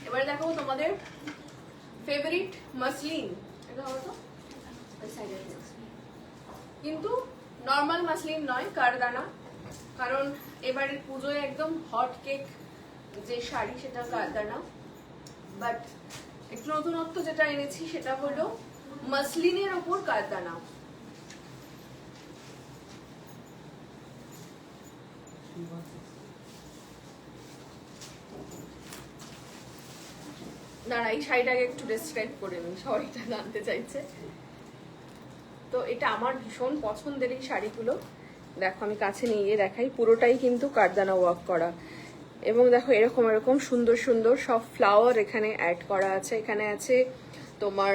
এবারে দেখাবো তোমাদের ফেভারিট মাসলিন, এটা হবে তো কিন্তু নর্মাল মাসলিন নয়, কারদানা, কারণ এবারে পুজোয় একদম হট কেক যে শাড়ি সেটা কারদানা, বাট একটু নতুনত্ব যেটা এনেছি সেটা হলো মাসলিনের ওপর কারদানা। দাঁড়া এই শাড়িটাকে একটু ডেসক্রাইব করে নিই, সবাই এটা জানতে চাইছে। তো এটা আমার ভীষণ পছন্দের এই শাড়িগুলো, দেখো আমি কাছে নিয়ে দেখাই, পুরোটাই কিন্তু কারদানা ওয়ার্ক করা, এবং দেখো এরকম এরকম সুন্দর সুন্দর সব ফ্লাওয়ার এখানে অ্যাড করা আছে। এখানে আছে তোমার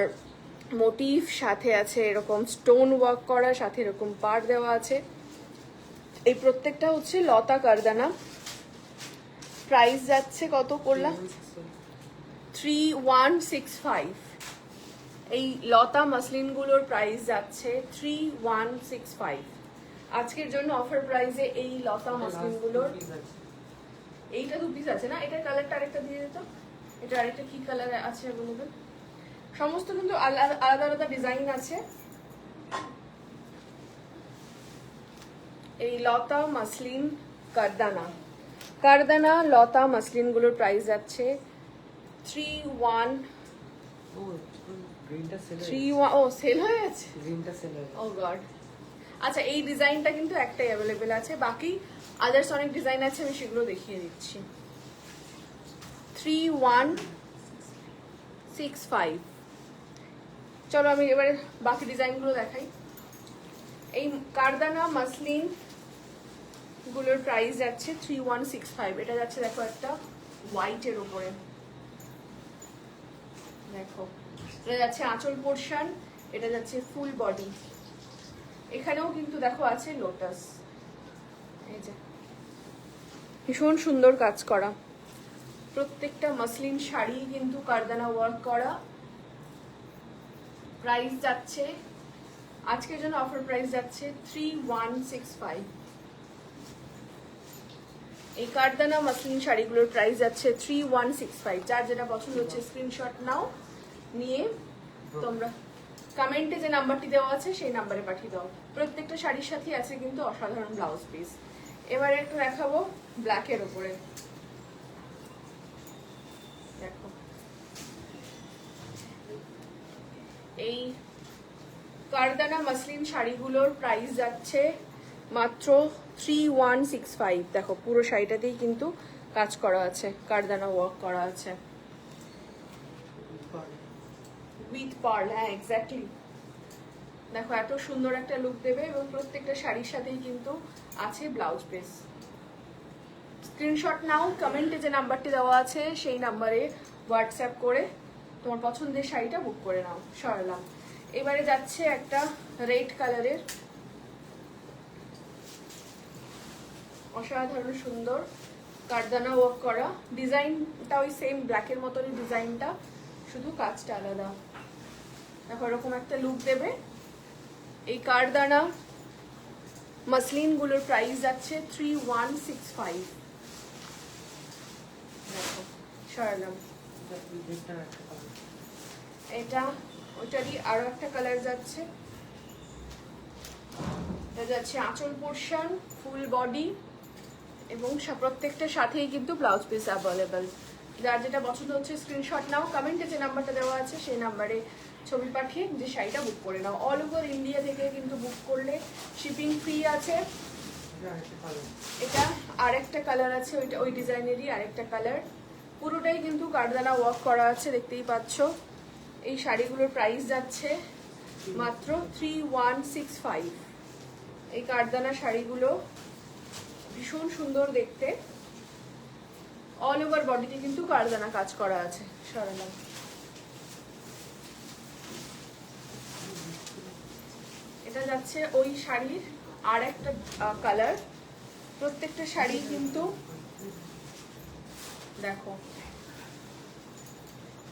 মোটিভ, সাথে আছে এরকম স্টোন ওয়ার্ক করা, সাথে এরকম পাড় দেওয়া আছে। এই প্রত্যেকটা হচ্ছে লতা কারদানা। প্রাইস যাচ্ছে কত করলাম? 3165। এই লতা মাসলিনগুলোর প্রাইস যাচ্ছে 3165। আজকের জন্য অফার প্রাইসে এই লতা মাসলিনগুলোর, এইটা 2 পিস আছে না, এটার কালারটা আরেকটা দিয়ে দিত, এটা আরেকটা কি কালার আছে অ্যাভেলেবল, সমস্ত কিন্তু আলাদা আলাদা ডিজাইন আছে। এই লতা মাসলিন কারদানা, কারদানা লতা মাসলিনগুলোর প্রাইস যাচ্ছে 31। ও সেল হয়ে গেছে, ও গড। আচ্ছা এই ডিজাইনটা কিন্তু একটাই অ্যাভেলেবেল আছে, বাকি আদার্স অনেক ডিজাইন আছে, আমি সেগুলো দেখিয়ে দিচ্ছি। 3165। চলো আমি এবারে বাকি ডিজাইনগুলো দেখাই। এই কারদানা মাসলিন গুলোর প্রাইস যাচ্ছে 3165। এটা যাচ্ছে দেখো একটা হোয়াইটের উপরে, দেখো এটা যাচ্ছে আঁচল পোর্শন, এটা যাচ্ছে ফুল বডি। এখানেও কিন্তু দেখো আছে লোটাস, এই যে ভীষণ সুন্দর কাজ করা, প্রত্যেকটা মাসলিন শাড়ি কিন্তু কারদানা ওয়ার্ক করা। প্রাইস যাচ্ছে আজকের জন্য অফার প্রাইস যাচ্ছে 3165। এই কারদানা মাসলিন শাড়িগুলোর প্রাইস যাচ্ছে 3165। যার যেটা পছন্দ হচ্ছে স্ক্রিনশট নাও, নিয়ে তোমরা কমেন্টে যে নাম্বারটি দেওয়া আছে সেই নাম্বারে পাঠিয়ে দাও। প্রত্যেকটা শাড়ির সাথে আছে কিন্তু অসাধারণ ব্লাউজ পিস। এবারে একটু দেখাবো ব্ল্যাকের ওপরে। দেখো এই কারদানা মাসলিন শাড়িগুলোর প্রাইস যাচ্ছে মাত্র 3165। দেখো পুরো শাড়িটাতেই কিন্তু কাজ করা আছে, কারদানা ওয়ার্ক করা আছে উইথ পার্ল। হ্যাঁ এক্স্যাক্টলি, দেখো এত সুন্দর একটা লুক দেবে এবং প্রত্যেকটা শাড়ির সাথেই কিন্তু আছে ব্লাউজ পিস। স্ক্রিনশট নাও, কমেন্টে যে নাম্বারটি দেওয়া আছে সেই নাম্বারে হোয়াটসঅ্যাপ করে তোমার পছন্দের শাড়িটা বুক করে নাও। সরালাম। এবারে যাচ্ছে একটা রেড কালারের, অসাধারণ সুন্দর কারদানা ওয়ার্ক করা। ডিজাইনটা ওই সেম ব্ল্যাকের মতনই ডিজাইনটা, শুধু কাজটা আলাদা। দেখো এরকম একটা লুক দেবে। এই কারদানা মাসলিন গুলোর প্রাইস যাচ্ছে 3165। দেখো সরালাম। এটা ওইটারই আরো একটা কালার যাচ্ছে। এটা যাচ্ছে আঁচল পোর্শন, ফুল বডি এবং প্রত্যেকটা সাথেই কিন্তু ব্লাউজ পিস অ্যাভেলেবেল। যার যেটা পছন্দ হচ্ছে স্ক্রিনশট নাও, কমেন্টে যে নাম্বারটা দেওয়া আছে সেই নাম্বারে ছবি পাঠিয়ে যে শাড়িটা বুক করে নাও। অল ওভার ইন্ডিয়া থেকে কিন্তু বুক করলে শিপিং ফ্রি আছে। এটা আরেকটা কালার আছে, ওইটা ওই ডিজাইনেরই আরেকটা কালার। পুরোটাই কিন্তু কারদানা ওয়ার্ক করা আছে, দেখতেই পাচ্ছ। এই শাড়িগুলোর প্রাইস যাচ্ছে মাত্র 3165। এই কারদানা শাড়িগুলো ভীষণ সুন্দর দেখতে, অল ওভার বডিতে কিন্তু কারদানা কাজ করা আছে। সরালাম। এটা যাচ্ছে ওই শাড়ির আর একটা কালার। প্রত্যেকটা শাড়ি কিন্তু দেখো,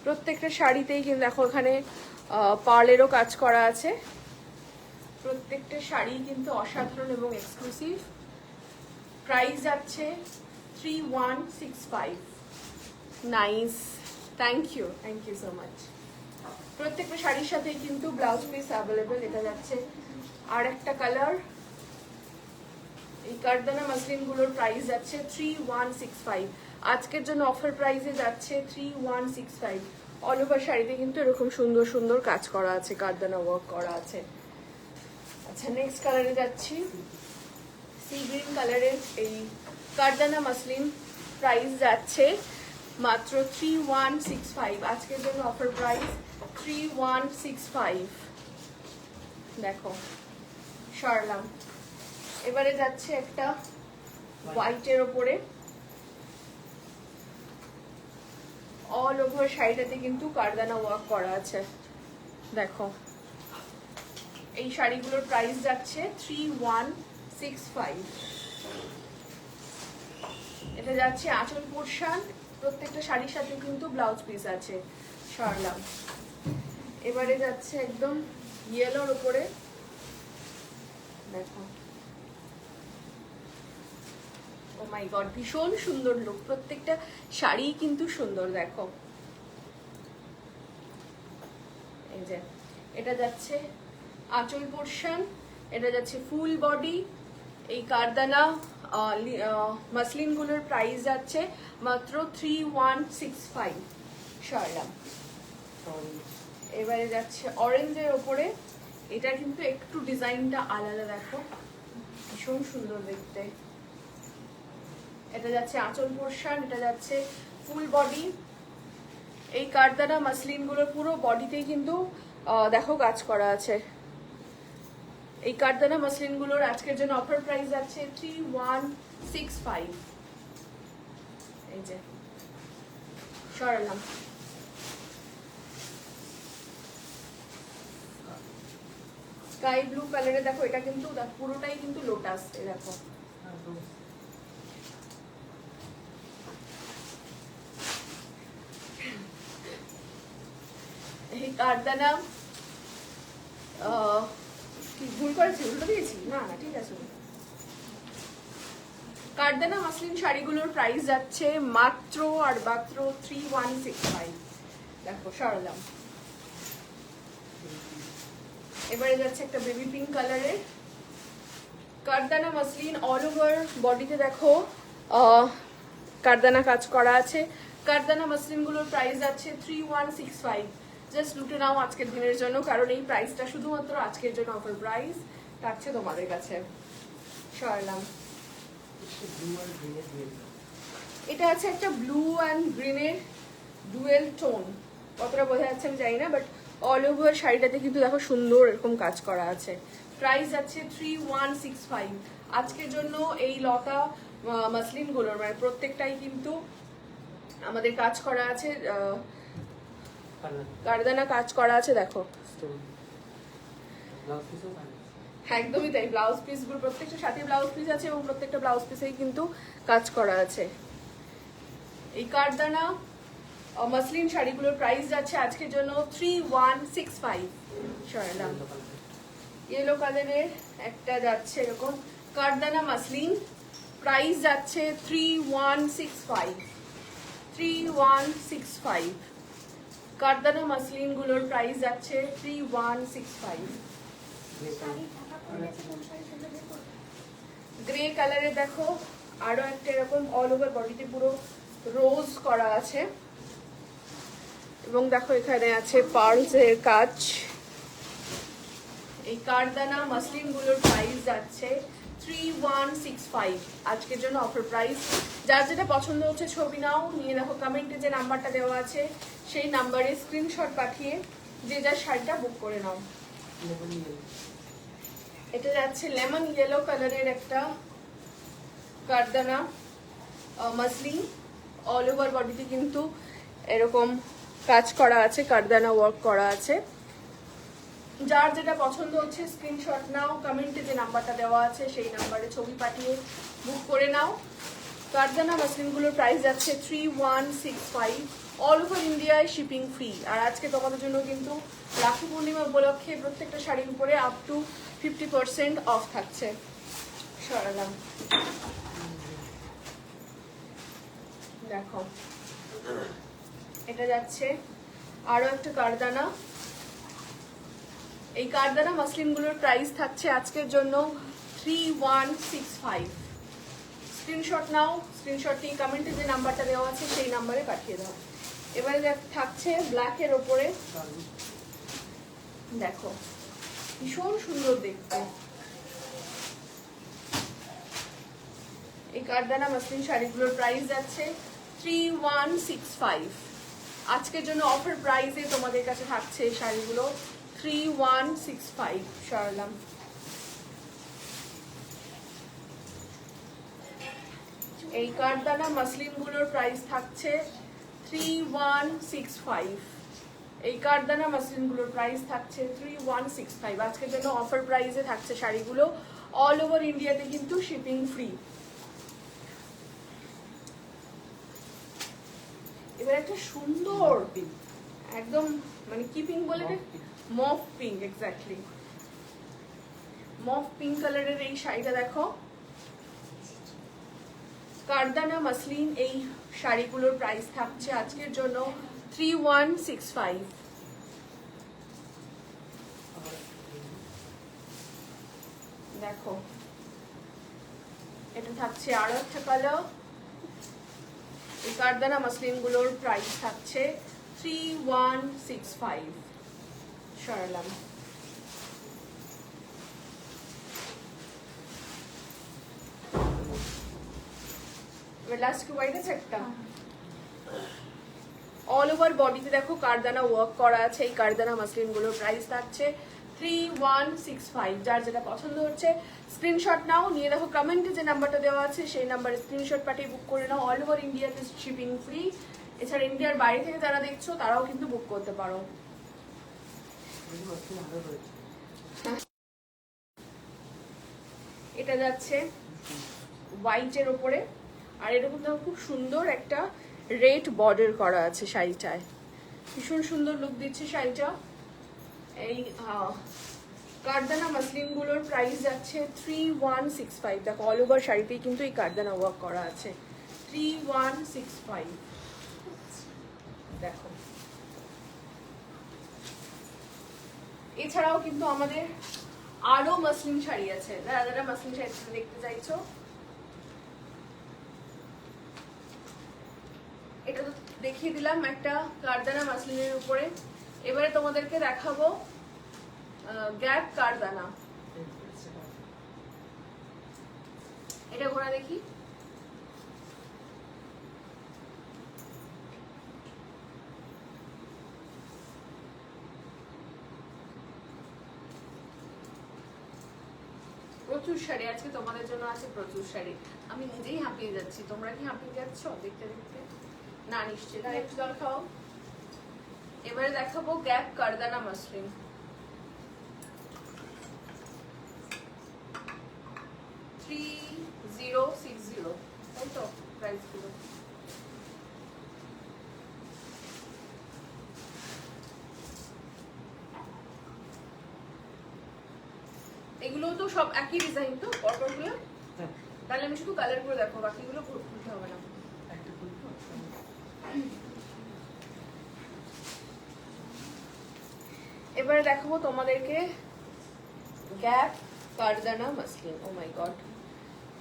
প্রত্যেকটা শাড়িতেই কিন্তু দেখো এখানে পার্লেরও কাজ করা আছে। প্রত্যেকটা শাড়ি কিন্তু অসাধারণ এবং এক্সক্লুসিভ। প্রাইস যাচ্ছে 3165। Nice, thank you so much. প্রত্যেকটা শাড়ির সাথে কিন্তু ব্লাউজ পিস অ্যাভেলেবেল। এটা যাচ্ছে আর একটা কালার। এই কারদানা মাসলিন গুলোর প্রাইস যাচ্ছে 3165। আজকের জন্য অফার প্রাইসে যাচ্ছে 3165। অল ওভার শাড়িতে কিন্তু এরকম সুন্দর সুন্দর কাজ করা আছে, কারদানা ওয়ার্ক করা আছে। আচ্ছা নেক্সট কালারে যাচ্ছি। সি গ্রিন কালারের এই কারদানা মাসলিন প্রাইস যাচ্ছে মাত্র 3165। আজকের জন্য অফার প্রাইস 3165। দেখো সরলাম। এবারে যাচ্ছে একটা হোয়াইটের ওপরে। অল ওভার শাড়িটাতে কিন্তু কারদানা ওয়ার্ক করা আছে। দেখো এই শাড়িগুলোর প্রাইস যাচ্ছে 3165। এটা যাচ্ছে আঁচল পোর্শন। প্রত্যেকটা শাড়ির সাথে কিন্তু ব্লাউজ পিস আছে। সরলাম। এবারে যাচ্ছে একদম ইয়েলোর উপরে। দেখো ও মাই গড, ভীষণ সুন্দর লুক। প্রত্যেকটা শাড়ি কিন্তু সুন্দর। দেখো এই যে এটা যাচ্ছে আঁচল পোর্শন, এটা যাচ্ছে ফুল বডি। এই কারদানা মাসলিন গুলোর প্রাইস যাচ্ছে মাত্র 3165। সরলাম। এবারে যাচ্ছে অরেঞ্জের ওপরে। এটা কিন্তু একটু ডিজাইনটা আলাদা, দেখো ভীষণ সুন্দর দেখতে। এটা যাচ্ছে আঁচল পোর্শন, এটা যাচ্ছে ফুল বডি। এই কারদানা মাসলিন গুলোর পুরো বডিতেই কিন্তু দেখো কাজ করা আছে। এই কারদানা মাসলিন গুলোর আজকের জন্য অফার প্রাইস আছে 3165। এই যে সরালাম। স্কাই ব্লু কালারে দেখো, এটা কিন্তু পুরোটাই কিন্তু লোটাস। দেখো এই কারদানা কি ভুল করেছি, উল্টো দিয়েছি? না না, ঠিক আছে। কারদানা মাসলিন শাড়িগুলোর প্রাইস যাচ্ছে মাত্র আর মাত্র 3165। দেখো সরালাম। এবারে যাচ্ছে একটা বেবি পিঙ্ক কালারের কারদানা মাসলিন, অল ওভার বডিতে দেখো কারদানা কাজ করা আছে। কারদানা মাসলিনগুলোর প্রাইস যাচ্ছে 3165। জাস্ট লুটে নাও আজকের দিনের জন্য, কারণ এই প্রাইসটা শুধুমাত্র আজকের জন্য অফার প্রাইস থাকছে তোমাদের কাছে। সরালাম। এটা আছে একটা ব্লু অ্যান্ড গ্রিনের ডুয়েল টোন, কতটা বোঝা যাচ্ছে আমি জানি না, বাট অল ওভার শাড়িটাতে কিন্তু দেখো সুন্দর এরকম কাজ করা আছে। প্রাইস আছে 3165 আজকের জন্য। এই লতা মাসলিনগুলোর মানে প্রত্যেকটাই কিন্তু আমাদের কাজ করা আছে, কারদানা কাজ করা আছে। দেখো একদমই তাই, ব্লাউজ পিসগুলো প্রত্যেকটা সাথে ব্লাউজ পিস আছে এবং প্রত্যেকটা ব্লাউজ পিসেই কিন্তু কাজ করা আছে। এই কারদানা মাসলিন শাড়িগুলোর প্রাইস যাচ্ছে আজকের জন্য 3165। সরালাম। ইয়েলো কালারের একটা যাচ্ছে এরকম কারদানা মাসলিন, প্রাইস যাচ্ছে 3165। 3165 কারদানা মাসলিন গুলোর প্রাইস যাচ্ছে 3165। গ্রে কালারে দেখো আরো একটা এরকম অল ওভার বডিতে পুরো রোজ করা আছে এবং দেখো এখানে আছে পার্লস এর কাজ। এই কারদানা মাসলিন গুলোর প্রাইস যাচ্ছে 3165 আজকের জন্য অফার প্রাইস। যার যেটা পছন্দ হচ্ছে ছবি নাও, নিয়ে দেখো কমেন্টে যে নাম্বারটা দেওয়া আছে সেই নাম্বারে স্ক্রিনশট পাঠিয়ে যে যার শাড়িটা বুক করে নাও। এটা যাচ্ছে লেমন ইয়েলো কালারের একটা কারদানা মাসলিন, অল ওভার বডিতে কিন্তু এরকম কাজ করা আছে, কারদানা ওয়ার্ক করা আছে। যার যেটা পছন্দ হচ্ছে স্ক্রিনশট নাও, কমেন্টে যে নাম্বারটা দেওয়া আছে সেই নাম্বারে ছবি পাঠিয়ে বুক করে নাও। কারদানা মাসলিনগুলোর প্রাইস যাচ্ছে 3165, অল ওভার ইন্ডিয়ায় শিপিং ফ্রি। আর আজকে তোমাদের জন্য কিন্তু রাখি পূর্ণিমা উপলক্ষে প্রত্যেকটা শাড়ির উপরে আপ টু 50% অফ থাকছে। সরালাম। দেখো এটা যাচ্ছে আরো একটা কারদানা। এই কারদানা মাসলিনগুলোর প্রাইস থাকছে আজকের জন্য 3165। স্ক্রিনশট নাও, স্ক্রিনশট নিয়ে কমেন্টে যে নাম্বারটা দেওয়া আছে সেই নাম্বারে পাঠিয়ে দাও। এবারে থাকছে ব্ল্যাকের ওপরে, দেখো ভীষণ সুন্দর দেখতে। এই কারদানা মাসলিন শাড়িগুলোর প্রাইস যাচ্ছে 3165 আজকের জন্য অফার প্রাইসে তোমাদের কাছে থাকছে এই শাড়িগুলো 3165। সরালাম। এই কারদানা মাসলিনগুলোর প্রাইস থাকছে 3165। এই কারদানা মাসলিনগুলোর প্রাইস থাকছে 3165 আজকের জন্য অফার প্রাইসে থাকছে শাড়িগুলো, অল ওভার ইন্ডিয়াতে কিন্তু শিপিং ফ্রি। এবার একটা সুন্দর একদম মানে কি পিঙ্ক বলে, মফ পিঙ্ক, এক্স্যাক্টলি মফ পিঙ্ক কালারের এই শাড়িটা দেখো। কারদানা মাসলিন এই শাড়িগুলোর প্রাইস থাকছে আজকের জন্য 3165। দেখো এটা থাকছে আরো একটা কালার। এই কারদানা মাসলিনগুলোর প্রাইস থাকছে 3165। সরালাম। লাস্ট হোয়াইট আছে একটা, অল ওভার বডিতে দেখো কারদানা ওয়ার্ক করা আছে। এই কারদানা মাসলিনগুলোর প্রাইস থাকছে 3165। যার যেটা পছন্দ হচ্ছে স্ক্রিনশট নাও, নিয়ে দেখো কমেন্টে যে নাম্বারটা দেওয়া আছে সেই নাম্বারে স্ক্রিনশট পাঠিয়ে বুক করে নাও। অল ওভার ইন্ডিয়াতে শিপিং ফ্রি। এছাড়া ইন্ডিয়ার বাইরে থেকে যারা দেখছো তারাও কিন্তু বুক করতে পারো। এটা যাচ্ছে হোয়াইটের ওপরে, আর এরকম দেখো খুব সুন্দর একটা রেড বর্ডার করা আছে শাড়িটায়, ভীষণ সুন্দর লুক দিচ্ছে শাড়িটা। এই কারদানা মাসলিন গুলোর প্রাইস যাচ্ছে 3165। দেখো অল ওভার শাড়িতেই কিন্তু এই কারদানা ওয়ার্ক করা আছে। 3165 দেখো। এছাড়াও কিন্তু আমাদের আরো মাসলিন শাড়ি আছে, যারা যারা মাসলিন শাড়ি দেখতে চাইছো। এটা তো দেখিয়ে দিলাম একটা কারদানা মাসলিনের উপরে। এবারে তোমাদেরকে দেখাবো গ্যাপ কারদানা। এটা ঘোরা দেখি। প্রচুর শাড়ি আজকে তোমাদের জন্য আছে, প্রচুর শাড়ি। আমি নিজেই হাঁপিয়ে যাচ্ছি, তোমরা কি হাঁপিয়ে যাচ্ছ দেখতে দেখতে? না নিশ্চয়ই না, একটু জল খাও। এবারে দেখাবো গ্যাপ কারদানা মাসলিন। $3060, তাই তো প্রাইস গুলো। এগুলো তো সব একই ডিজাইন তো পরপর গুলো? হ্যাঁ, তাহলে আমি শুধু কালার গুলো দেখো, বাকিগুলো খুলতে হবে না। একটা খুলবো, একটা এবারে দেখাবো তোমাদেরকে গ্যাপ কারদানা মাসলিন। ও মাই গড,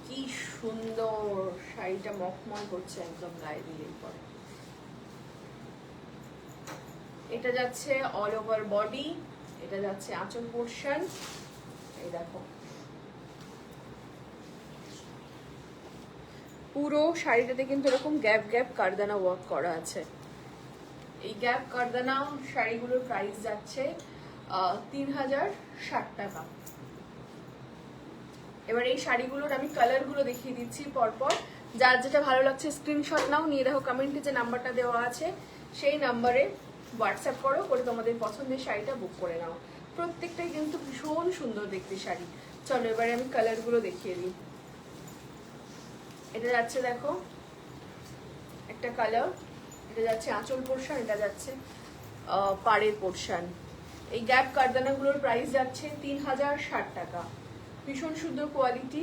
কি সুন্দর শাড়িটা, মখমল করছে একদম গায়ে দিলেই পরে। এটা যাচ্ছে অল ওভার বডি, এটা যাচ্ছে আঁচল পোর্শন। এই দেখো পুরো শাড়িটাতে কিন্তু এরকম গ্যাপ গ্যাপ কারদানা ওয়ার্ক করা আছে। এই গ্যাপ কারদানা শাড়িগুলোর প্রাইস যাচ্ছে 3060 টাকা। এবার এই শাড়িগুলোর আমি কালারগুলো দেখিয়ে দিচ্ছি পরপর। যার যেটা ভালো লাগছে স্ক্রিনশট নাও, নিয়ে দেখো কমেন্টে যে নাম্বারটা দেওয়া আছে সেই নাম্বারে হোয়াটসঅ্যাপ করো, করে তোমাদের পছন্দের শাড়িটা বুক করে নাও। প্রত্যেকটাই কিন্তু ভীষণ সুন্দর দেখতে শাড়ি। চলো এবারে আমি কালারগুলো দেখিয়ে দিই। এটা যাচ্ছে দেখো একটা কালার, এটা যাচ্ছে আঁচল পোর্শন, এটা যাচ্ছে পাড়ের পোর্শন। এই গ্যাপ কারদানাগুলোর প্রাইস যাচ্ছে 3060 টাকা। ভীষণ সুন্দর কোয়ালিটি।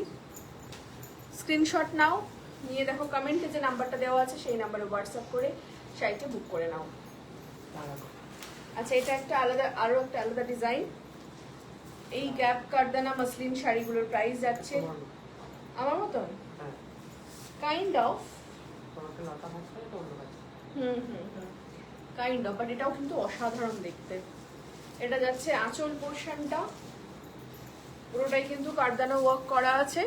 স্ক্রিনশট নাও, নিয়ে দেখো কমেন্টে যে নাম্বারটা দেওয়া আছে সেই নাম্বারে হোয়াটসঅ্যাপ করে শাড়িটা বুক করে নাও। দাঁড়ানো। আচ্ছা, এটা একটা আলাদা, আরো একটা আলাদা ডিজাইন। এই গ্যাপ কারদানা মাসলিন শাড়িগুলোর প্রাইস যাচ্ছে তোমার মতো। আমার মতন হ্যাঁ, কাইন্ড অফ, তোমাকে লতা ভাজ করে তো অন্য ভাজ। কাইন্ড অফ, বাট এটাও কিন্তু অসাধারণ দেখতে। এটা যাচ্ছে আঁচল পোর্শনটা, পুরোটাই কিন্তু কারদানা ওয়ার্ক করা আছে।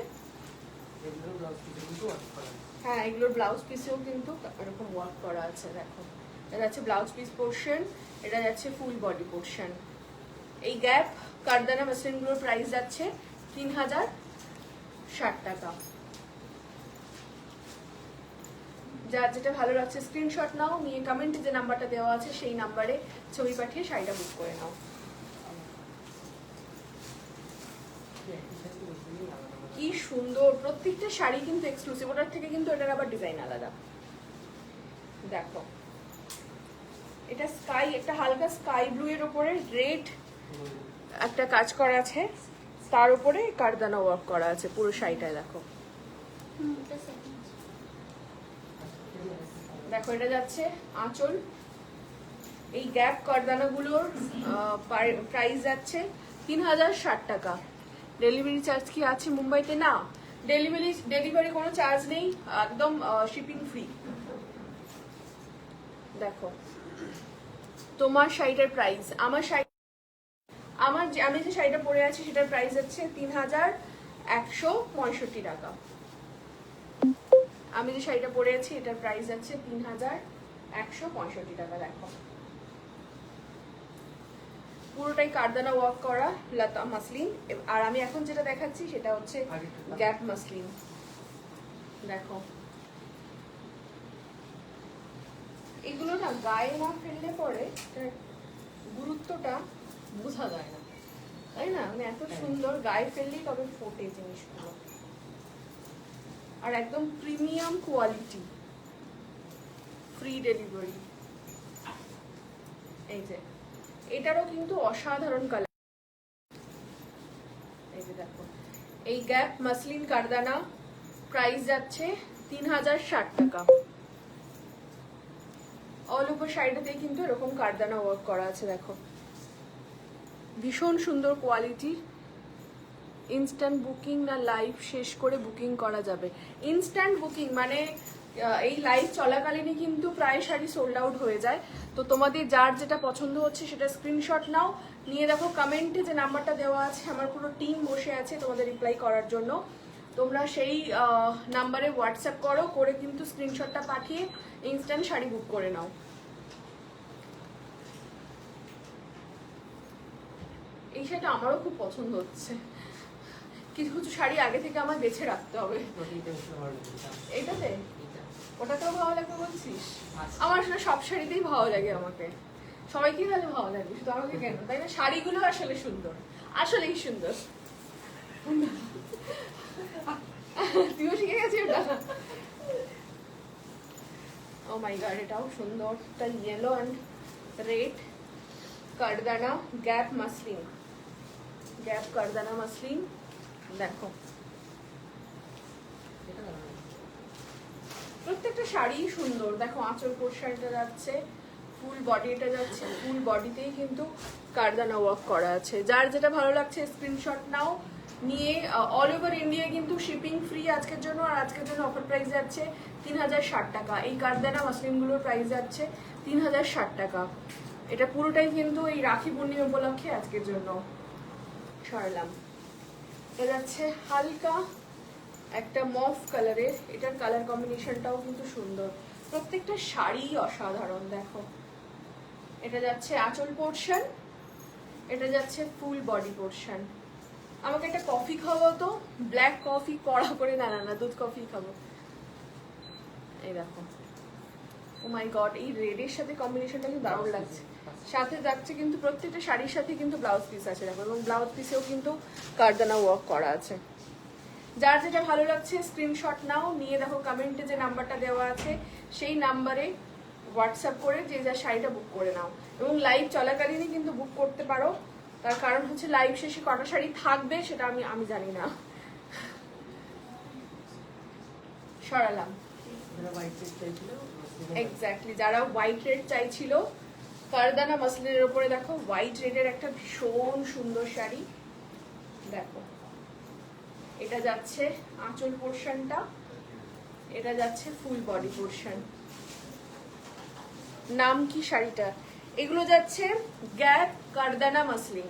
এগুলো ব্লাউজ পিসে কিন্তু ওয়ার্ক করা আছে। হ্যাঁ, এগুলোর ব্লাউজ পিসেও কিন্তু এরকম ওয়ার্ক করা আছে। দেখো এটা যাচ্ছে ব্লাউজ পিস পোর্শন, এটা যাচ্ছে ফুল বডি পোর্শন। এই গ্যাপ কারদানা মাসলিনগুলোর প্রাইস যাচ্ছে 3060 টাকা। যার যেটা ভালো লাগছে স্ক্রিনশট নাও, নিয়ে কমেন্টে যে নাম্বারটা দেওয়া আছে সেই নাম্বারে ছবি পাঠিয়ে শাড়িটা বুক করে নাও। একই সাথে ডিজাইনই আলাদা আলাদা। কি সুন্দর, প্রত্যেকটা শাড়ি কিন্তু এক্সক্লুসিভ, ওটার থেকে কিন্তু এটার আবার ডিজাইন আলাদা। দেখো এটা স্কাই, একটা হালকা স্কাই ব্লু এর উপরে রেড একটা কাজ করা আছে, তার উপরে কারদানা ওয়ার্ক করা আছে পুরো শাড়িটায়। দেখো এটা সেকেন্ড। দেখো এটা যাচ্ছে আঁচল। এই গ্যাপ কারদানাগুলোর প্রাইস যাচ্ছে 3060 টাকা। ডেলিভারি চার্জ কি আছে মুম্বাইতে? না, ডেলিভারি কোনো চার্জ নেই, একদম শিপিং ফ্রি। দেখো তোমার শাড়িটার প্রাইস, আমি যে শাড়িটা পরে আছি সেটার প্রাইস হচ্ছে 3165 টাকা। আমি যে শাড়িটা পরে আছি এটার প্রাইস আছে 3165 টাকা। দেখো পুরোটাই কারদানা ওয়ার্ক করা লতা মাসলিন। আর আমি এখন যেটা দেখাচ্ছি সেটা হচ্ছে গ্যাপ মাসলিন। দেখো এগুলো না গায়ে না ফেললে পরে এটার গুরুত্বটা বোঝা যায় না, তাই না? মানে এত সুন্দর, গায়ে ফেললেই তবে ফোটে জিনিসগুলো। আর একদম প্রিমিয়াম কোয়ালিটি, ফ্রি ডেলিভারি। এই যে এটারও কিন্তু অসাধারণ কালার। এই গ্যাপ মাসলিন কারদানা প্রাইস যাচ্ছে 3060 টাকা। অল ওভার সাইডেতে কিন্তু এরকম কারদানা ওয়ার্ক করা আছে, দেখো ভীষণ সুন্দর কোয়ালিটি। ইনস্ট্যান্ট বুকিং না লাইভ শেষ করে বুকিং করা যাবে? ইনস্ট্যান্ট বুকিং মানে এই লাইভ চলাকালীনই কিন্তু প্রায় শাড়ি সোল্ড আউট হয়ে যায়। তো তোমাদের যার যেটা পছন্দ হচ্ছে সেটা স্ক্রিনশট নাও, নিয়ে দেখো কমেন্টে যে নাম্বারটা দেওয়া আছে, আমার পুরো টিম বসে আছে তোমাদের রিপ্লাই করার জন্য। তোমরা সেই নাম্বারে হোয়াটসঅ্যাপ করো, করে কিন্তু স্ক্রিনশটটা পাঠিয়ে ইনস্ট্যান্ট শাড়ি বুক করে নাও। এই শাড়িটা আমারও খুব পছন্দ হচ্ছে। কিছু কিছু শাড়ি আগে থেকে আমার বেছে রাখতে হবে। এইটাতে ওটাতেও ভালো লাগবে বলছিস? আমার আসলে সব শাড়িতেই ভালো লাগে, আমাকে সবাইকেই তাহলে ভালো লাগে, শুধু আমাকে কেন? তাই না? শাড়িগুলো আসলে সুন্দর, আসলেই সুন্দর। তুইও শিখে গেছিস ওটা? ও মাই গড, এটাও সুন্দর, এটা ইয়েলো অ্যান্ড রেড কারদানা গ্যাপ মাসলিন, গ্যাপ কারদানা মাসলিন। দেখো প্রত্যেকটা শাড়ি সুন্দর। দেখো আঁচল পোর্শনটা যাচ্ছে, ফুল বডিটা যাচ্ছে, ফুল বডিতেই কিন্তু কারদানা ওয়ার্ক করা আছে। যার যেটা ভালো লাগছে স্ক্রিনশট নাও, নিয়ে অল ওভার ইন্ডিয়া কিন্তু শিপিং ফ্রি আজকের জন্য। আর আজকের জন্য অফার প্রাইস যাচ্ছে 3060 টাকা। এই কারদানা মাসলিনগুলোর প্রাইস যাচ্ছে 3060 টাকা। এটা পুরোটাই কিন্তু এই রাখি পূর্ণিমা উপলক্ষে আজকের জন্য সরালাম। এটা যাচ্ছে হালকা একটা মফ কালারের, এটার কালার কম্বিনেশনটাও কিন্তু সুন্দর। প্রত্যেকটা শাড়ি অসাধারণ। দেখো এটা যাচ্ছে আঁচল পোর্শন, এটা যাচ্ছে ফুল বডি পোর্শন। আমাকে একটা কফি খাওয়াও তো, ব্ল্যাক কফি, কড়া করে, না না না দুধ কফি খাবো। এই দেখো, ও মাই গড, এই রেডের সাথে কম্বিনেশনটা কিন্তু দারুণ লাগছে। সাথে যাচ্ছে কিন্তু প্রত্যেকটা শাড়ির সাথে কিন্তু ব্লাউজ পিস আছে দেখো, এবং ব্লাউজ পিসেও কিন্তু কারদানা ওয়ার্ক করা আছে। যার যেটা ভালো লাগছে স্ক্রিনশট নাও, নিয়ে দেখো কমেন্টে যে নাম্বারটা দেওয়া আছে সেই নাম্বারে হোয়াটসঅ্যাপ করে যে যা শাড়িটা বুক করে নাও। এবং লাইভ চলাকালীনই কিন্তু বুক করতে পারো, তার কারণ হচ্ছে লাইভ শেষে কটা শাড়ি থাকবে সেটা আমি জানি না। সরালাম এক্স্যাক্টলি, যারা হোয়াইট রেড চাইছিল কারদানা মাসলিনের উপরে দেখো হোয়াইট রেডের একটা ভীষণ সুন্দর শাড়ি। দেখো এটা যাচ্ছে আঁচল পোর্শনটা, এটা যাচ্ছে ফুল বডি পোর্শন। নাম কি শাড়িটা? এগুলো যাচ্ছে গ্যাপ কারদানা মাসলিন।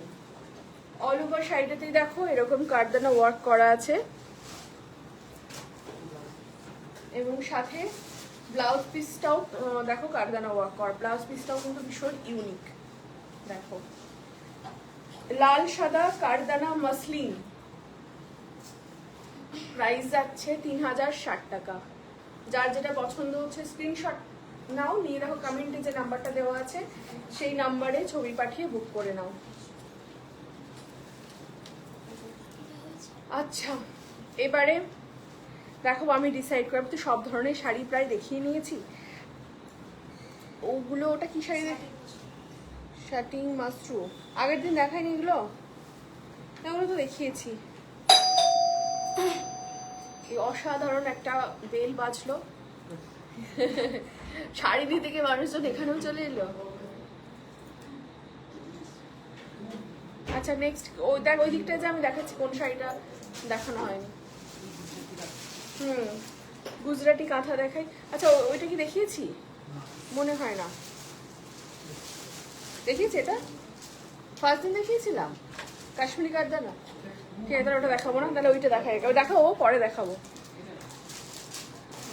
অল ওভার শাড়িটাতেই দেখো এরকম কারদানা ওয়ার্ক করা আছে, এবং সাথে ব্লাউজ পিসটাও দেখো কারদানা ওয়ার্ক করা। ব্লাউজ পিসটাও কিন্তু ভীষণ ইউনিক। দেখো লাল সাদা কারদানা মাসলিন, প্রাইস যাচ্ছে 3060 টাকা। যার যেটা পছন্দ হচ্ছে স্ক্রিনশট নাও, নিয়ে দেখো কমেন্টে যে নাম্বারটা দেওয়া আছে সেই নাম্বারে ছবি পাঠিয়ে বুক করে নাও। আচ্ছা এবারে দেখো আমি ডিসাইড করব, তো সব ধরনের শাড়ি প্রায় দেখিয়ে নিয়েছি। ওগুলো ওটা কি শাড়ি দেখি? শাটিং মাশরু আগের দিন দেখাইনি এগুলো? এগুলো তো দেখিয়েছি। এই অসাধারণ একটা বেল বাজলো, শাড়ি নিতে গিয়ে মানুষজন এখানেও চলে এলো। আচ্ছা নেক্সট ওই দেখ, ওই দিকটা যে আমি দেখাচ্ছি কোন শাড়িটা দেখানো হয়নি। গুজরাটি কাঁথা দেখাই। আচ্ছা ওইটা কি দেখিয়েছি? মনে হয় না দেখিয়েছি। এটা ফার্স্ট দিন দেখিয়েছিলাম কাশ্মীরি কারদানা। ঠিক আছে, ওটা দেখাবো না, তাহলে ওইটা দেখাই, দেখাবো পরে দেখাবো।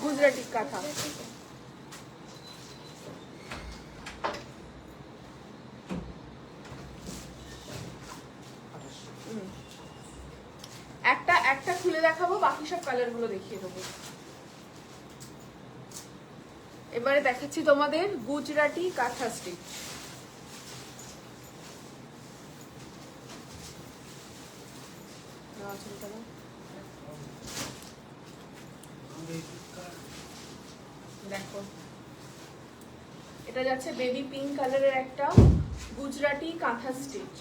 গুজরাটি কাঁথা, একটা একটা খুলে দেখাবো, বাকি সব কালার গুলো দেখিয়ে দেবো। এবারে দেখাচ্ছি তোমাদের গুজরাটি কাঁথা স্টিচ। দেখো এটা যাচ্ছে বেবি পিঙ্ক কালারের একটা গুজরাটি কাঁথা স্টিচ।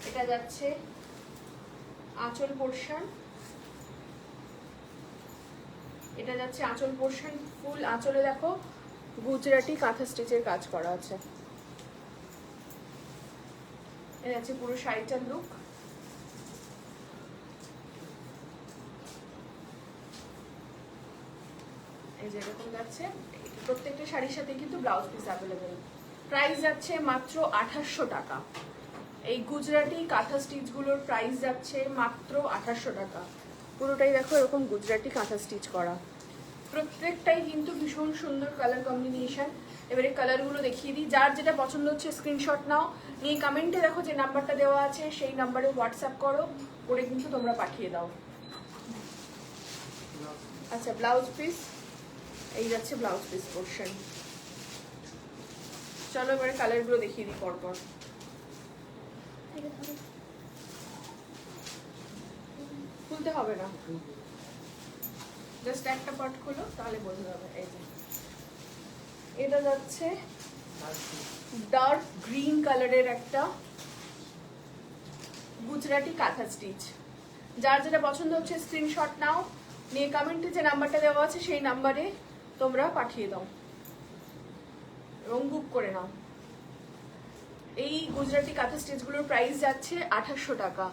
এটা যাচ্ছে আঁচল পোর্শন, এটা যাচ্ছে আঁচল পোর্শন। ফুল আঁচলে দেখো গুজরাটি কাঁথা স্টিচের কাজ করা আছে। এটা আছে পুরো শাড়িটার লুক। এই যে এরকম যাচ্ছে। প্রত্যেকটা শাড়ির সাথে কিন্তু ব্লাউজ পিস অ্যাভেলেবেল। প্রাইস যাচ্ছে মাত্র 2800 টাকা। এই গুজরাটি কাঁথা স্টিচ গুলোর প্রাইস যাচ্ছে মাত্র 2800 টাকা। পুরোটাই দেখো এরকম গুজরাটি কাঁথা স্টিচ করা। প্রত্যেকটাই কিন্তু ভীষণ সুন্দর কালার কম্বিনেশন। এবারে কালারগুলো দেখিয়ে দিই। যার যেটা পছন্দ হচ্ছে স্ক্রিনশট নাও, নিয়ে কমেন্টে দেখো যে নাম্বারটা দেওয়া আছে সেই নাম্বারে হোয়াটসঅ্যাপ করো, করে কিন্তু তোমরা পাঠিয়ে দাও। আচ্ছা, ব্লাউজ পিস, এই যাচ্ছে ব্লাউজ পিস পোর্শন। চলো এবারে কালারগুলো দেখিয়ে দিই পরপর। খুলতে হবে না, জাস্ট একটা পার্ট খুলো তাহলে বোঝা যাবে। এই যে এটা যাচ্ছে ডার্ক গ্রিন কালারের একটা গুজরাটি কাঁথা স্টিচ। যার যেটা পছন্দ হচ্ছে স্ক্রিনশট নাও, নিয়ে কমেন্টে যে নাম্বারটা দেওয়া আছে সেই নাম্বারে তোমরা পাঠিয়ে দাও এবং বুক করে নাও। এই গুজরাটি কাঁথা স্টিচগুলোর প্রাইস যাচ্ছে 2800 টাকা।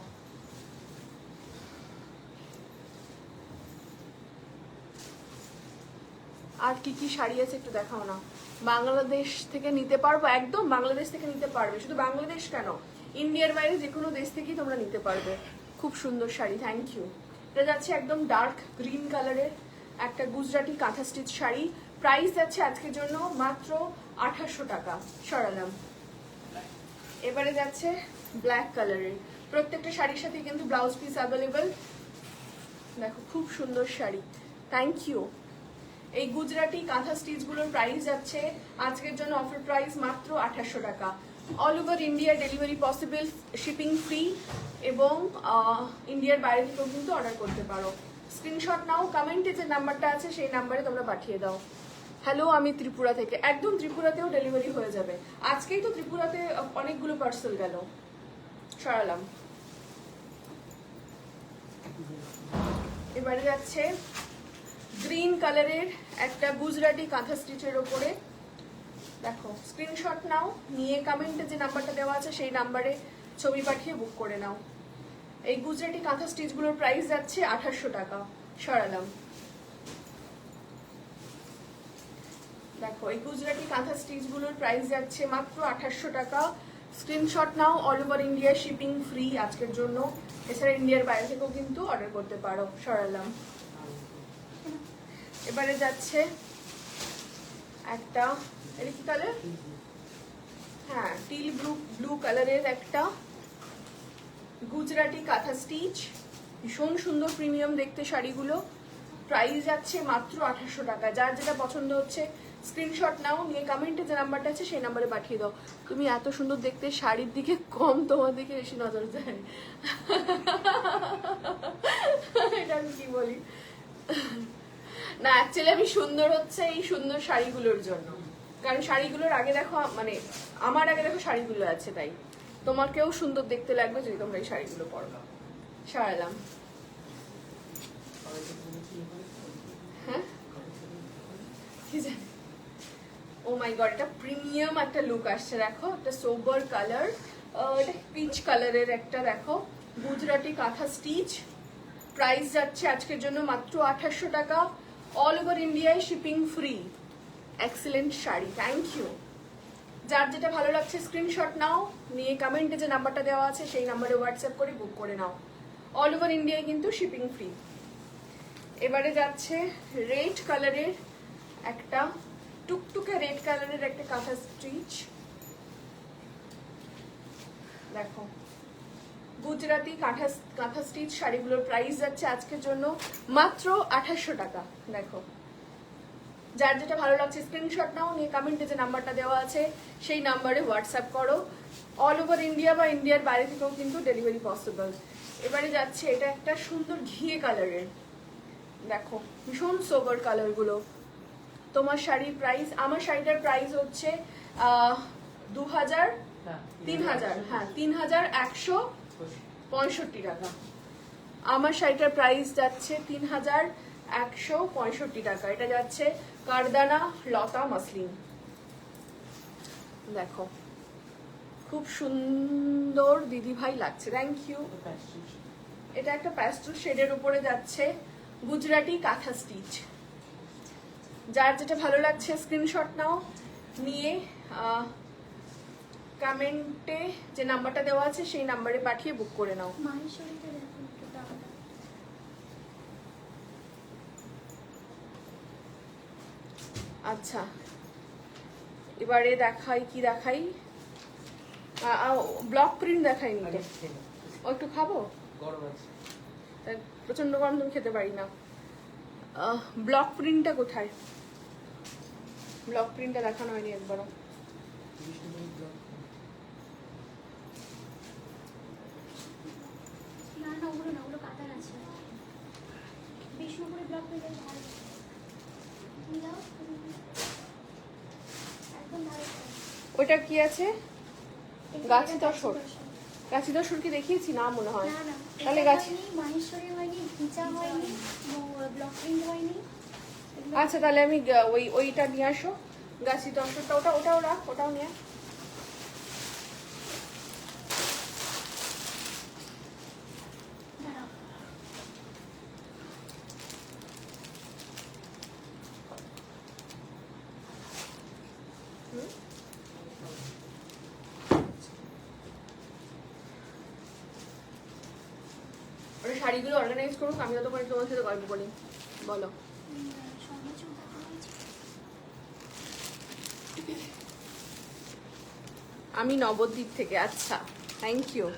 আর কি কি শাড়ি আছে একটু দেখাও না। বাংলাদেশ থেকে নিতে পারবো, একদম বাংলাদেশ থেকে নিতে পারবে। শুধু বাংলাদেশ কেন, ইন্ডিয়ার বাইরে যে কোনো দেশ থেকেই তোমরা নিতে পারবে। খুব সুন্দর শাড়ি, থ্যাংক ইউ। এটা যাচ্ছে একদম ডার্ক গ্রিন কালারের একটা গুজরাটি কাঁথা স্টিচ শাড়ি। প্রাইস যাচ্ছে আজকের জন্য মাত্র 2800 টাকা। সরালাম। এবারে যাচ্ছে ব্ল্যাক কালারের। প্রত্যেকটা শাড়ির সাথে কিন্তু ব্লাউজ পিস অ্যাভেলেবেল। দেখো খুব সুন্দর শাড়ি, থ্যাংক ইউ। এই গুজরাটি কাঁথা স্টিচগুলোর প্রাইস যাচ্ছে আজকের জন্য অফার প্রাইস মাত্র 2800 টাকা। All over India delivery possible, shipping free, এবং ইন্ডিয়ার বাইরে থেকেও কিন্তু অর্ডার করতে পারো। স্ক্রিনশট নাও, কমেন্টে যে নাম্বারটা আছে সেই নাম্বারে তোমরা পাঠিয়ে দাও। হ্যালো, আমি ত্রিপুরা থেকে। একদম ত্রিপুরাতেও ডেলিভারি হয়ে যাবে। আজকেই তো ত্রিপুরাতে অনেকগুলো পার্সেল গেল। সরালাম। এবারে যাচ্ছে গ্রিন কালারের একটা গুজরাটি কাঁথা স্টিচের ওপরে। দেখো স্ক্রিনশট নাও, নিয়ে কমেন্টে যে নাম্বারটা দেওয়া আছে সেই নাম্বারে ছবি পাঠিয়ে বুক করে নাও। এই গুজরাটি কাঁথা স্টিচগুলোর প্রাইস যাচ্ছে 2800 টাকা। সরালাম। দেখো এই গুজরাটি কাঁথা স্টিচগুলোর প্রাইস যাচ্ছে মাত্র 2800 টাকা। স্ক্রিনশট নাও, all over India shipping free আজকের জন্য। এছাড়া ইন্ডিয়ার বাইরে থেকেও কিন্তু অর্ডার করতে পারো। সরালাম। এবারে যাচ্ছে একটা, এটা কি কালার? হ্যাঁ, টিল ব্লু কালারের একটা গুজরাটি কাঁথা স্টিচ। ভীষণ সুন্দর প্রিমিয়াম দেখতে শাড়িগুলো। প্রাইস যাচ্ছে মাত্র 2800 টাকা। যার যেটা পছন্দ হচ্ছে স্ক্রিনশট নাও, নিয়ে কমেন্টে যে নাম্বারটা আছে সেই নাম্বারে পাঠিয়ে দাও। তুমি এত সুন্দর দেখতে শাড়ির দিকে কম, তোমার দিকে বেশি নজর যায়। এটা আমি কি বলি না, অ্যাকচুয়ালি আমি সুন্দর হচ্ছে এই সুন্দর শাড়িগুলোর জন্য। কারণ শাড়িগুলোর আগে দেখো, মানে আমার আগে দেখো শাড়িগুলো আছে, তাই তোমাকেও সুন্দর দেখতে লাগবে যদি তোমরা এই শাড়িগুলো পরো। সারালাম। হ্যাঁ, কি জানি, ও মাই গড, এটা প্রিমিয়াম একটা লুক আসছে। দেখো একটা সোবার কালার, এটা পিচ কালারের একটা দেখো গুজরাটি কাঁথা স্টিচ। প্রাইস যাচ্ছে আজকের জন্য মাত্র 2800 টাকা। অল ওভার ইন্ডিয়ায় shipping free. Excellent sari, thank you. যার যেটা ভালো লাগছে স্ক্রিনশট নাও, নিয়ে কমেন্টে যে নাম্বারটা দেওয়া আছে সেই নাম্বারে হোয়াটসঅ্যাপ করে বুক করে নাও। অল ওভার ইন্ডিয়ায় কিন্তু শিপিং ফ্রি। এবারে যাচ্ছে রেড কালারের একটা টুকটুকে রেড কালারের একটা কাঁথা স্টিচ। দেখো গুজরাটি কাঁথা স্টিচ শাড়িগুলোর প্রাইস যাচ্ছে আজকের জন্য মাত্র 2800 টাকা। দেখো যার যেটা ভালো লাগছে স্ক্রিনশট নাও, নিয়ে কমেন্টে যে নাম্বারটা দেওয়া আছে সেই নাম্বারে হোয়াটসঅ্যাপ করো। অল ওভার ইন্ডিয়া বা ইন্ডিয়ার বাইরে থেকেও কিন্তু ডেলিভারি পসিবল। এবারে যাচ্ছে এটা একটা সুন্দর ঘিয়ে কালারের। দেখো ভীষণ সোবার কালারগুলো। তোমার শাড়ির প্রাইস, আমার শাড়িটার প্রাইস হচ্ছে 3000, হ্যাঁ 3165 টাকা। আমার শাড়িটার প্রাইস যাচ্ছে 3165 টাকা। এটা যাচ্ছে কারদানা লতা মাসলিন। দেখো খুব সুন্দর দিদি ভাই লাগছে, থ্যাংক ইউ। এটা একটা প্যাস্টেল শেডের উপরে যাচ্ছে গুজরাটি কাঁথা স্টিচ। যার যেটা ভালো লাগছে স্ক্রিনশট নাও, নিয়ে কমেন্টে যে নাম্বারটা দেওয়া আছে সেই নাম্বারে পাঠিয়ে বুক করে নাও। মাহেশ্বরীটা দেখো একটু দামটা। আচ্ছা, এবারে দেখাই কি দেখাই, ব্লক প্রিন্ট দেখাইনি তো। ও একটু খাবো, গরম আছে। তাই প্রচন্ড গরম, তুমি খেতে পারি না। ব্লক প্রিন্টটা কোথায়? ব্লক প্রিন্টটা দেখানো হয়নি একবারও। না না, ওগুলো না, ওগুলো কাতার আছে। বিষ্ণুপুরে ব্লক পেয়ে গেছে ভালো। তুমি দাও, একদম ভালো। ওইটা কি আছে? এটা গাছি এটা তসর। গাছি দর্শন কি দেখিয়েছি না মনে হয়? না না, তাহলে এটা গাছি, হয়নি, মাহেশ্বরী হয়নি, ঘিচা হয়নি, ব্লক প্রিন্ট হয়নি। এগুলো- আচ্ছা তাহলে আমি ওইটা নিয়ে আসো, গাছি দর্শনটা, ওটাও রাখ, ওটাও নিয়ে আয়। দাঁড়াও। ওটা শাড়িগুলো অর্গানাইজ করুক, আমি ততক্ষণ তোমার সাথে গল্প করি। বলো। সর্বোচ্চ দেখা হয়েছে। আমি নবদ্বীপ থেকে। আচ্ছা, থ্যাংক ইউ।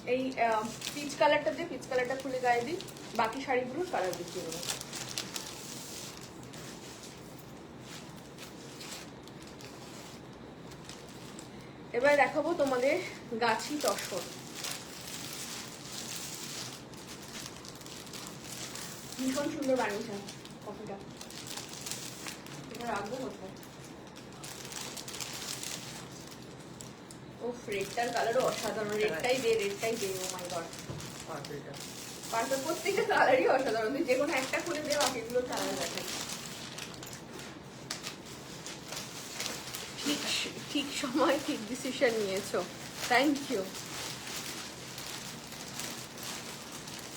এই পিচ কালারটা দিয়ে, পিচ কালারটা খুলে গায়ে দিই, বাকি শাড়িগুলোর কালার দেখিয়ে দেবো। এবার দেখাবো তোমাদের গাছি তসর। ভীষণ সুন্দর বানিয়েছেন কফিটা। এটা রাখবো কোথায়? ও রেডটার কালারও অসাধারণ। রেডটাই দে। ও মাই গড, পার্পল প্রত্যেকটা কালারই অসাধারণ। তুই যে কোনো একটা খুলে দে, বাকিগুলো কালার দেখে। ঠিক সময় ঠিক ডিসিশন নিয়েছো, থ্যাংক ইউ।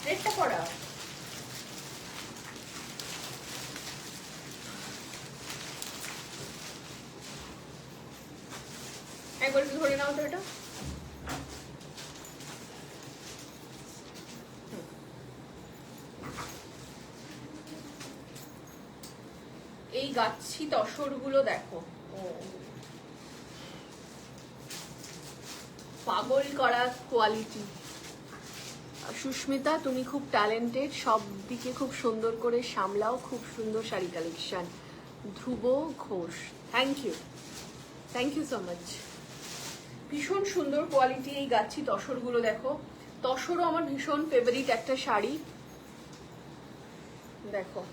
রেডটা পড়া। একবার একটু ধরে নাও তো এটা। এই গাছি তসরগুলো দেখো, পাগল করা কোয়ালিটি। সুস্মিতা, তুমি খুব ট্যালেন্টেড, সব দিকে খুব সুন্দর করে সামলাও, খুব সুন্দর sari collection. Dhruba Ghosh, thank you so much. ভীষণ সুন্দর কোয়ালিটি এই গাছি তসরগুলো দেখো। তসরও আমার ভীষণ ফেভারিট একটা শাড়ি। দেখো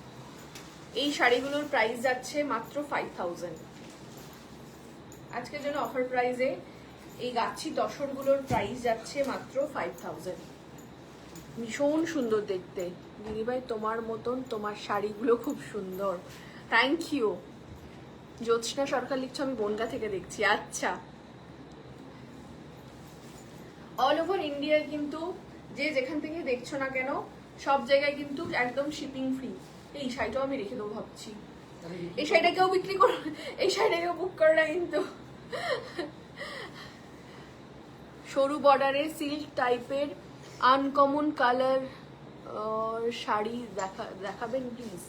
এই শাড়িগুলোর প্রাইস যাচ্ছে মাত্র 5000। আজকের জন্য অফার প্রাইসে এই গাছি তসরগুলোর প্রাইস যাচ্ছে মাত্র 5000। ভীষণ সুন্দর দেখতে দিদিভাই, তোমার মতন তোমার শাড়িগুলো খুব সুন্দর, থ্যাংক ইউ। জ্যোৎস্না সরকার লিখছো, আমি বনগা থেকে দেখছি। আচ্ছা, অল ওভার ইন্ডিয়ায় কিন্তু যে যেখান থেকে দেখছো না কেন, সব জায়গায় কিন্তু একদম শিপিং ফ্রি। এই শাড়িটাও আমি রেখে দেবো ভাবছি। এই শাড়িটা কেউ বিক্রি করো, এই শাড়িটা কেউ বুক করো না কিন্তু। সরু বর্ডারে সিল্ক টাইপের আনকমন কালার শাড়ি দেখাবেন প্লিজ।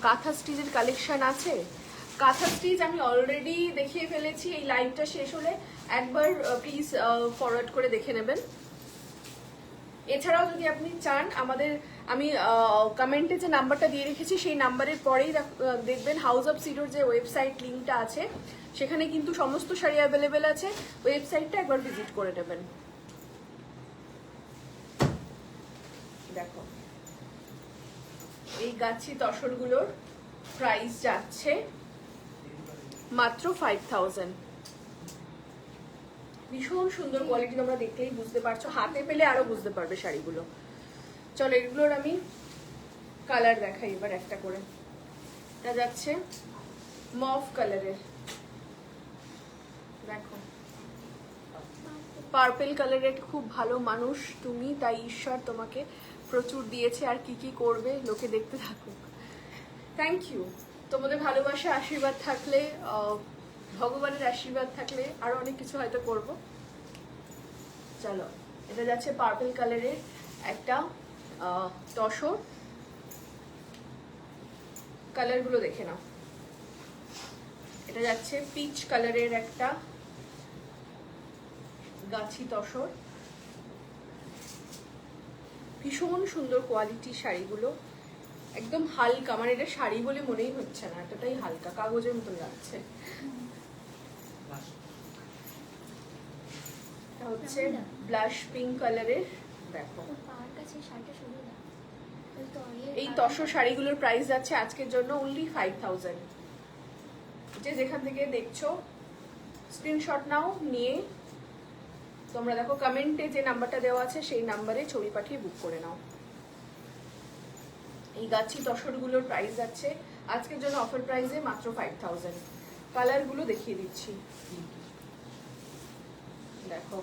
কাঁথা স্টিচের কালেকশন আছে? কাঁথা স্টিচ আমি অলরেডি দেখিয়ে ফেলেছি। এই লাইভটা শেষ হলে একবার প্লিজ ফরওয়ার্ড করে দেখে নেবেন। এছাড়াও যদি আপনি চান, আমি কমেন্টে যে নাম্বারটা দিয়ে রেখেছি সেই নাম্বারের পরেই দেখবেন হাউস অফ সিডোর যে ওয়েবসাইট লিঙ্কটা আছে, সেখানে কিন্তু সমস্ত শাড়ি অ্যাভেলেবেল আছে। ওয়েবসাইটটা একবার ভিজিট করে নেবেন। দেখো এই গাছি তসরগুলোর প্রাইস যাচ্ছে মাত্র 5000। ভীষণ সুন্দর কোয়ালিটি, তোমরা দেখলেই বুঝতে পারছো, হাতে পেলে আরো বুঝতে পারবে শাড়িগুলো। চলো এগুলোর আমি কালার দেখাই এবার একটা করে। এটা যাচ্ছে মভ কালারের, দেখো পার্পল কালারের খুব ভালো মানুষ তুমি, তাই ঈশ্বর তোমাকে প্রচুর দিয়েছে, আর কি কি করবে লোকে দেখতে থাকুক। Thank you. তোমাদের ভালোবাসা আশীর্বাদ থাকলে, ভগবানের আশীর্বাদ থাকলে আরো অনেক কিছু হয়তো করব। চলো এটা যাচ্ছে পার্পল কালারের একটা তসর, কালারগুলো দেখে নাও। এটা যাচ্ছে পিচ কালারের একটা গাছি তসর, ভীষণ সুন্দর কোয়ালিটি শাড়িগুলো, একদম হালকা, মানে এটা শাড়ি বলে মনেই হচ্ছে না, এতটাই হালকা, কাগজের মতন লাগছে। এটা হচ্ছে ব্লাশ পিঙ্ক কালারের, দেখো ওর পাওয়ার কাছে শাড়িটা সরিয়ে দাও। এই তসর শাড়িগুলোর প্রাইস যাচ্ছে আজকের জন্য অনলি 5000। যে যেখান থেকে দেখছো স্ক্রিনশট নাও, নিয়ে তোমরা দেখো কমেন্টে যে নাম্বারটা দেওয়া আছে সেই নাম্বারে ছবি পাঠিয়ে বুক করে নাও। এই গাছি তসরগুলোর প্রাইস যাচ্ছে আজকের জন্য অফার প্রাইসে মাত্র 5000। কালারগুলো দেখিয়ে দিচ্ছি, দেখো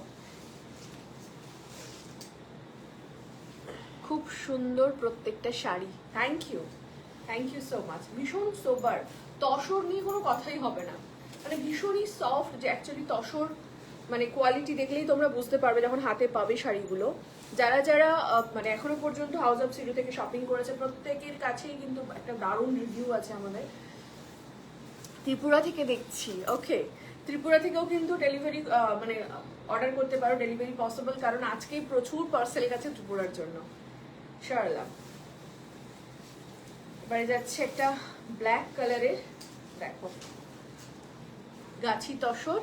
খুব সুন্দর প্রত্যেকটা sari. Thank you so much. ভীষণ সোবার, তসর নিয়ে কোনো কথাই হবে না, মানে ভীষণই সফট, যে অ্যাকচুয়ালি তসর মানে কোয়ালিটি দেখলেই তোমরা বুঝতে পারবে যখন হাতে পাবে শাড়িগুলো। যারা যারা মানে এখনো পর্যন্ত হাউস অফ সিডু থেকে শপিং করেছে প্রত্যেকের কাছেই কিন্তু একটা দারুণ রিভিউ আছে আমাদের। ত্রিপুরা থেকে দেখছি, ওকে, ত্রিপুরা থেকেও কিন্তু ডেলিভারি মানে অর্ডার করতে পারো, ডেলিভারি পসিবল, কারণ আজকেই প্রচুর পার্সেল গেছে ত্রিপুরার জন্য। শারলাম এবারে যাচ্ছে একটা ব্ল্যাক কালারের, দেখো গাছি tussar,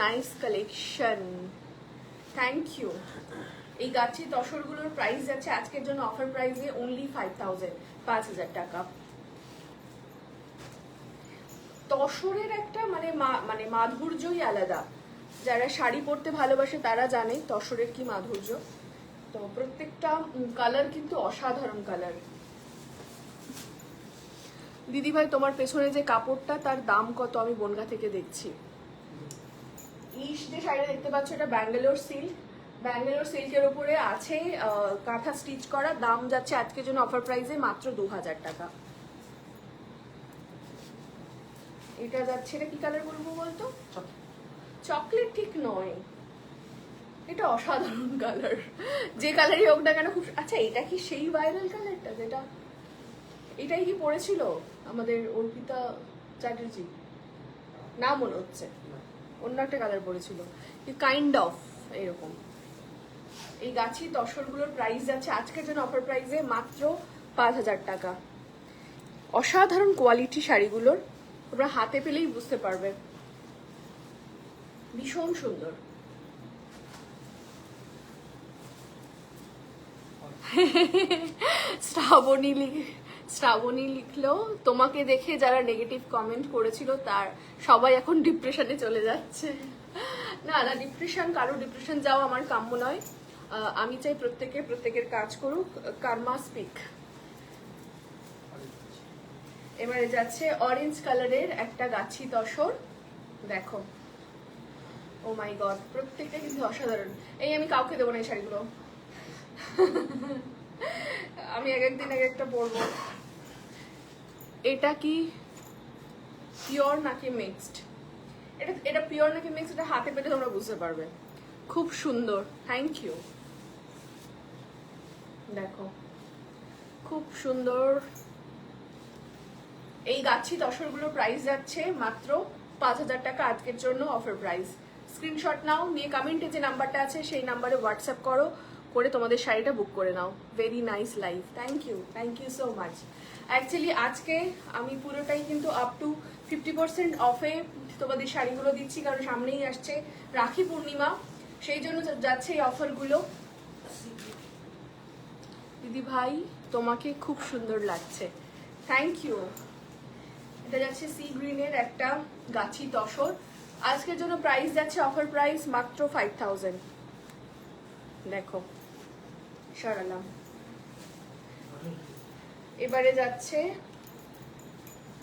nice collection, thank you. এই গাছি তসরগুলোর প্রাইস যাচ্ছে আজকের জন্য অফার প্রাইসে অনলি 5000, 5000 টাকা। তসরের একটা মানে মাধুর্যই আলাদা, যারা শাড়ি পরতে ভালোবাসে তারা জানে তসরের কি মাধুর্য। তো প্রত্যেকটা কালার কিন্তু অসাধারণ কালার। দিদি ভাই তোমার পেছনে যে কাপড়টা তার দাম কত? আমি বনগা থেকে দেখছি। এই যে শাড়িটা দেখতে পাচ্ছ এটা ব্যাঙ্গালোর সিল্ক, ব্যাঙ্গালোর সিল্কের উপরে আছে কাঁথা স্টিচ করা, দাম যাচ্ছে আজকের জন্য অফার প্রাইসে মাত্র 2000 টাকা। এটা যাচ্ছে, এটা কি কালার বলবো বলতো? চকলেট ঠিক নয়, এটা অসাধারণ কালার, যে কালারই হোক না কেন খুব। আচ্ছা এটা কি সেই ভাইরাল কালারটা যেটা, এটাই কি পড়েছিল আমাদের অর্পিতা চ্যাটার্জি? না মনে হচ্ছে, অন্য একটা কালার পড়েছিল, কাইন্ড অফ এরকম। এই গাছি তসরগুলোর প্রাইস যাচ্ছে আজকের জন্য অফার প্রাইসে মাত্র 5000 টাকা। অসাধারণ কোয়ালিটি শাড়িগুলোর, তোমরা হাতে পেলেই বুঝতে পারবে, ভীষণ সুন্দর। শ্রাবণী লিখলো তোমাকে দেখে যারা নেগেটিভ কমেন্ট করেছিল তার সবাই এখন ডিপ্রেশনে চলে যাচ্ছে। না না, ডিপ্রেশন, কারো ডিপ্রেশন যাওয়া আমার কাম্য নয়। আমি চাই প্রত্যেকের কাজ করুক, কার্মা স্পিক। এবারে যাচ্ছে অরেঞ্জ কালারের একটা গাছি তসর, দেখো ও মাই গড, প্রত্যেকটা কিন্তু অসাধারণ। এই আমি কাউকে দেবো না এই শাড়িগুলো, আমি এক একদিন এক একটা পরবো। এটা কি পিওর নাকি মিক্সড? এটা পিওর নাকি মিক্সড এটা হাতে পেতে তোমরা বুঝতে পারবে। খুব সুন্দর, থ্যাংক ইউ। দেখো খুব সুন্দর। এই গাছি তসরগুলোর প্রাইস যাচ্ছে মাত্র 5000 টাকা আজকের জন্য অফার প্রাইস। স্ক্রিনশট নাও, নিয়ে কমেন্টে যে নাম্বারটা আছে সেই নাম্বারে হোয়াটসঅ্যাপ করো, করে তোমাদের শাড়িটা বুক করে নাও। Very nice life, thank you so much. Actually আজকে আমি পুরোটাই কিন্তু আপ টু 50% অফে তোমাদের শাড়িগুলো দিচ্ছি, কারণ সামনেই আসছে রাখি পূর্ণিমা, সেই জন্য যাচ্ছে এই অফারগুলো। দিদি ভাই তোমাকে খুব সুন্দর লাগছে, থ্যাংক ইউ। এটা যাচ্ছে সি গ্রিনের একটা গাছি তসর। আজকের জন্য প্রাইস যাচ্ছে অফার প্রাইস মাত্র 5000। দেখো সরালাম। এবারে যাচ্ছে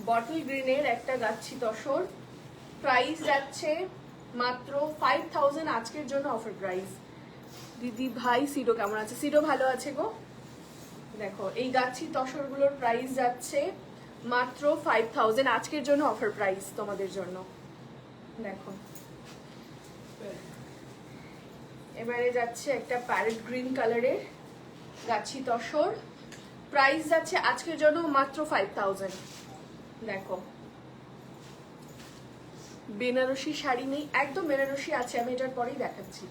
বটল গ্রিনের একটা গাছি তসর, প্রাইস যাচ্ছে মাত্র 5000 আজকের জন্য অফার প্রাইস। দিদি ভাই সিডো কেমন আছে? সিডো ভালো আছে গো। দেখো এই গাছি তসরগুলোর প্রাইস যাচ্ছে মাত্র 5000 আজকের জন্য অফার প্রাইস তোমাদের জন্য। দেখো এবারে যাচ্ছে একটা প্যারেট গ্রিন কালারের গাছি তসর, প্রাইস যাচ্ছে আজকের জন্য মাত্র 5000। দেখো বেনারসি শাড়ি নেই, একদম বেনারসি আছে, আমি এটার পরেই দেখাচ্ছি।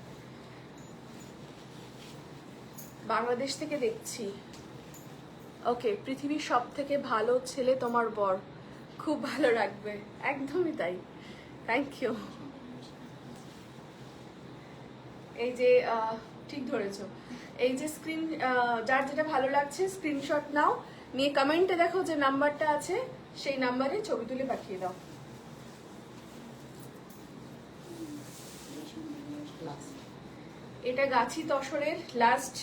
বাংলাদেশ থেকে দেখছি। ওকে, পৃথিবীর সব থেকে ভালো ছেলে তোমার বর, খুব ভালো রাখবে। একদমই তাই, থ্যাংক ইউ। এই যে ঠিক ধরেছো, এই যে স্ক্রিন, যার যেটা ভালো লাগছে স্ক্রিনশট নাও, নিয়ে কমেন্টে দেখো যে নাম্বারটা আছে সেই নাম্বারে ছবি তুলে পাঠিয়ে দাও। এটা গাছি তসরের লাস্ট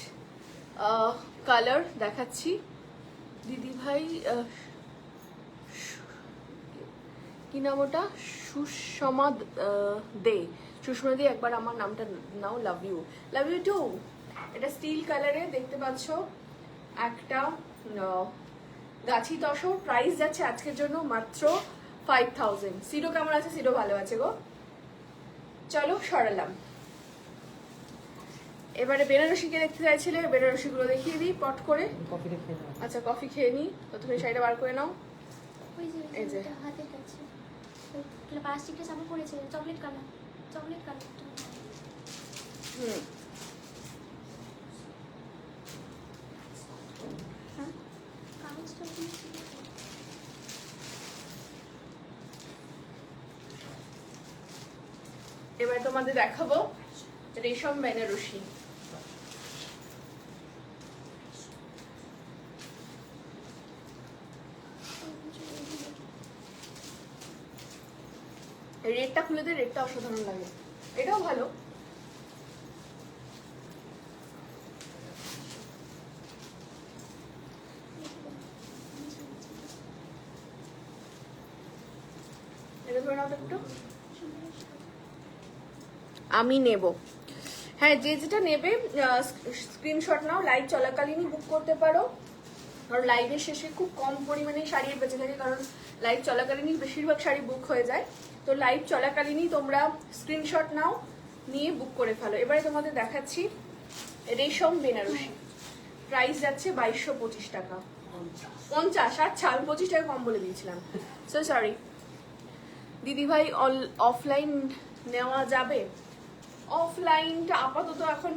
কালার দেখাচ্ছি। দিদি ভাই কি নাম ওটা? সুষমা দে। সুষমা দে, একবার আমার নামটা নাও। Love you, love you too. এটা স্টিল কালারে দেখতে পাচ্ছ একটা গাছি তসর, প্রাইস যাচ্ছে আজকের জন্য মাত্র 5000। সিডো কেমন আছে? সিডো ভালো আছে গো। চলো সরালাম। এবারে বেনারসিকে দেখতে চাইছিলে, বেনারসি গুলো দেখিয়ে দিই পট করে। কফি দেখে নাও। আচ্ছা কফি খেয়ে নি, তো তুমি শাড়িটা বার করে নাও। ওই যে এই যে। ওটা হাতের কাছে প্লাস্টিকটা সামনে পড়েছে, চকলেট কালার, চকলেট কালারটা। হুম, হ্যাঁ কাগজটা ওখানে ছিল। এবার তোমাদের দেখাবো রেশম বেনারসি। রেটটা খুলে দে, রেটটা অসাধারণ লাগে, এটাও ভালো। এটা ধরে নাও তো একটু, আমি নেব। হ্যাঁ, যে যেটা নেবে স্ক্রিনশট নাও, লাইভ চলাকালীনই বুক করতে পারো। কারণ লাইভের শেষে খুব কম পরিমাণে শাড়ি বেঁচে থাকে, কারণ লাইভ চলাকালীনই বেশিরভাগ শাড়ি বুক হয়ে যায়। তো লাইভ চলাকালীনই তোমরা স্ক্রিনশট নাও, নিয়ে বুক করে ফেলো। এবারে তোমাদের দেখাচ্ছি রেশম বেনারসি, প্রাইস যাচ্ছে 2225 টাকা। 50, আচ্ছা আমি 25 টাকা কম বলে দিয়েছিলাম, সো সরি। দিদিভাই অফলাইন নেওয়া যাবে? অফলাইনটা আপাতত এখন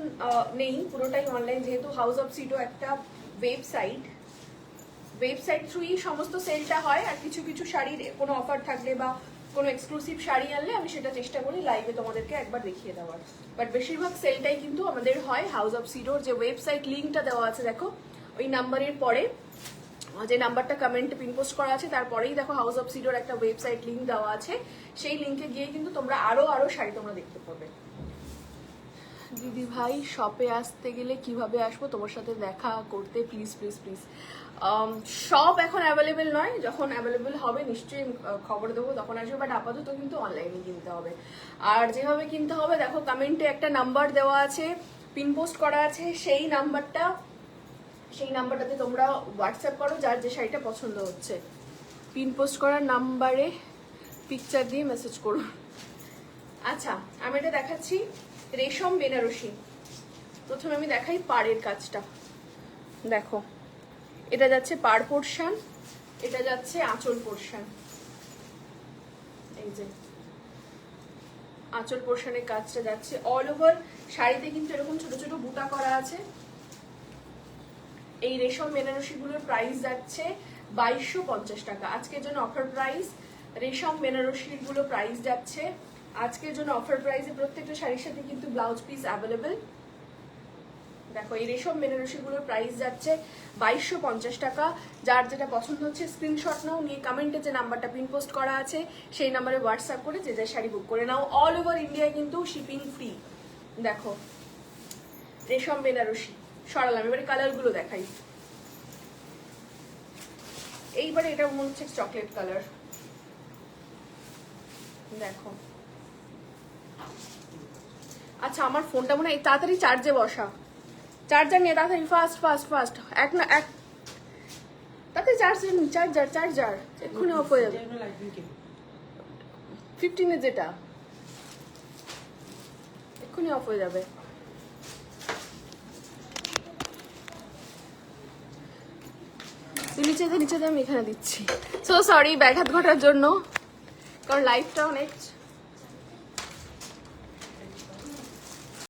নেই, পুরোটাই অনলাইন, যেহেতু হাউস অফ সিডো একটা ওয়েবসাইট থ্রুই সমস্ত সেলটা হয়। আর কিছু কিছু শাড়ির কোনো অফার থাকলে বা কোনো এক্সক্লুসিভ শাড়ি আনলে আমি সেটা চেষ্টা করি লাইভে তোমাদেরকে একবার দেখিয়ে দেওয়ার। বাট বেশিরভাগ সেলটাই কিন্তু আমাদের হয় হাউস অফ সিডোর যে ওয়েবসাইট লিঙ্কটা দেওয়া আছে, দেখো ওই নাম্বারের পরে যে নাম্বারটা কমেন্টে পিন পোস্ট করা আছে তারপরেই দেখো হাউস অফ সিডোর একটা ওয়েবসাইট লিঙ্ক দেওয়া আছে, সেই লিঙ্কে গিয়ে কিন্তু তোমরা আরো শাড়ি তোমরা দেখতে পাবে। দিদি ভাই শপে আসতে গেলে কিভাবে আসবো তোমার সাথে দেখা করতে? Please please please. শপ এখন অ্যাভেলেবেল নয়, যখন অ্যাভেলেবেল হবে নিশ্চয়ই খবর দেবো, তখন আসবে। বাট আপাতত কিন্তু অনলাইনে কিনতে হবে। আর যেভাবে কিনতে হবে দেখো কমেন্টে একটা নাম্বার দেওয়া আছে, পিন পোস্ট করা আছে, সেই নাম্বারটাতে তোমরা হোয়াটসঅ্যাপ করো যার যে শাড়িটা পছন্দ হচ্ছে। পিন পোস্ট করার নাম্বারে পিকচার দিয়ে মেসেজ করুন। আচ্ছা আমি এটা দেখাচ্ছি রেশম বেনারসি। প্রথমে আমি দেখাই পাড়ের কাজটা, দেখো এটা যাচ্ছে পাড় পোর্শন, এটা যাচ্ছে আঁচল পোর্শন। এই যে আঁচল পোর্শনের কাজটা যাচ্ছে অল ওভার শাড়িতে, কিন্তু এরকম ছোট ছোট বুটা করা আছে। এই রেশম বেনারসি গুলোর প্রাইস যাচ্ছে 2250 টাকা আজকের জন্য অফার প্রাইস। রেশম বেনারসি গুলো প্রাইস যাচ্ছে আজকের জন্য অফার প্রাইসে। প্রত্যেকটা শাড়ির সাথে কিন্তু ব্লাউজ পিস অ্যাভেলেবেল। দেখো এই রেশম বেনারসিগুলোর প্রাইস যাচ্ছে 2250 টাকা। যার যেটা পছন্দ হচ্ছে স্ক্রিনশট নাও, নিয়ে কমেন্টে যে নাম্বারটা পিন পোস্ট করা আছে সেই নাম্বারে হোয়াটসঅ্যাপ করে যে শাড়ি বুক করে নাও। অল ওভার ইন্ডিয়ায় কিন্তু শিপিং ফ্রি। দেখো রেশম বেনারসি সরালাম, এবারে কালারগুলো দেখাই। এইবারে এটা মনে হচ্ছে চকলেট কালার, দেখো। আচ্ছা আমার ফোনটা মনে হয় তাড়াতাড়ি চার্জে বসা, চার্জার নিয়ে তাড়াতাড়ি, ফাস্ট ফাস্ট ফাস্ট, এক না এক তাড়াতাড়ি চার্জার চার্জার এক্ষুনি অফ হয়ে যাবে। 15 যেটা এক্ষুনি অফ হয়ে যাবে। নিচে আমি এখানে দিচ্ছি। সো সরি ব্যাঘাত ঘটার জন্য, কারণ লাইফটা অনেক